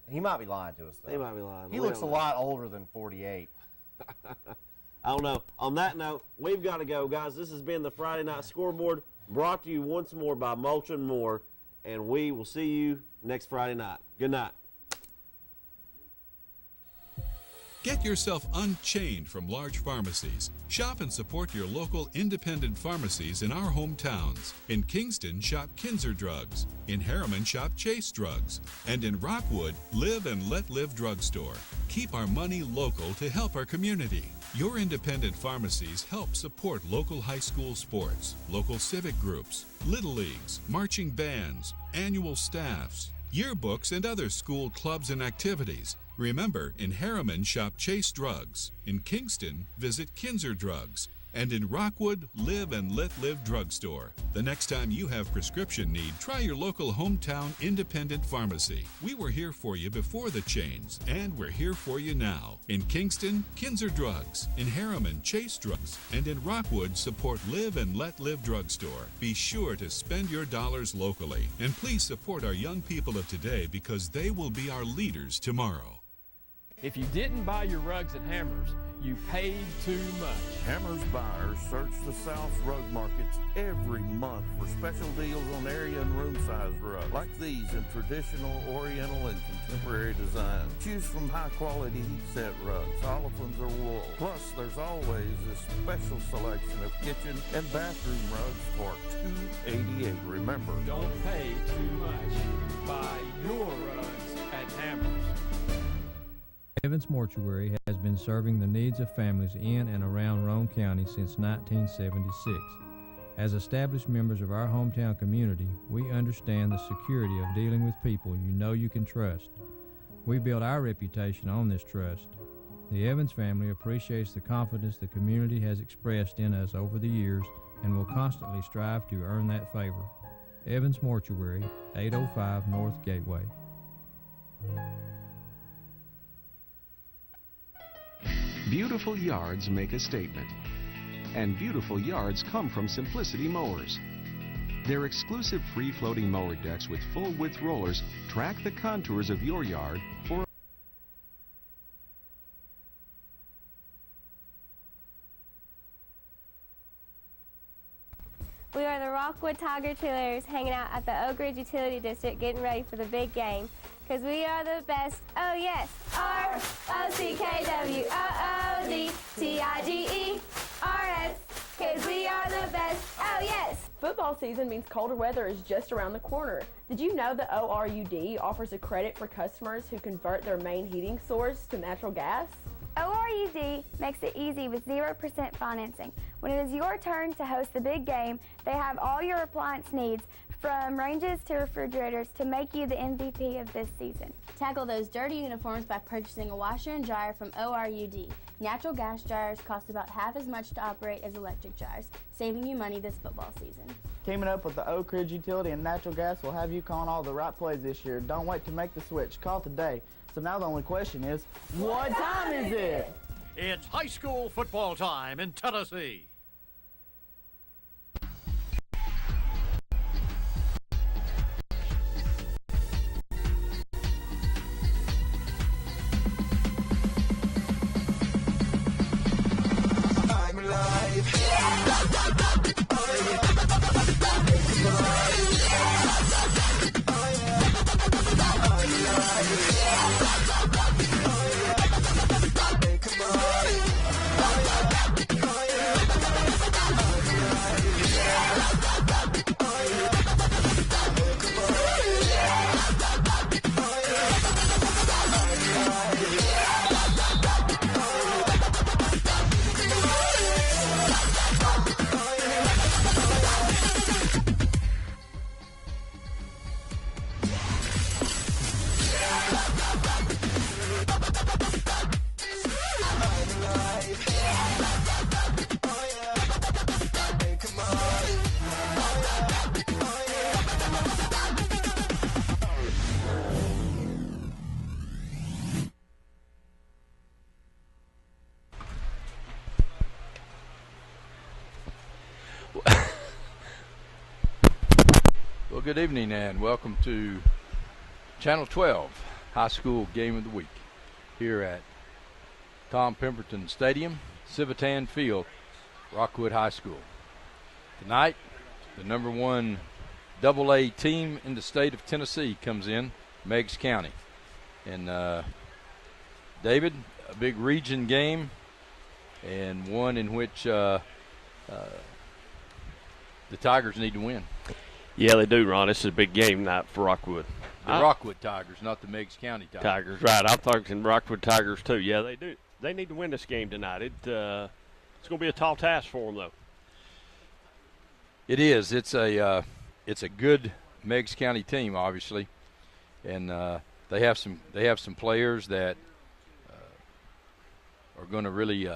He might be lying to us, though. He might be lying. He looks a lot older than 48. I don't know. On that note, we've got to go, guys. This has been the Friday Night Scoreboard, brought to you once more by Mulch & Moore, and we will see you next Friday night. Good night. Get yourself unchained from large pharmacies. Shop and support your local independent pharmacies in our hometowns. In Kingston, shop Kinzer Drugs. In Harriman, shop Chase Drugs. And in Rockwood, Live and Let Live Drugstore. Keep our money local to help our community. Your independent pharmacies help support local high school sports, local civic groups, little leagues, marching bands, annual staffs, yearbooks, and other school clubs and activities. Remember, in Harriman, shop Chase Drugs. In Kingston, visit Kinzer Drugs. And in Rockwood, Live and Let Live Drugstore. The next time you have prescription need, try your local hometown independent pharmacy. We were here for you before the chains, and we're here for you now. In Kingston, Kinzer Drugs. In Harriman, Chase Drugs. And in Rockwood, support Live and Let Live Drugstore. Be sure to spend your dollars locally. And please support our young people of today because they will be our leaders tomorrow. If you didn't buy your rugs at Hammers, you paid too much. Hammers buyers search the South's rug markets every month for special deals on area and room size rugs, like these in traditional, oriental, and contemporary designs. Choose from high quality heat set rugs. Oliphants or wool. Plus, there's always a special selection of kitchen and bathroom rugs for $288. Remember, Don't pay too much. Buy your rugs at Hammers. Evans Mortuary has been serving the needs of families in and around Roane County since 1976. As established members of our hometown community, we understand the security of dealing with people you know you can trust. We build our reputation on this trust. The Evans family appreciates the confidence the community has expressed in us over the years and will constantly strive to earn that favor. Evans Mortuary, 805 North Gateway. Beautiful yards make a statement, and beautiful yards come from Simplicity Mowers. Their exclusive free-floating mower decks with full-width rollers track the contours of your yard for We are the Rockwood Tiger Cheerleaders hanging out at the Oak Ridge Utility District getting ready for the big game. Because we are the best, oh yes, R-O-C-K-W-O-O-D-T-I-G-E-R-S. Because we are the best, oh yes. Football season means colder weather is just around the corner. Did you know that ORUD offers a credit for customers who convert their main heating source to natural gas? ORUD makes it easy with 0% financing. When it is your turn to host the big game, they have all your appliance needs, from ranges to refrigerators, to make you the MVP of this season. Tackle those dirty uniforms by purchasing a washer and dryer from ORUD. Natural gas dryers cost about half as much to operate as electric dryers, saving you money this football season. Teaming up with the Oak Ridge Utility and Natural Gas will have you calling all the right plays this year. Don't wait to make the switch. Call today. So now the only question is, what time is it? It's high school football time in Tennessee. I'm alive. Well, good evening and welcome to Channel 12 High School Game of the Week here at Tom Pemberton Stadium, Civitan Field, Rockwood High School. Tonight, the number one AA team in the state of Tennessee comes in, Meigs County. And David, a big region game and one in which the Tigers need to win. Yeah, they do, Ron. This is a big game night for Rockwood. The Rockwood Tigers, not the Meigs County Tigers. Tigers, right. I'm talking Rockwood Tigers, too. Yeah, they do. They need to win this game tonight. It's going to be a tall task for them, though. It is. It's a good Meigs County team, obviously, and they have some players that are going to really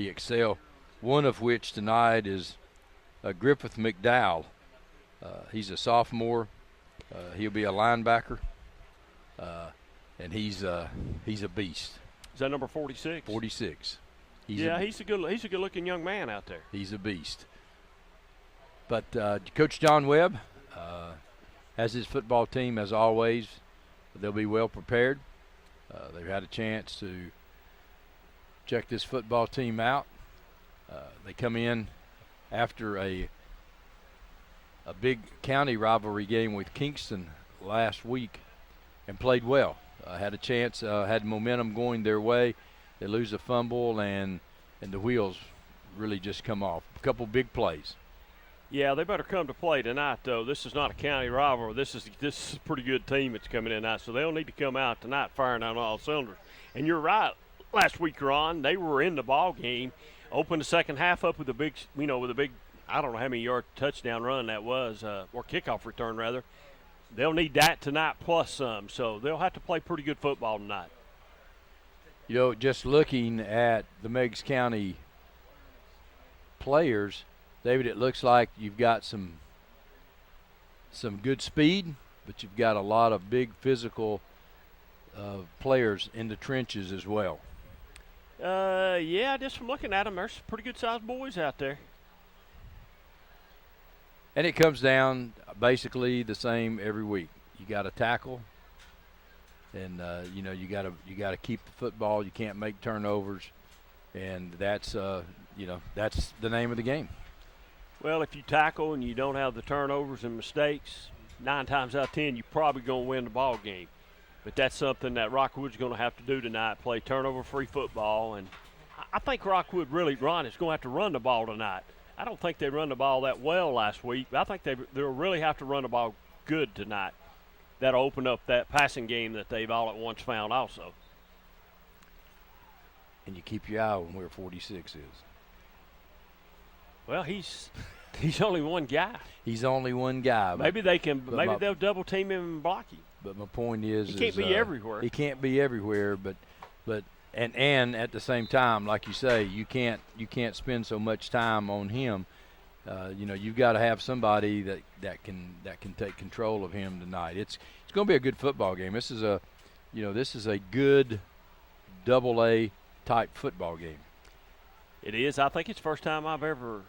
excel. One of which tonight is Griffith McDowell. He's a sophomore. He'll be a linebacker, and he's a beast. Is that number 46? 46. He's a good-looking young man out there. He's a beast. But Coach John Webb has his football team, as always. They'll be well prepared. They've had a chance to check this football team out. They come in after a big county rivalry game with Kingston last week and played well. Had a chance, had momentum going their way. They lose a fumble and the wheels really just come off. A couple big plays. Yeah, they better come to play tonight, though. This is not a county rivalry. This is a pretty good team that's coming in tonight, so they'll need to come out tonight firing on all cylinders. And you're right. Last week, Ron, they were in the ball game, opened the second half up with a big, I don't know how many yard touchdown run that was, or kickoff return rather. They'll need that tonight plus some, so they'll have to play pretty good football tonight. Just looking at the Meigs County players, David, it looks like you've got some good speed, but you've got a lot of big physical players in the trenches as well. Yeah, just from looking at them, there's some pretty good-sized boys out there. And it comes down basically the same every week. You got to tackle, and you got to keep the football. You can't make turnovers, and that's that's the name of the game. Well, if you tackle and you don't have the turnovers and mistakes, 9 times out of 10, you're probably going to win the ball game. But that's something that Rockwood's going to have to do tonight, play turnover-free football. And I think Rockwood really, Ron, is going to have to run the ball tonight. I don't think they run the ball that well last week, but I think they'll really have to run the ball good tonight. That'll open up that passing game that they've all at once found also. And you keep your eye on where 46 is. Well, he's only one guy. He's only one guy. Maybe they'll double team him and block him. But my point is, he can't be everywhere. He can't be everywhere, but and at the same time, like you say, you can't spend so much time on him. You've got to have somebody that can take control of him tonight. It's going to be a good football game. This is a good double-A type football game. It is. I think it's the first time I've ever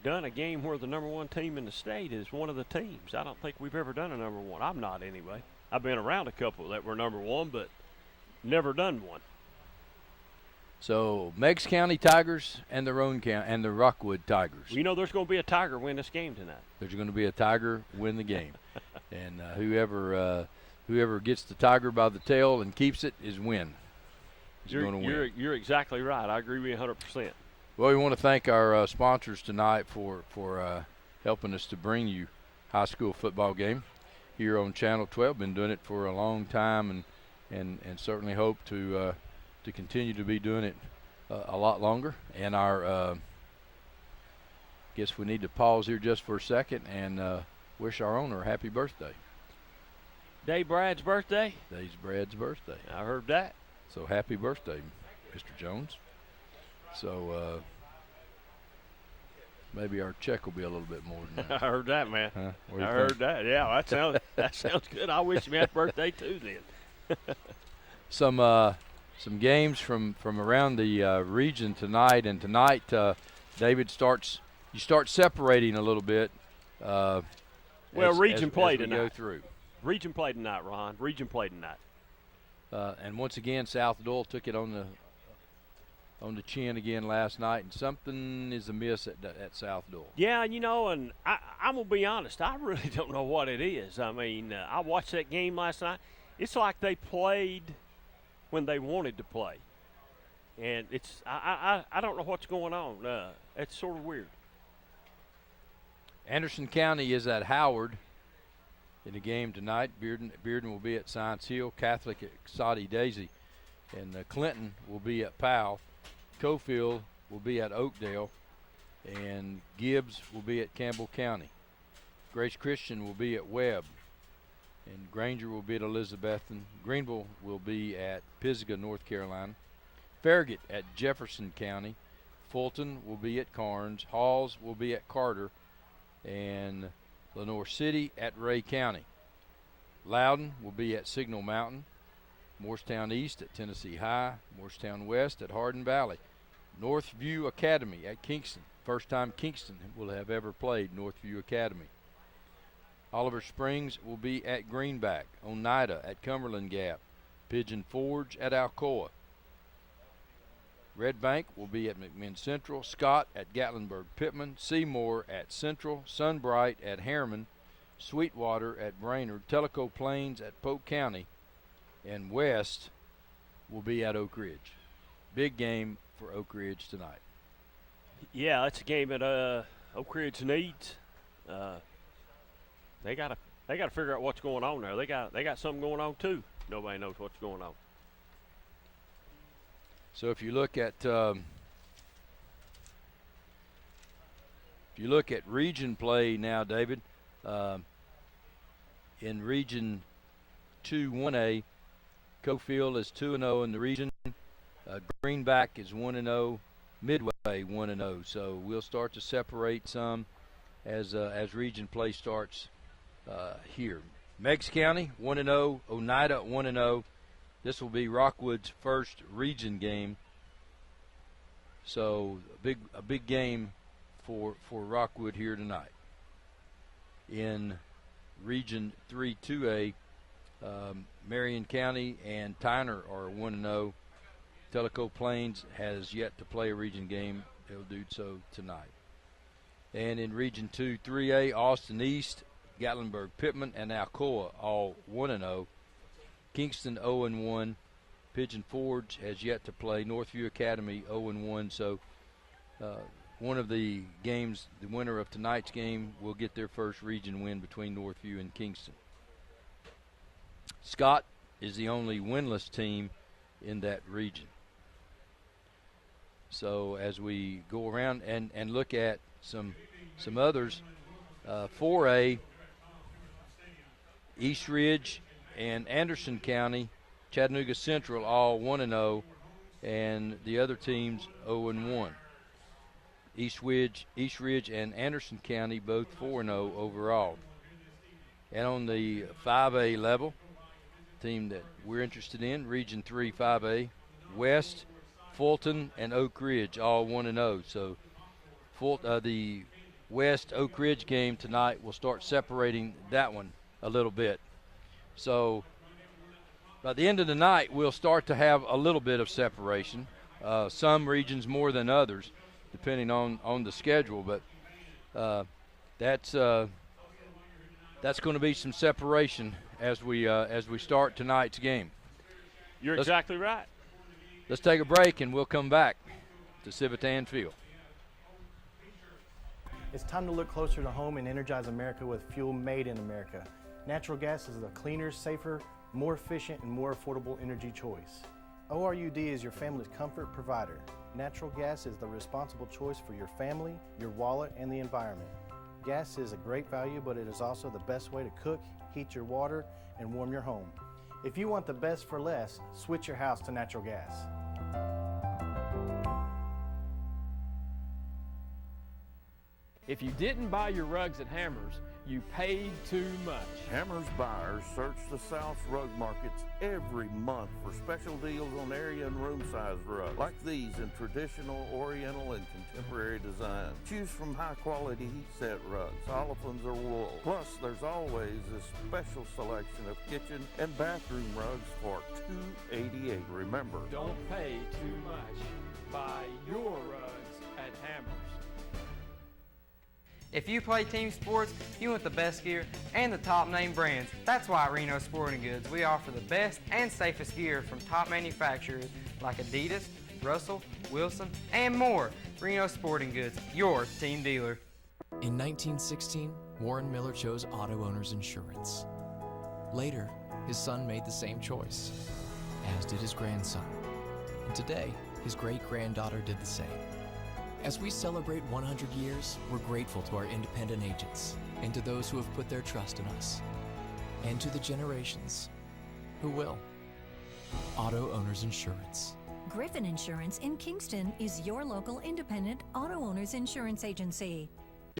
done a game where the number one team in the state is one of the teams. I don't think we've ever done a number one. I'm not anyway. I've been around a couple that were number one, but never done one. So Meigs County Tigers and the Roane County and the Rockwood Tigers. Well, there's going to be a Tiger win this game tonight. There's going to be a Tiger win the game, and whoever gets the Tiger by the tail and keeps it is win. You're exactly right. I agree with you 100%. Well, we want to thank our sponsors tonight for helping us to bring you high school football game here on Channel 12. Been doing it for a long time, and certainly hope to continue to be doing it a lot longer. And our guess we need to pause here just for a second and wish our owner a happy birthday. Day Brad's birthday? Day's Brad's birthday. I heard that. So happy birthday, Mr. Jones. So maybe our check will be a little bit more than that. I heard that, man. Huh? I heard that. Yeah, that sounds good. I wish him happy birthday too then. Some games from around the region tonight, and tonight, David, you start separating a little bit. Region play tonight. Go through. Region play tonight, Ron. Region play tonight. And once again, South Doyle took it on the chin again last night, and something is amiss at South Doyle. Yeah, and I'm going to be honest, I really don't know what it is. I mean, I watched that game last night. It's like they played when they wanted to play. And I don't know what's going on. It's sort of weird. Anderson County is at Howard in the game tonight. Bearden will be at Science Hill, Catholic at Soddy Daisy, and Clinton will be at Powell. Cofield will be at Oakdale, and Gibbs will be at Campbell County. Grace Christian will be at Webb, and Granger will be at Elizabethton. Greenville will be at Pisgah, North Carolina. Farragut at Jefferson County. Fulton will be at Carnes. Halls will be at Carter, and Lenoir City at Ray County. Loudon will be at Signal Mountain. Morristown East at Tennessee High. Morristown West at Hardin Valley. Northview Academy at Kingston. First time Kingston will have ever played Northview Academy. Oliver Springs will be at Greenback. Oneida at Cumberland Gap. Pigeon Forge at Alcoa. Red Bank will be at McMinn Central, Scott at Gatlinburg Pittman, Seymour at Central, Sunbright at Harriman, Sweetwater at Brainerd, Tellico Plains at Polk County, and West will be at Oak Ridge. Big game for Oak Ridge tonight. Yeah, it's a game that Oak Ridge needs. They gotta figure out what's going on there. They got something going on too. Nobody knows what's going on. So if you look at region play now, David, in Region 2 1A, Cofield is 2-0 in the region. Greenback is 1-0. Midway 1-0. So we'll start to separate some as region play starts here. Meigs County 1-0. Oneida 1-0. This will be Rockwood's first region game. So a big game for Rockwood here tonight. In Region 3 2A, Marion County and Tyner are 1-0. Tellico Plains has yet to play a region game. They'll do so tonight. And in Region 2 3A, Austin East, Gatlinburg Pittman, and Alcoa all 1-0. Kingston 0-1. Pigeon Forge has yet to play. Northview Academy 0-1. So one of the games, the winner of tonight's game, will get their first region win between Northview and Kingston. Scott is the only winless team in that region. So as we go around and look at some others, 4A, East Ridge and Anderson County, Chattanooga Central all 1-0, and the other teams 0-1. East Ridge and Anderson County both 4-0 overall. And on the 5A level, team that we're interested in, Region 3 5A, West, Fulton, and Oak Ridge all 1-0. So the West Oak Ridge game tonight will start separating that one a little bit. So by the end of the night, we'll start to have a little bit of separation. Some regions more than others, depending on the schedule. But that's going to be some separation as we start tonight's game. You're exactly right. Let's take a break, and we'll come back to Civitan Field. It's time to look closer to home and energize America with fuel made in America. Natural gas is a cleaner, safer, more efficient, and more affordable energy choice. ORUD is your family's comfort provider. Natural gas is the responsible choice for your family, your wallet, and the environment. Gas is a great value, but it is also the best way to cook, heat your water, and warm your home. If you want the best for less, switch your house to natural gas. If you didn't buy your rugs at Hammers, you paid too much. Hammers buyers search the South's rug markets every month for special deals on area and room size rugs, like these in traditional, oriental, and contemporary designs. Choose from high quality heat set rugs, olefins or wool. Plus, there's always a special selection of kitchen and bathroom rugs for $288. Remember, Don't pay too much. Buy your rugs at Hammers. If you play team sports, you want the best gear and the top name brands. That's why at Reno Sporting Goods, we offer the best and safest gear from top manufacturers like Adidas, Russell, Wilson, and more. Reno Sporting Goods, your team dealer. In 1916, Warren Miller chose Auto Owners Insurance. Later, his son made the same choice, as did his grandson. And today, his great-granddaughter did the same. As we celebrate 100 years, we're grateful to our independent agents and to those who have put their trust in us, and to the generations who will. Auto Owners Insurance. Griffin Insurance in Kingston is your local independent auto owners insurance agency.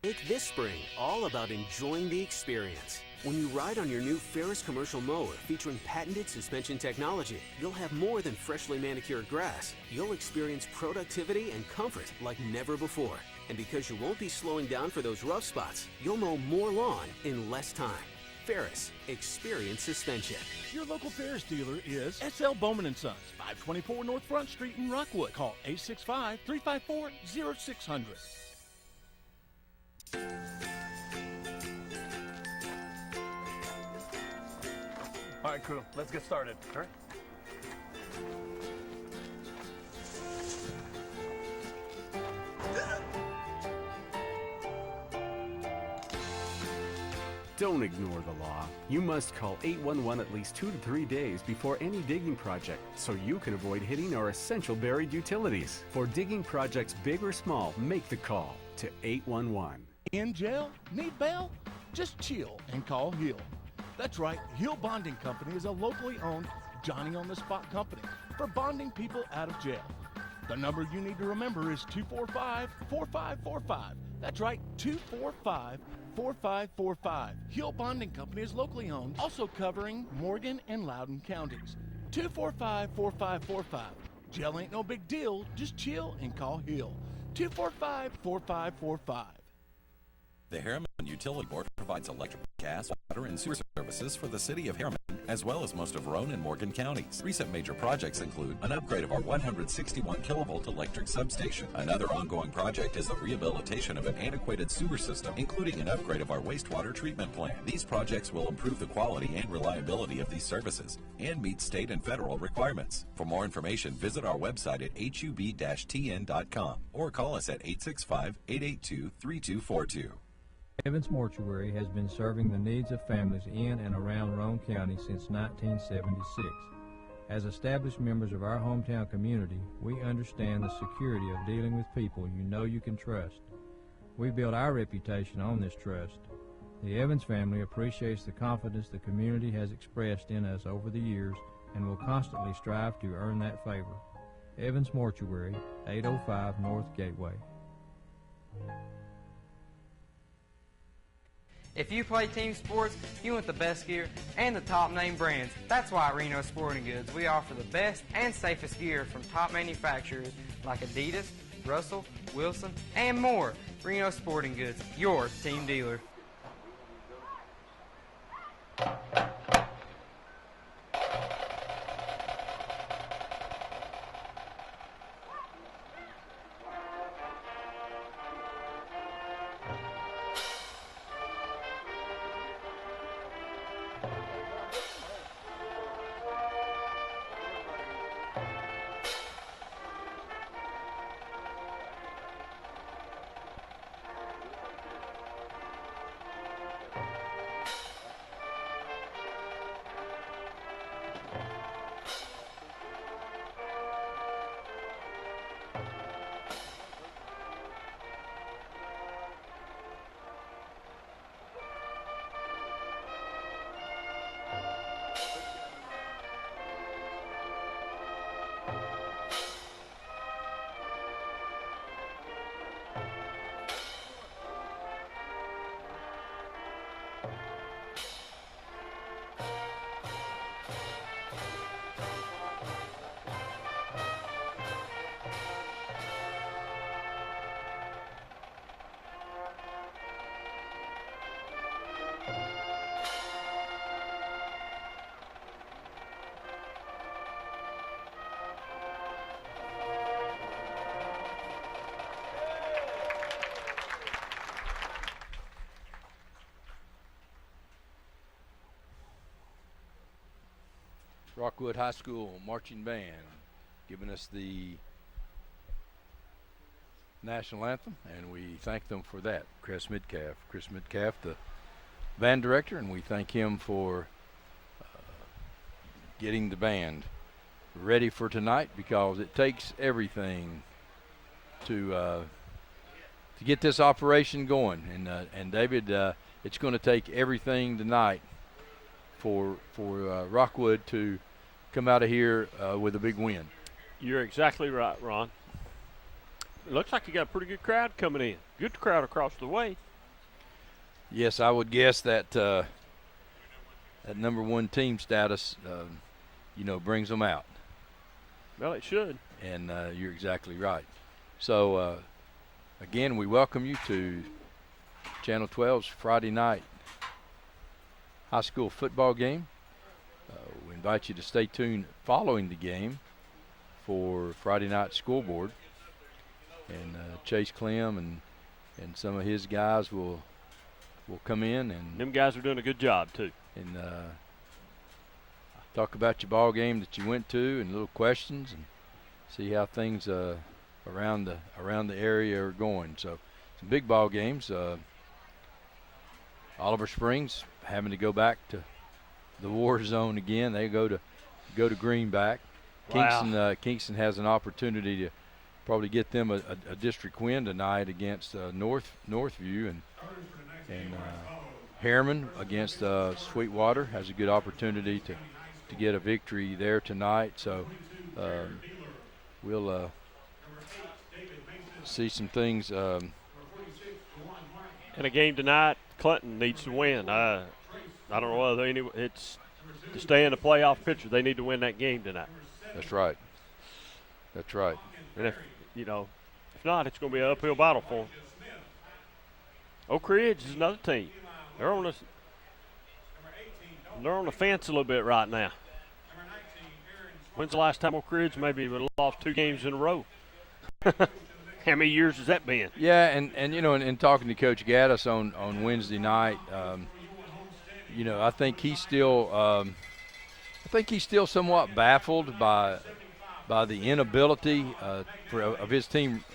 Make this spring all about enjoying the experience. When you ride on your new Ferris commercial mower featuring patented suspension technology, you'll have more than freshly manicured grass. You'll experience productivity and comfort like never before. And because you won't be slowing down for those rough spots, you'll mow more lawn in less time. Ferris, experience suspension. Your local Ferris dealer is SL Bowman & Sons, 524 North Front Street in Rockwood. Call 865-354-0600. All right, crew, let's get started. All right. Don't ignore the law. You must call 811 at least 2 to 3 days before any digging project so you can avoid hitting our essential buried utilities. For digging projects big or small, make the call to 811. In jail? Need bail? Just chill and call Hill. That's right, Hill Bonding Company is a locally owned Johnny-on-the-spot company for bonding people out of jail. The number you need to remember is 245-4545. That's right, 245-4545. Hill Bonding Company is locally owned, also covering Morgan and Loudoun counties. 245-4545. Jail ain't no big deal, just chill and call Hill. 245-4545. The Harriman Utility Board provides electric, gas, water, and sewer services for the city of Harriman, as well as most of Roane and Morgan counties. Recent major projects include an upgrade of our 161 kilovolt electric substation. Another ongoing project is the rehabilitation of an antiquated sewer system, including an upgrade of our wastewater treatment plant. These projects will improve the quality and reliability of these services and meet state and federal requirements. For more information, visit our website at hub-tn.com or call us at 865-882-3242. Evans Mortuary has been serving the needs of families in and around Roane County since 1976. As established members of our hometown community, we understand the security of dealing with people you know you can trust. We build our reputation on this trust. The Evans family appreciates the confidence the community has expressed in us over the years and will constantly strive to earn that favor. Evans Mortuary, 805 North Gateway. If you play team sports, you want the best gear and the top name brands. That's why at Reno Sporting Goods we offer the best and safest gear from top manufacturers like Adidas, Russell, Wilson, and more. Reno Sporting Goods, your team dealer. Rockwood High School Marching Band giving us the national anthem, and we thank them for that. Chris Metcalf, the band director, and we thank him for getting the band ready for tonight, because it takes everything to get this operation going. And David, it's going to take everything tonight for Rockwood to come out of here with a big win. You're exactly right, Ron. It looks like you got a pretty good crowd coming in. Good crowd across the way. Yes, I would guess that that number one team status, brings them out. Well, it should. And you're exactly right. So, again, we welcome you to Channel 12's Friday night high school football game. We invite you to stay tuned following the game for Friday night scoreboard. And Chase Clem and some of his guys will come in, and them guys are doing a good job too. And talk about your ball game that you went to, and little questions, and see how things around the area are going. So some big ball games. Oliver Springs having to go back to the war zone again. They go to Greenback. Wow. Kingston has an opportunity to probably get them a district win tonight against Northview, and Harriman against Sweetwater has a good opportunity to get a victory there tonight. So we'll see some things. In a game tonight, Clinton needs to win. I don't know whether it's to stay in the playoff picture. They need to win that game tonight. That's right. That's right. And if not, it's going to be an uphill battle for them. Oak Ridge is another team. They're on the fence a little bit right now. When's the last time Oak Ridge maybe lost 2 games in a row? How many years has that been? Yeah, and in talking to Coach Gaddis on Wednesday night, I think he's still somewhat baffled by the inability of his team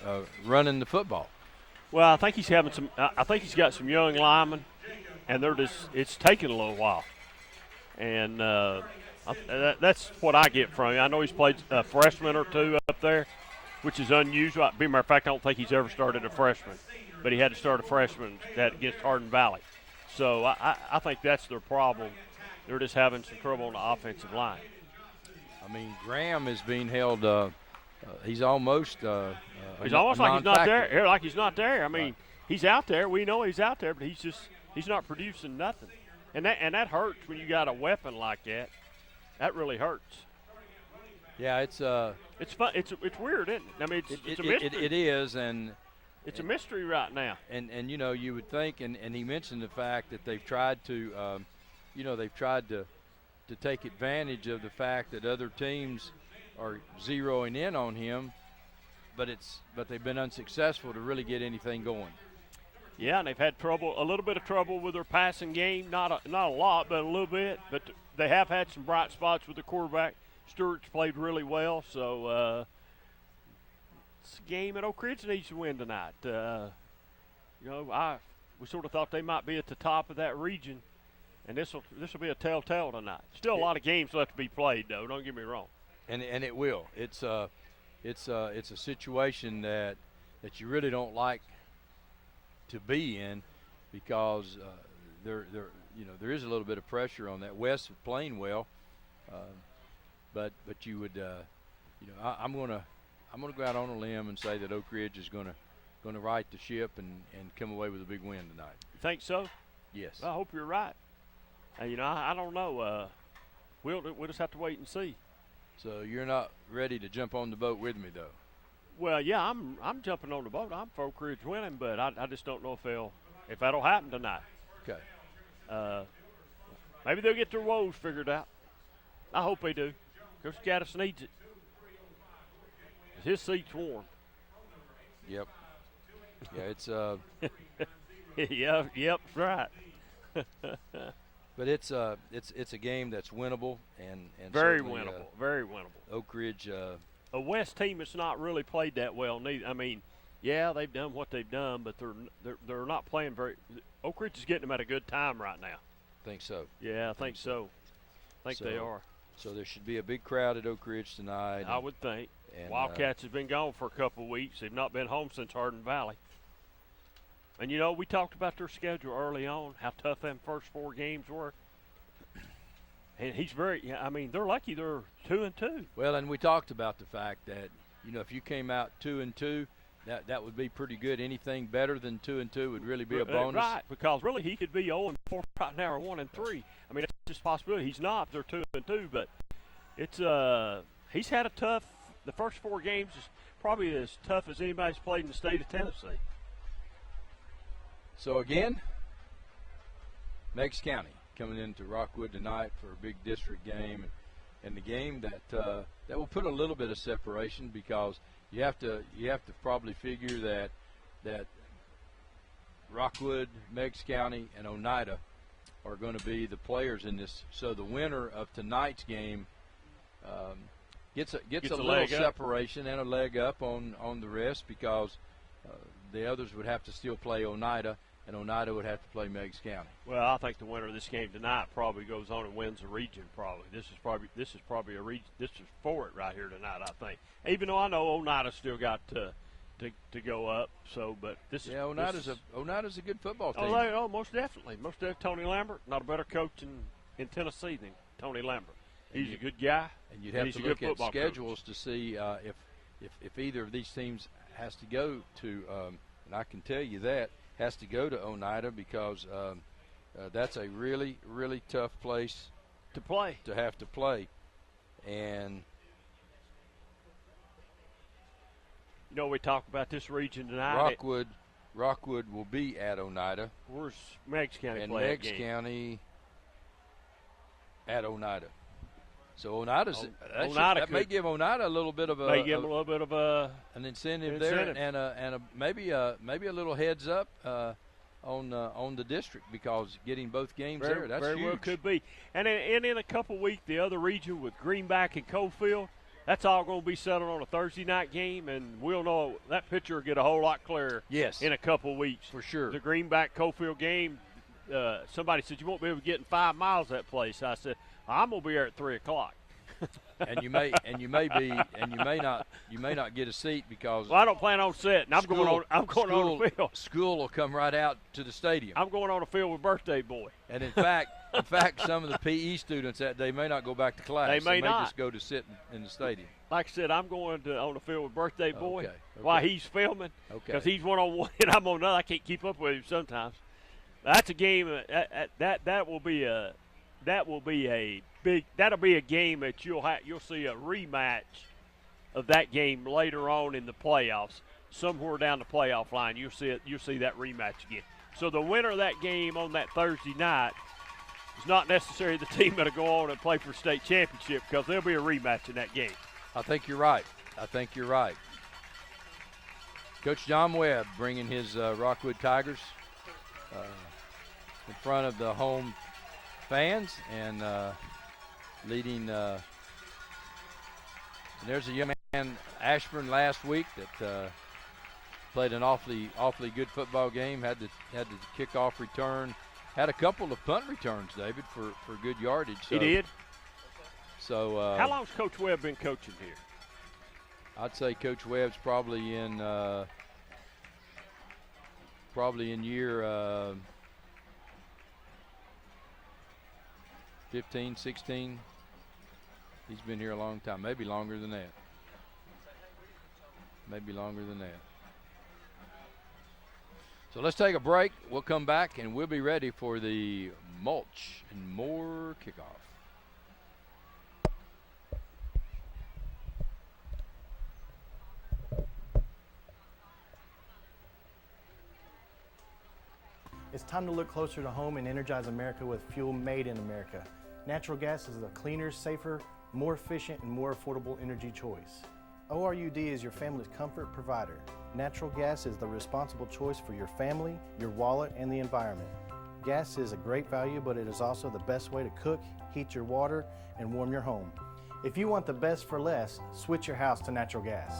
running the football. Well, I think he's having some. I think he's got some young linemen, and it's taking a little while, and that's what I get from him. I know he's played a freshman or 2 up there, which is unusual. As a matter of fact, I don't think he's ever started a freshman, but he had to start a freshman against Hardin Valley. So I think that's their problem. They're just having some trouble on the offensive line. I mean, Graham is being held. He's almost. He's almost like he's not there. Like he's not there. I mean, he's out there. We know he's out there, but he's not producing nothing, and that hurts when you got a weapon like that. That really hurts. Yeah, it's fun. It's weird, isn't it? I mean, it's a mystery. It is, and it's a mystery right now. And you would think, and he mentioned the fact that they've tried to, to take advantage of the fact that other teams are zeroing in on him, but they've been unsuccessful to really get anything going. Yeah, and they've had a little bit of trouble with their passing game. Not a lot, but a little bit. But they have had some bright spots with the quarterback. Stewart's played really well, so it's a game that Oak Ridge needs to win tonight. We sort of thought they might be at the top of that region, and this will be a telltale tonight. Still a lot of games left to be played, though. Don't get me wrong. And it will. It's a situation that you really don't like to be in, because there is a little bit of pressure on that. West is playing well, but you would I'm gonna go out on a limb and say that Oak Ridge is gonna right the ship and come away with a big win tonight. You think so? Yes. I hope you're right. I don't know. We'll just have to wait and see. So you're not ready to jump on the boat with me, though? Well, yeah, I'm jumping on the boat. I'm for Oak Ridge winning, but I just don't know if that'll happen tonight. Okay. Maybe they'll get their woes figured out. I hope they do. Coach Gaddis needs it. His seat's warm. Yep. Yeah, it's Yep, right. But it's a game that's winnable and very winnable, very winnable. Oak Ridge, a West team that's not really played that well. Neither. I mean, yeah, they've done what they've done, but they're not playing very. Oak Ridge is getting them at a good time right now. Think so? Yeah, I think so. I think they are. So there should be a big crowd at Oak Ridge tonight. I would think. And Wildcats have been gone for a couple of weeks. They've not been home since Hardin Valley. And, we talked about their schedule early on, how tough them first 4 games were. And they're lucky they're 2-2. Well, and we talked about the fact that, if you came out 2-2, that would be pretty good. Anything better than 2-2 would really be a bonus. Right, because really he could be 0-4 right now or 1-3. I mean, that's just a possibility. He's not. They're 2-2, but it's he's had a tough. The first 4 games is probably as tough as anybody's played in the state of Tennessee. So again, Meigs County coming into Rockwood tonight for a big district game, and the game that will put a little bit of separation, because you have to probably figure that Rockwood, Meigs County, and Oneida are going to be the players in this. So the winner of tonight's game gets a little separation and a leg up on the rest, because the others would have to still play Oneida, and Oneida would have to play Meigs County. Well, I think the winner of this game tonight probably goes on and wins the region. Probably this is probably a region. This is for it right here tonight, I think. Even though I know Oneida still got to go up. So, but this is Oneida's a good football team. Oh, most definitely. Tony Lambert, not a better coach in Tennessee than Tony Lambert. He's a good guy. And you'd have to look at schedules to see if either of these teams has to go to, and I can tell you that, has to go to Oneida, because that's a really, really tough place to have to play. And you know, we talk about this region tonight. Rockwood will be at Oneida. Where's Meigs County and play that Meigs game? County at Oneida. So Oneida may give Oneida a little bit of an incentive there, and maybe a little heads up on the district, because getting both games there, that's very huge. Well could be. And in a couple weeks, the other region with Greenback and Cofield, that's all going to be settled on a Thursday night game, and we'll know that picture will get a whole lot clearer. Yes, in a couple weeks for sure. The Greenback Cofield game. Somebody said you won't be able to get in 5 miles that place. I said I'm gonna be there at 3 o'clock. and you may not get a seat, because I don't plan on sitting. I'm going on the field. School will come right out to the stadium. I'm going on the field with Birthday Boy. And in fact, some of the PE students that day may not go back to class. They may not. Just go to sit in the stadium. Like I said, I'm going on the field with Birthday Boy okay. while he's filming, because he's one-on-one and I'm on another. I can't keep up with him sometimes. That's a game that'll be a game that you'll see a rematch of that game later on in the playoffs. Somewhere down the playoff line, you'll see that rematch again. So the winner of that game on that Thursday night is not necessarily the team that'll go on and play for state championship, because there'll be a rematch in that game. I think you're right. Coach John Webb bringing his Rockwood Tigers in front of the home fans, and leading. And there's a young man, Ashburn, last week that played an awfully good football game. Had the kickoff return, had a couple of punt returns, David, for good yardage. So, he did. So how long's Coach Webb been coaching here? I'd say Coach Webb's probably in year 15, 16. He's been here a long time, maybe longer than that. So let's take a break. We'll come back and we'll be ready for the Mulch and More kickoff. It's time to look closer to home and energize America with fuel made in America. Natural gas is a cleaner, safer, more efficient, and more affordable energy choice. ORUD is your family's comfort provider. Natural gas is the responsible choice for your family, your wallet, and the environment. Gas is a great value, but it is also the best way to cook, heat your water, and warm your home. If you want the best for less, switch your house to natural gas.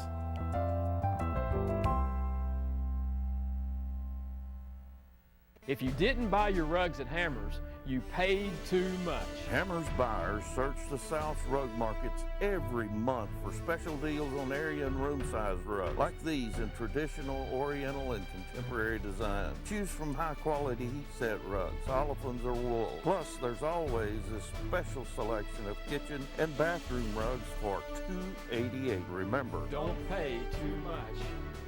If you didn't buy your rugs at Hammers, you paid too much. Hammers buyers search the South's rug markets every month for special deals on area and room size rugs, like these in traditional, oriental, and contemporary design. Choose from high quality heat set rugs, olefins or wool. Plus, there's always a special selection of kitchen and bathroom rugs for $288. Remember, don't pay too much.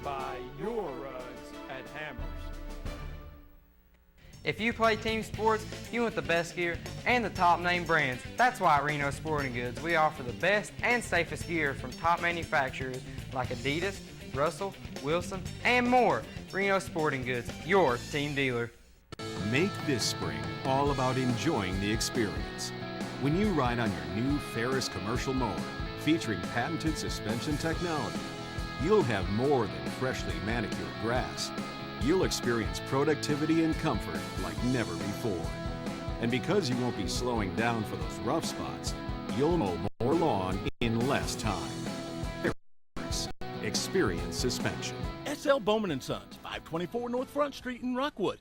Buy your rugs at Hammers. If you play team sports, you want the best gear and the top name brands. That's why at Reno Sporting Goods, we offer the best and safest gear from top manufacturers like Adidas, Russell, Wilson, and more. Reno Sporting Goods, your team dealer. Make this spring all about enjoying the experience. When you ride on your new Ferris commercial mower, featuring patented suspension technology, you'll have more than freshly manicured grass. You'll experience productivity and comfort like never before. And because you won't be slowing down for those rough spots, you'll mow more lawn in less time. Ferris, experience suspension. S.L. Bowman & Sons, 524 North Front Street in Rockwood.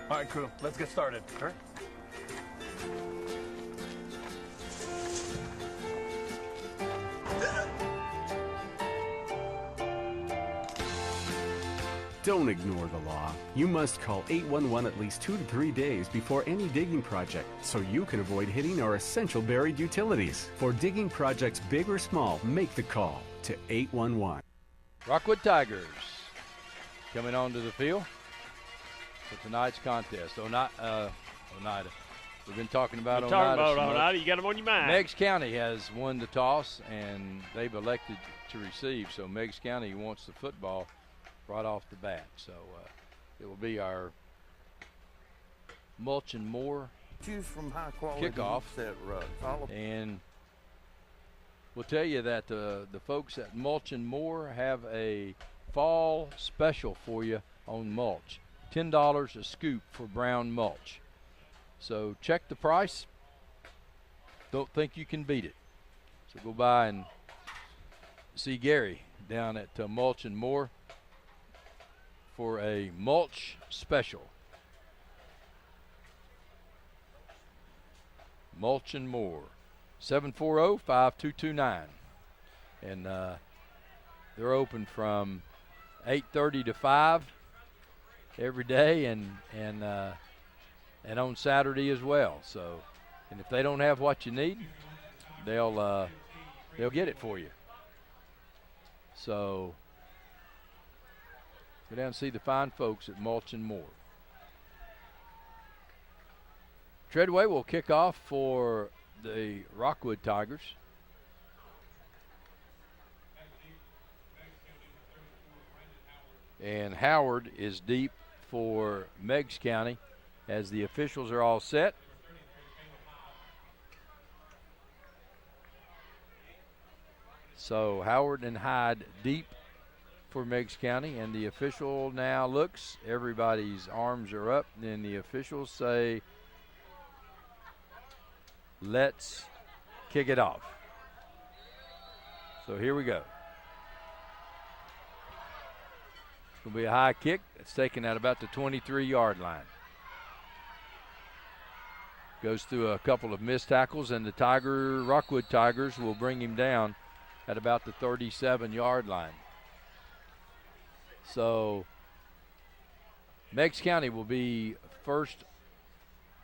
All right, crew, let's get started. All right. Don't ignore the law. You must call 811 at least 2 to 3 days before any digging project so you can avoid hitting our essential buried utilities. For digging projects big or small, make the call to 811. Rockwood Tigers coming onto the field for tonight's contest. Oneida. We've been talking about Oneida. You got them on your mind. Meigs County has won the toss, and they've elected to receive. So Meigs County wants the football right off the bat. So it will be our Mulch and Moore Choose from high quality kickoff. set rugs. And we'll tell you that the folks at Mulch and Moore have a fall special for you on mulch. $10 a scoop for brown mulch. So check the price. Don't think you can beat it. So go by and see Gary down at Mulch and Moore for a mulch special. Mulch and Moore, 740-5229. And they're open from 8:30 to 5 every day and on Saturday as well. So, and if they don't have what you need, they'll get it for you. So go down and see the fine folks at Mulch and Moore. Treadway will kick off for the Rockwood Tigers. And Howard is deep for Meigs County as the officials are all set. So Howard and Hyde deep for Meigs County, and the official now looks, everybody's arms are up, and the officials say, let's kick it off. So here we go. It's going to be a high kick. It's taken at about the 23-yard line. Goes through a couple of missed tackles, and the Rockwood Tigers will bring him down at about the 37-yard line. So Meigs County will be first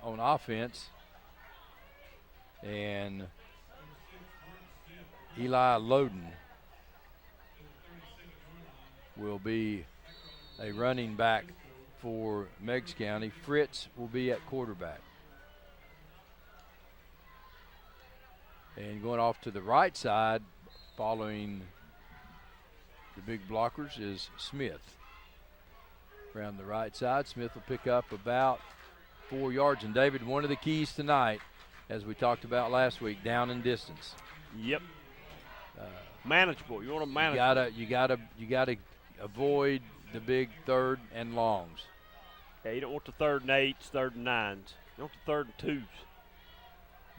on offense, and Eli Loden will be a running back for Meigs County. Fritz will be at quarterback. And going off to the right side, following the big blockers, is Smith. Around the right side, Smith will pick up about 4 yards. And David, one of the keys tonight, as we talked about last week, down and distance. Yep. Manageable. You want to manage. You gotta avoid the big third and longs. Yeah, you don't want the 3rd and 8s, 3rd and 9s. You want the 3rd and 2s.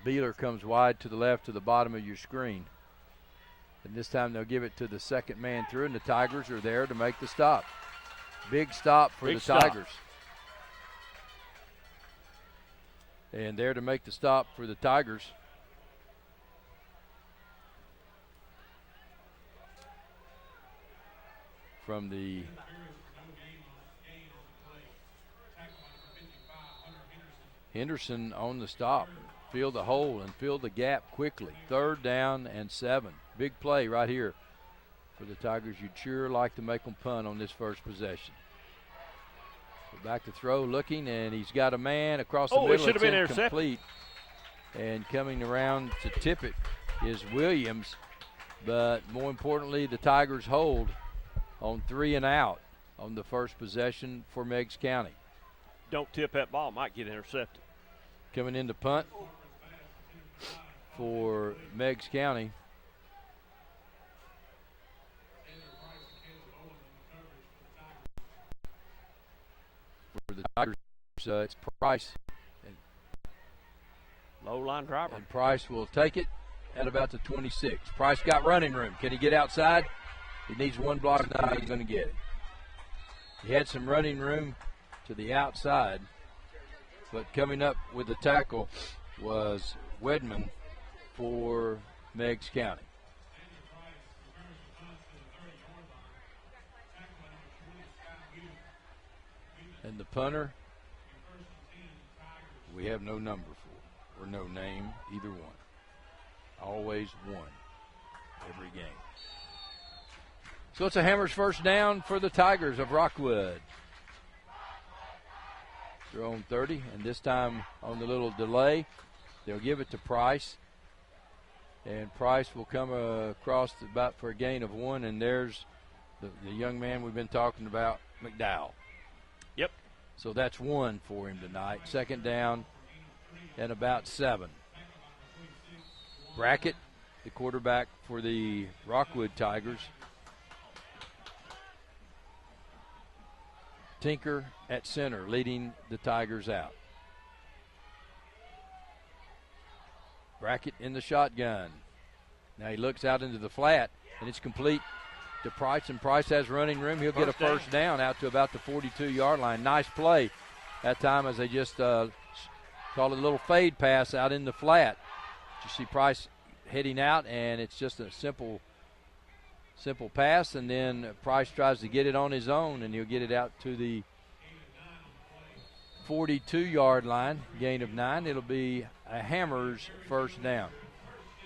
Beeler comes wide to the left to the bottom of your screen. And this time they'll give it to the second man through, and the Tigers are there to make the stop. Big stop for the Tigers. And there to make the stop for the Tigers. From the Henderson on the stop. Fill the hole and fill the gap quickly. 3rd down and 7. Big play right here for the Tigers. You'd sure like to make them punt on this first possession. So back to throw, looking, and he's got a man across the middle. It should have been incomplete. And coming around to tip it is Williams. But more importantly, the Tigers hold on 3 and out on the first possession for Meigs County. Don't tip that ball, might get intercepted. Coming in to punt for Meigs County. For the Tigers, it's Price. Low line driver. And Price will take it at about the 26. Price got running room. Can he get outside? He needs one block. Now he's going to get it. He had some running room to the outside, but coming up with the tackle was Wedman for Meigs County. And the punter, we have no number for, or no name, either one. Always one every game. So it's a Hammers first down for the Tigers of Rockwood. They're on 30, and this time on the little delay, they'll give it to Price. And Price will come across about for a gain of 1, and there's the young man we've been talking about, McDowell. Yep. So that's 1 for him tonight. Second down and about 7. Brackett, the quarterback for the Rockwood Tigers. Tinker at center, leading the Tigers out. Brackett in the shotgun. Now he looks out into the flat, and it's complete to Price, and Price has running room. He'll get a first down out to about the 42-yard line. Nice play that time as they just call it a little fade pass out in the flat. You see Price heading out, and it's just a simple pass, and then Price tries to get it on his own, and he'll get it out to the 42-yard line, gain of 9. It'll be a Hammers first down.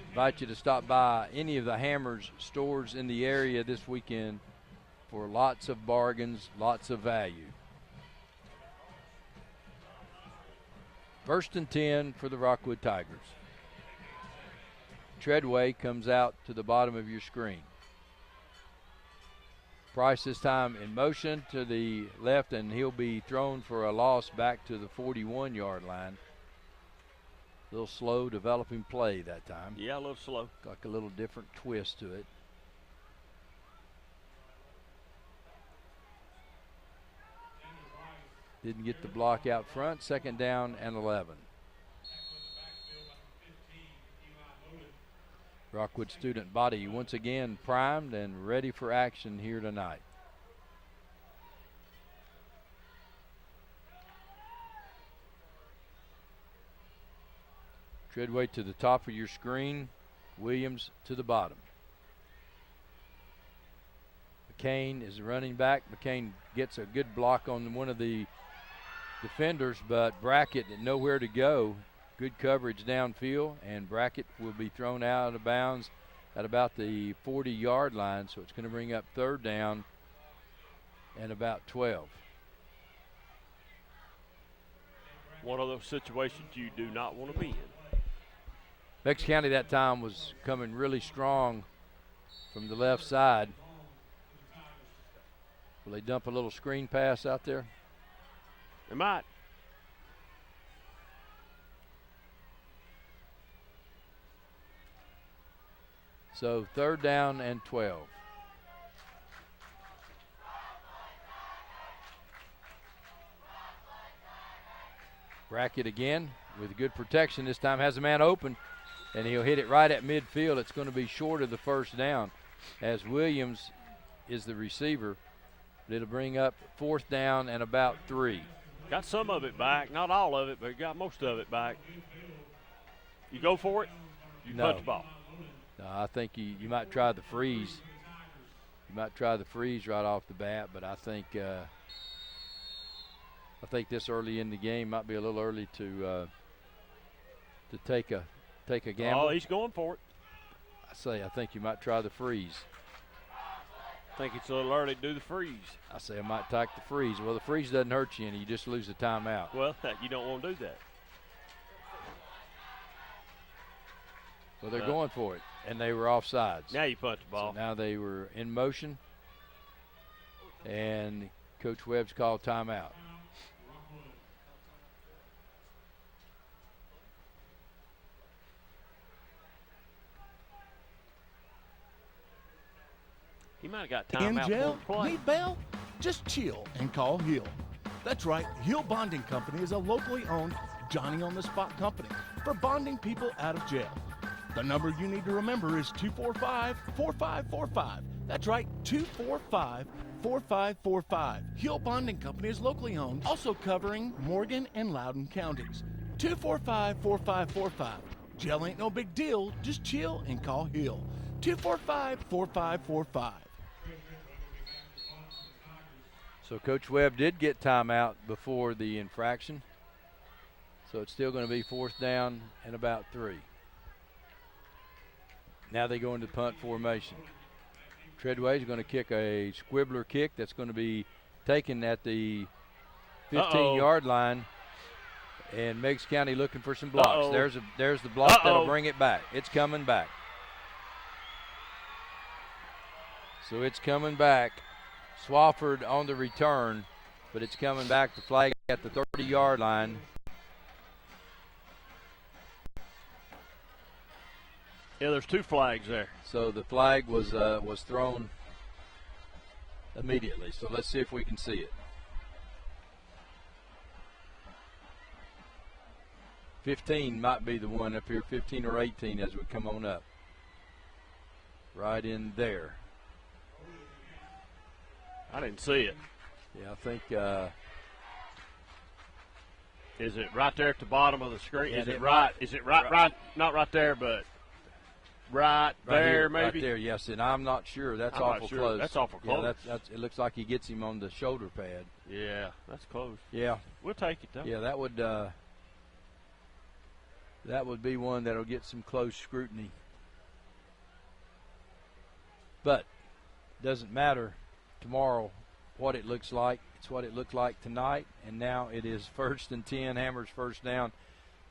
Invite you to stop by any of the Hammers stores in the area this weekend for lots of bargains, lots of value. First and 10 for the Rockwood Tigers. Treadway comes out to the bottom of your screen. Price this time in motion to the left, and he'll be thrown for a loss back to the 41-yard line. A little slow developing play that time. Yeah, a little slow. Like a little different twist to it. Didn't get the block out front. Second down and 11. Rockwood student body once again primed and ready for action here tonight. Treadway to the top of your screen. Williams to the bottom. McCain is the running back. McCain gets a good block on one of the defenders, but Brackett nowhere to go. Good coverage downfield, and Brackett will be thrown out of bounds at about the 40-yard line, so it's going to bring up third down and about 12. One of those situations you do not want to be in. Meigs County that time was coming really strong from the left side. Will they dump a little screen pass out there? They might. So third down and 12. Brackett again with good protection. This time has a man open, and he'll hit it right at midfield. It's going to be short of the first down as Williams is the receiver. It'll bring up fourth down and about 3. Got some of it back, not all of it, but got most of it back. You go for it, you punch the ball. No, I think you might try the freeze. You might try the freeze right off the bat, but I think this early in the game might be a little early to take a gamble. Oh, he's going for it. I think you might try the freeze. I think it's a little early to do the freeze. I say I might take the freeze. Well, the freeze doesn't hurt you, and you just lose the timeout. Well, you don't want to do that. Well, they're going for it, and they were offsides. Now you punch the ball. So now they were in motion. And Coach Webb's called timeout. He might have got In timeout jail? for play. Need bail? Just chill and call Hill. That's right, Hill Bonding Company is a locally owned Johnny-on-the-spot company for bonding people out of jail. The number you need to remember is 245-4545. That's right, 245-4545. Hill Bonding Company is locally owned, also covering Morgan and Loudoun counties. 245-4545. Jail ain't no big deal, just chill and call Hill. 245-4545. So Coach Webb did get timeout before the infraction. So it's still going to be 4th down and about 3. Now they go into punt formation. Treadway is going to kick a squibbler kick that's going to be taken at the 15-yard line. And Meigs County looking for some blocks. There's the block that'll bring it back. It's coming back. So it's coming back. Swafford on the return, but it's coming back. The flag at the 30-yard line. Yeah, there's 2 flags there. So the flag was thrown immediately. So let's see if we can see it. 15 might be the one up here, 15 or 18 as we come on up. Right in there. I didn't see it. Yeah, I think. Is it right there at the bottom of the screen? Yeah, Is it right? Not right there, but right there, here, maybe. Right there, yes. And I'm not sure. That's I'm awful not sure. close. That's awful close. Yeah, that's. It looks like he gets him on the shoulder pad. Yeah, that's close. Yeah, we'll take it though. Yeah, that would be one that'll get some close scrutiny. But doesn't matter tomorrow what it looks like. It's what it looked like tonight, and now it is 1st and 10. Hammers 1st down.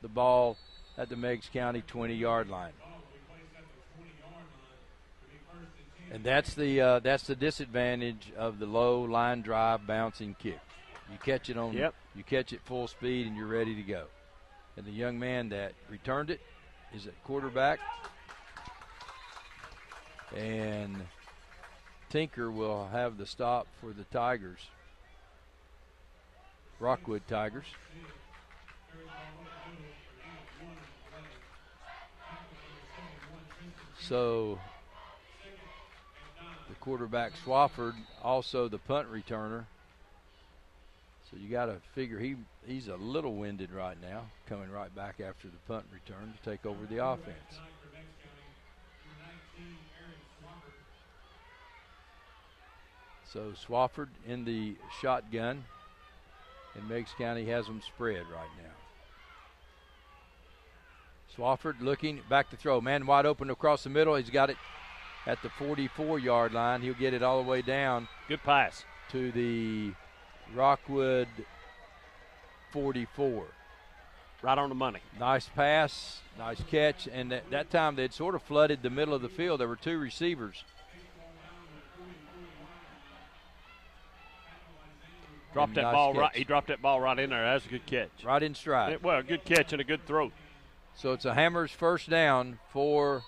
The ball at the Meigs County 20-yard line. And that's the disadvantage of the low line drive bouncing kick. You catch it you catch it full speed and you're ready to go. And the young man that returned it is at quarterback. And Tinker will have the stop for the Tigers. Rockwood Tigers. So the quarterback Swafford, also the punt returner. So you got to figure he's a little winded right now, coming right back after the punt return to take over the offense. So Swafford in the shotgun, and Meigs County has them spread right now. Swafford looking back to throw. Man wide open across the middle. He's got it at the 44-yard line. He'll get it all the way down. Good pass. To the Rockwood 44. Right on the money. Nice pass, nice catch, and that time they'd sort of flooded the middle of the field. There were 2 receivers. Dropped that ball right. He dropped that ball right in there. That's a good catch. Right in stride. Well, a good catch and a good throw. So it's a Hammers 1st down for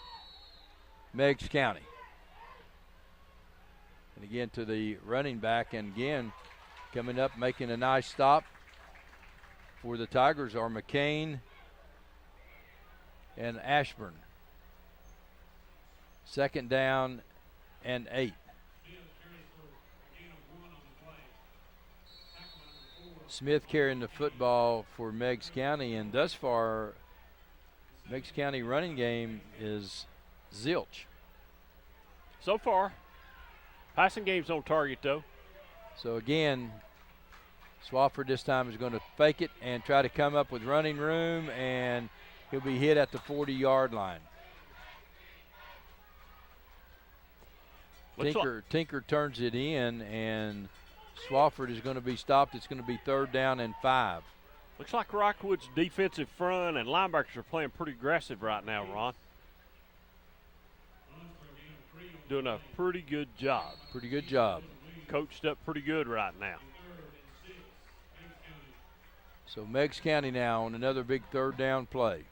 Meigs County. And again to the running back, and again coming up making a nice stop for the Tigers are McCain and Ashburn. 2nd down and 8. Smith carrying the football for Meigs County, and thus far Meigs County running game is zilch. So far. Passing game's on target, though. So again, Swafford this time is going to fake it and try to come up with running room, and he'll be hit at the 40-yard line. Tinker turns it in, and Swafford is going to be stopped. It's going to be 3rd down and 5. Looks like Rockwood's defensive front and linebackers are playing pretty aggressive right now, Ron. Doing a pretty good job. Pretty good job. coached up pretty good right now. So Meigs County now on another big third down play.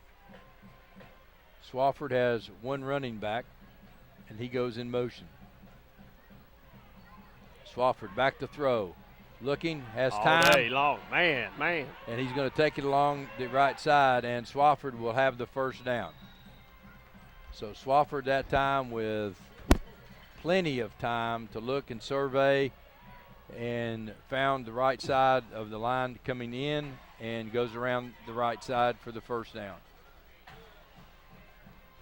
Swofford has one running back, and he goes in motion. Swofford back to throw. Looking, has time. All day long, man. And he's going to take it along the right side, and Swofford will have the first down. So Swofford that time with plenty of time to look and survey, and found the right side of the line coming in and goes around the right side for the first down.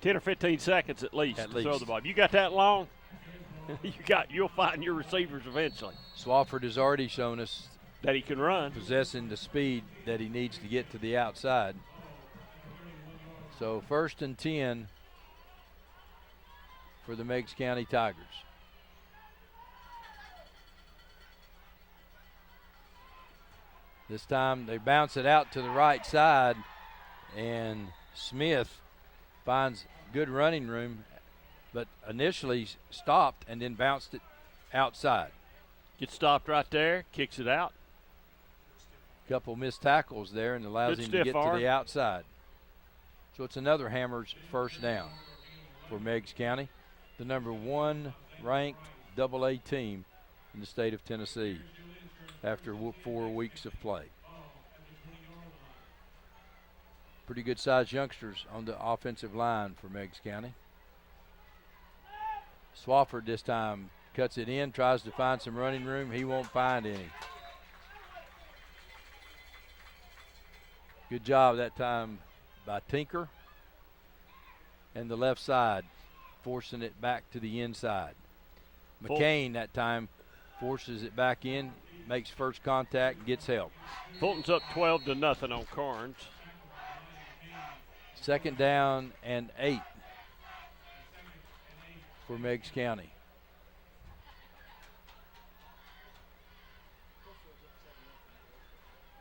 10 or 15 seconds at least to throw the ball. If you got that long, you'll find your receivers eventually. Swofford has already shown us that he can run, possessing the speed that he needs to get to the outside. So 1st and 10 for the Meigs County Tigers. This time they bounce it out to the right side, and Smith finds good running room, but initially stopped and then bounced it outside. Gets stopped right there, kicks it out. Couple missed tackles there and allows him to get to the outside. So it's another Hammers first down for Meigs County, the number 1 ranked AA team in the state of Tennessee after 4 weeks of play. Pretty good sized youngsters on the offensive line for Meigs County. Swofford this time cuts it in, tries to find some running room. He won't find any. Good job that time by Tinker. And the left side, forcing it back to the inside. McCain that time forces it back in, makes first contact, gets help. Fulton's up 12-0 on Carnes. 2nd down and 8 for Meigs County.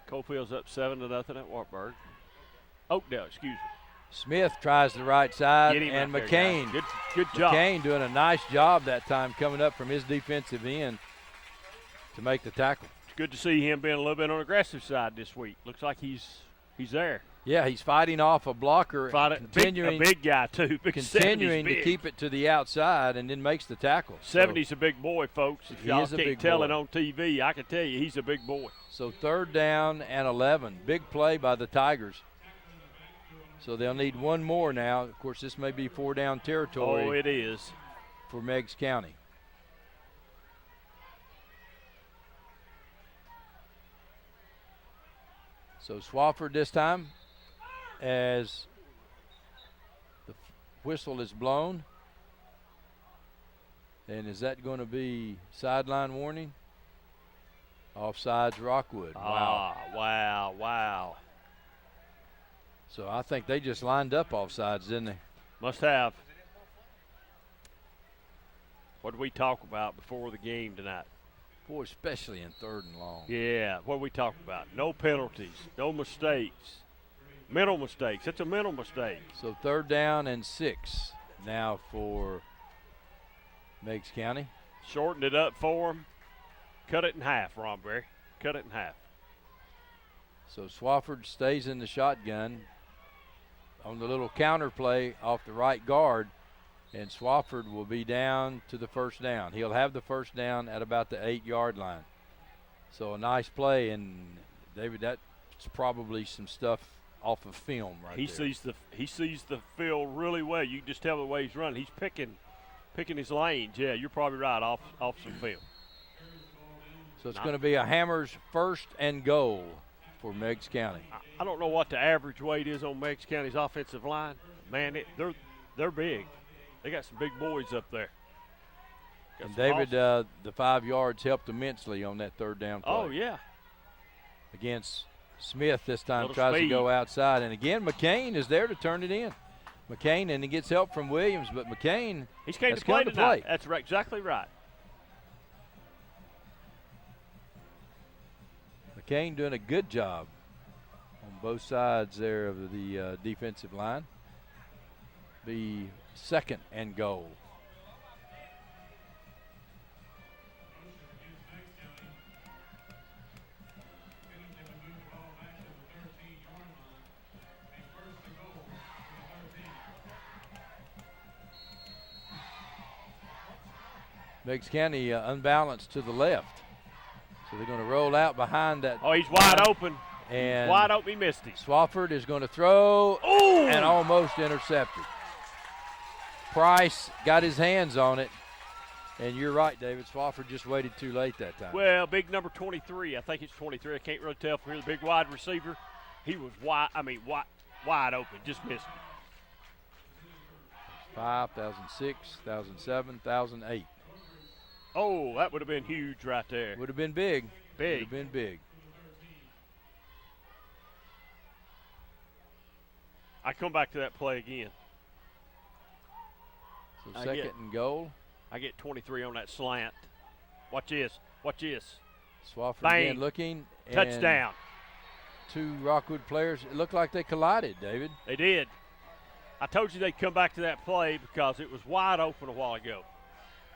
Coalfield's up 7-0 at Wartburg. Oakdale, excuse me. Smith tries the right side, and right McCain. There, good job. McCain doing a nice job that time coming up from his defensive end to make the tackle. It's good to see him being a little bit on the aggressive side this week. Looks like he's there. Yeah, he's fighting off a blocker, continuing, a big guy too. Continuing to keep it to the outside, and then makes the tackle. 70's a big boy, folks. If y'all can't tell it on TV, I can tell you he's a big boy. So 3rd down and 11. Big play by the Tigers. So they'll need one more now. Of course, this may be 4-down territory. Oh, it is. For Meigs County. So Swofford this time, as the whistle is blown. And is that going to be sideline warning? Offsides Rockwood. Wow. Wow. So I think they just lined up offsides, didn't they? Must have. What did we talk about before the game tonight? Boy, especially in 3rd and long. Yeah, what did we talk about? No penalties, no mistakes, mental mistakes. It's a mental mistake. So 3rd down and 6 now for Meigs County. Shortened it up for him. Cut it in half, Ronberry. Cut it in half. So Swofford stays in the shotgun on the little counter play off the right guard, and Swofford will be down to the first down. He'll have the first down at about the 8-yard line. So a nice play, and David, that's probably some stuff off of film right there. He sees the field really well. You can just tell the way he's running. He's picking his lanes. Yeah, you're probably right, off some film. So it's going to be a Hammers 1st and goal for Meigs County. I don't know what the average weight is on Meigs County's offensive line. Man, they're big. They got some big boys up there. And David, the 5 yards helped immensely on that 3rd down play. Oh, yeah. Against Smith this time, Little tries speed. to go outside. And again, McCain is there to turn it in. McCain, and he gets help from Williams, but McCain He's came has to play come tonight. to play. That's right, exactly right. McCain doing a good job on both sides there of the defensive line. Be 2nd and goal. Meigs County unbalanced to the left. So they're going to roll out behind that. Oh, he's wide open. And wide open, he missed him. Swafford is going to throw and almost intercepted. Price got his hands on it. And you're right, David. Swafford just waited too late that time. Well, big number 23. I think it's 23. I can't really tell from here. The big wide receiver. He was wide open. Just missed him. 5, 1,006, 1,007, 1,008. Oh, that would have been huge right there. Would have been big. Big. Would have been big. I come back to that play again. So second and goal. I get 23 on that slant. Watch this. Watch this. Swafford Bang. again looking. Touchdown. Two Rockwood players. It looked like they collided, David. They did. I told you they'd come back to that play because it was wide open a while ago.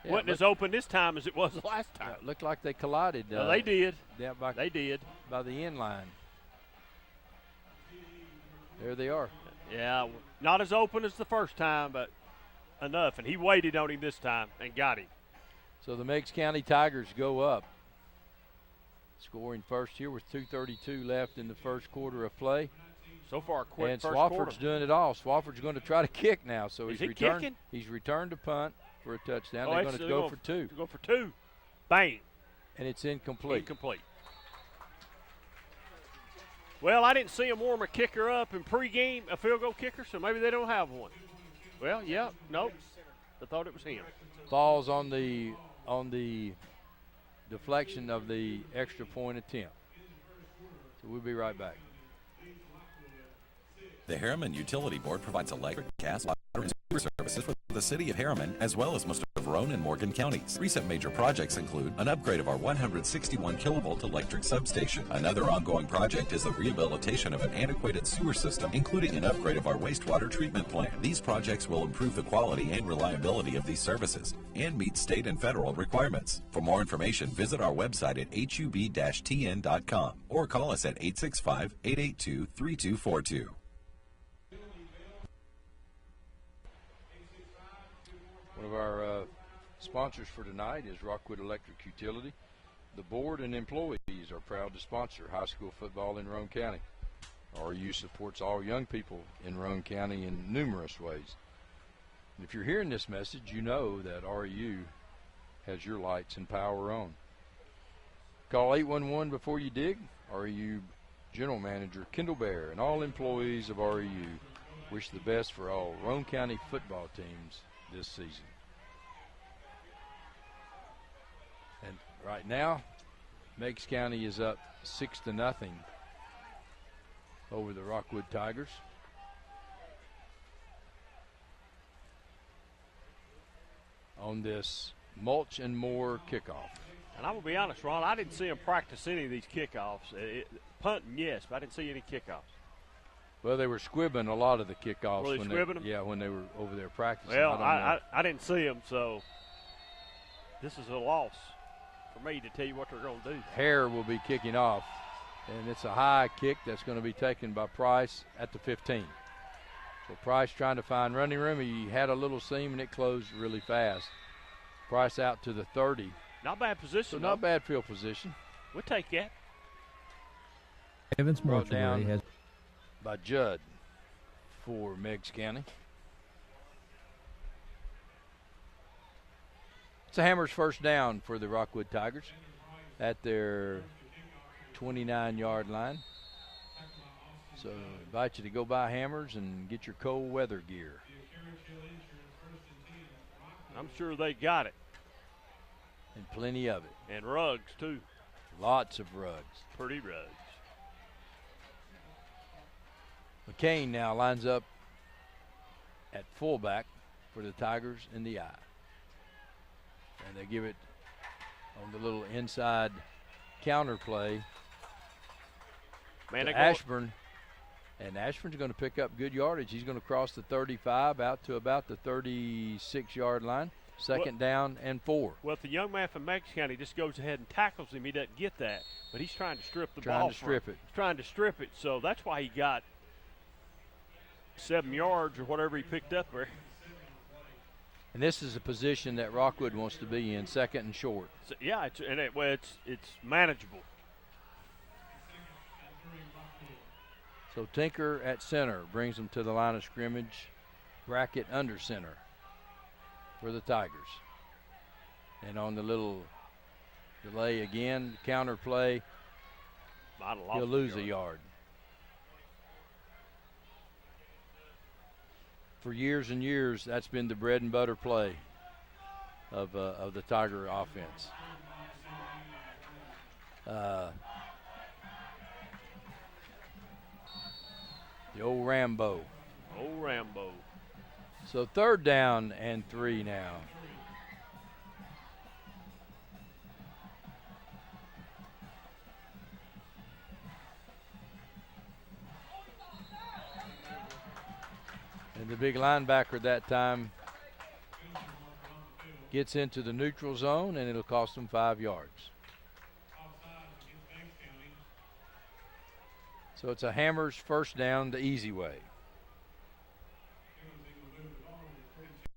Yeah, Wasn't as open this time as it was last time. It looked like they collided. They did. They did. By the end line. There they are. Yeah, not as open as the first time, but enough. And he waited on him this time and got him. So the Meigs County Tigers go up. Scoring first here with 2:32 left in the first quarter of play. So far, quick and first Swafford's quarter. doing it all. Swafford's going to try to kick now. So Is he's he returned. kicking? He's returned to punt for a touchdown. Oh, They're going to go for two. Go for two. Bang. And it's incomplete. Incomplete. Well, I didn't see him warm a kicker up in pregame, a field goal kicker, so maybe they don't have one. Well, yeah, nope. I thought it was him. Falls on the deflection of the extra point attempt. So we'll be right back. The Harriman Utility Board provides electric, gas, water, and sewer services for the city of Harriman, as well as most of Roane and Morgan counties. Recent major projects include an upgrade of our 161 kilovolt electric substation. Another ongoing project is the rehabilitation of an antiquated sewer system, including an upgrade of our wastewater treatment plant. These projects will improve the quality and reliability of these services and meet state and federal requirements. For more information, visit our website at hub-tn.com or call us at 865-882-3242. One of our sponsors for tonight is Rockwood Electric Utility. The board and employees are proud to sponsor high school football in Roane County. RU supports all young people in Roane County in numerous ways. And if you're hearing this message, you know that RU has your lights and power on. Call 811 before you dig. RU General Manager Kendall Bear and all employees of RU wish the best for all Roane County football teams this season. And right now, Meigs County is up 6-0 over the Rockwood Tigers. On this mulch and more kickoff. And I'm going to be honest, Ron, I didn't see him practice any of these kickoffs. Punting, yes, but I didn't see any kickoffs. Well, they were squibbing a lot of the kickoffs. Were they squibbing them? Yeah, when they were over there practicing. Well, I didn't see them, so this is a loss for me to tell you what they're going to do. Hare will be kicking off, and it's a high kick that's going to be taken by Price at the 15. So Price trying to find running room. He had a little seam, and it closed really fast. Price out to the 30. Not bad position. So not bad field position. We'll take that. Evans Brought Mortuary down has by Judd for Meigs County. It's a Hammers first down for the Rockwood Tigers at their 29-yard line. So I invite you to go buy Hammers and get your cold weather gear. I'm sure they got it. And plenty of it. And rugs, too. Lots of rugs. Pretty rugs. McCain now lines up at fullback for the Tigers in the eye. And they give it on the little inside counter play to Ashburn. And Ashburn's going to pick up good yardage. He's going to cross the 35 out to about the 36-yard line. Second down and 4. Well, if the young man from Meigs County just goes ahead and tackles him, he doesn't get that. But he's trying to strip the ball. He's trying to strip it. So that's why he got 7 yards or whatever he picked up there. And this is a position that Rockwood wants to be in, second and short. So, yeah, it's manageable. So Tinker at center brings them to the line of scrimmage. Brackett under center for the Tigers. And on the little delay again, counter play, he'll lose a yard. For years and years, that's been the bread and butter play of the Tiger offense. The old Rambo. Old Rambo. So 3rd down and 3 now. And the big linebacker that time gets into the neutral zone, and it'll cost them 5 yards. So it's a Hammers first down the easy way.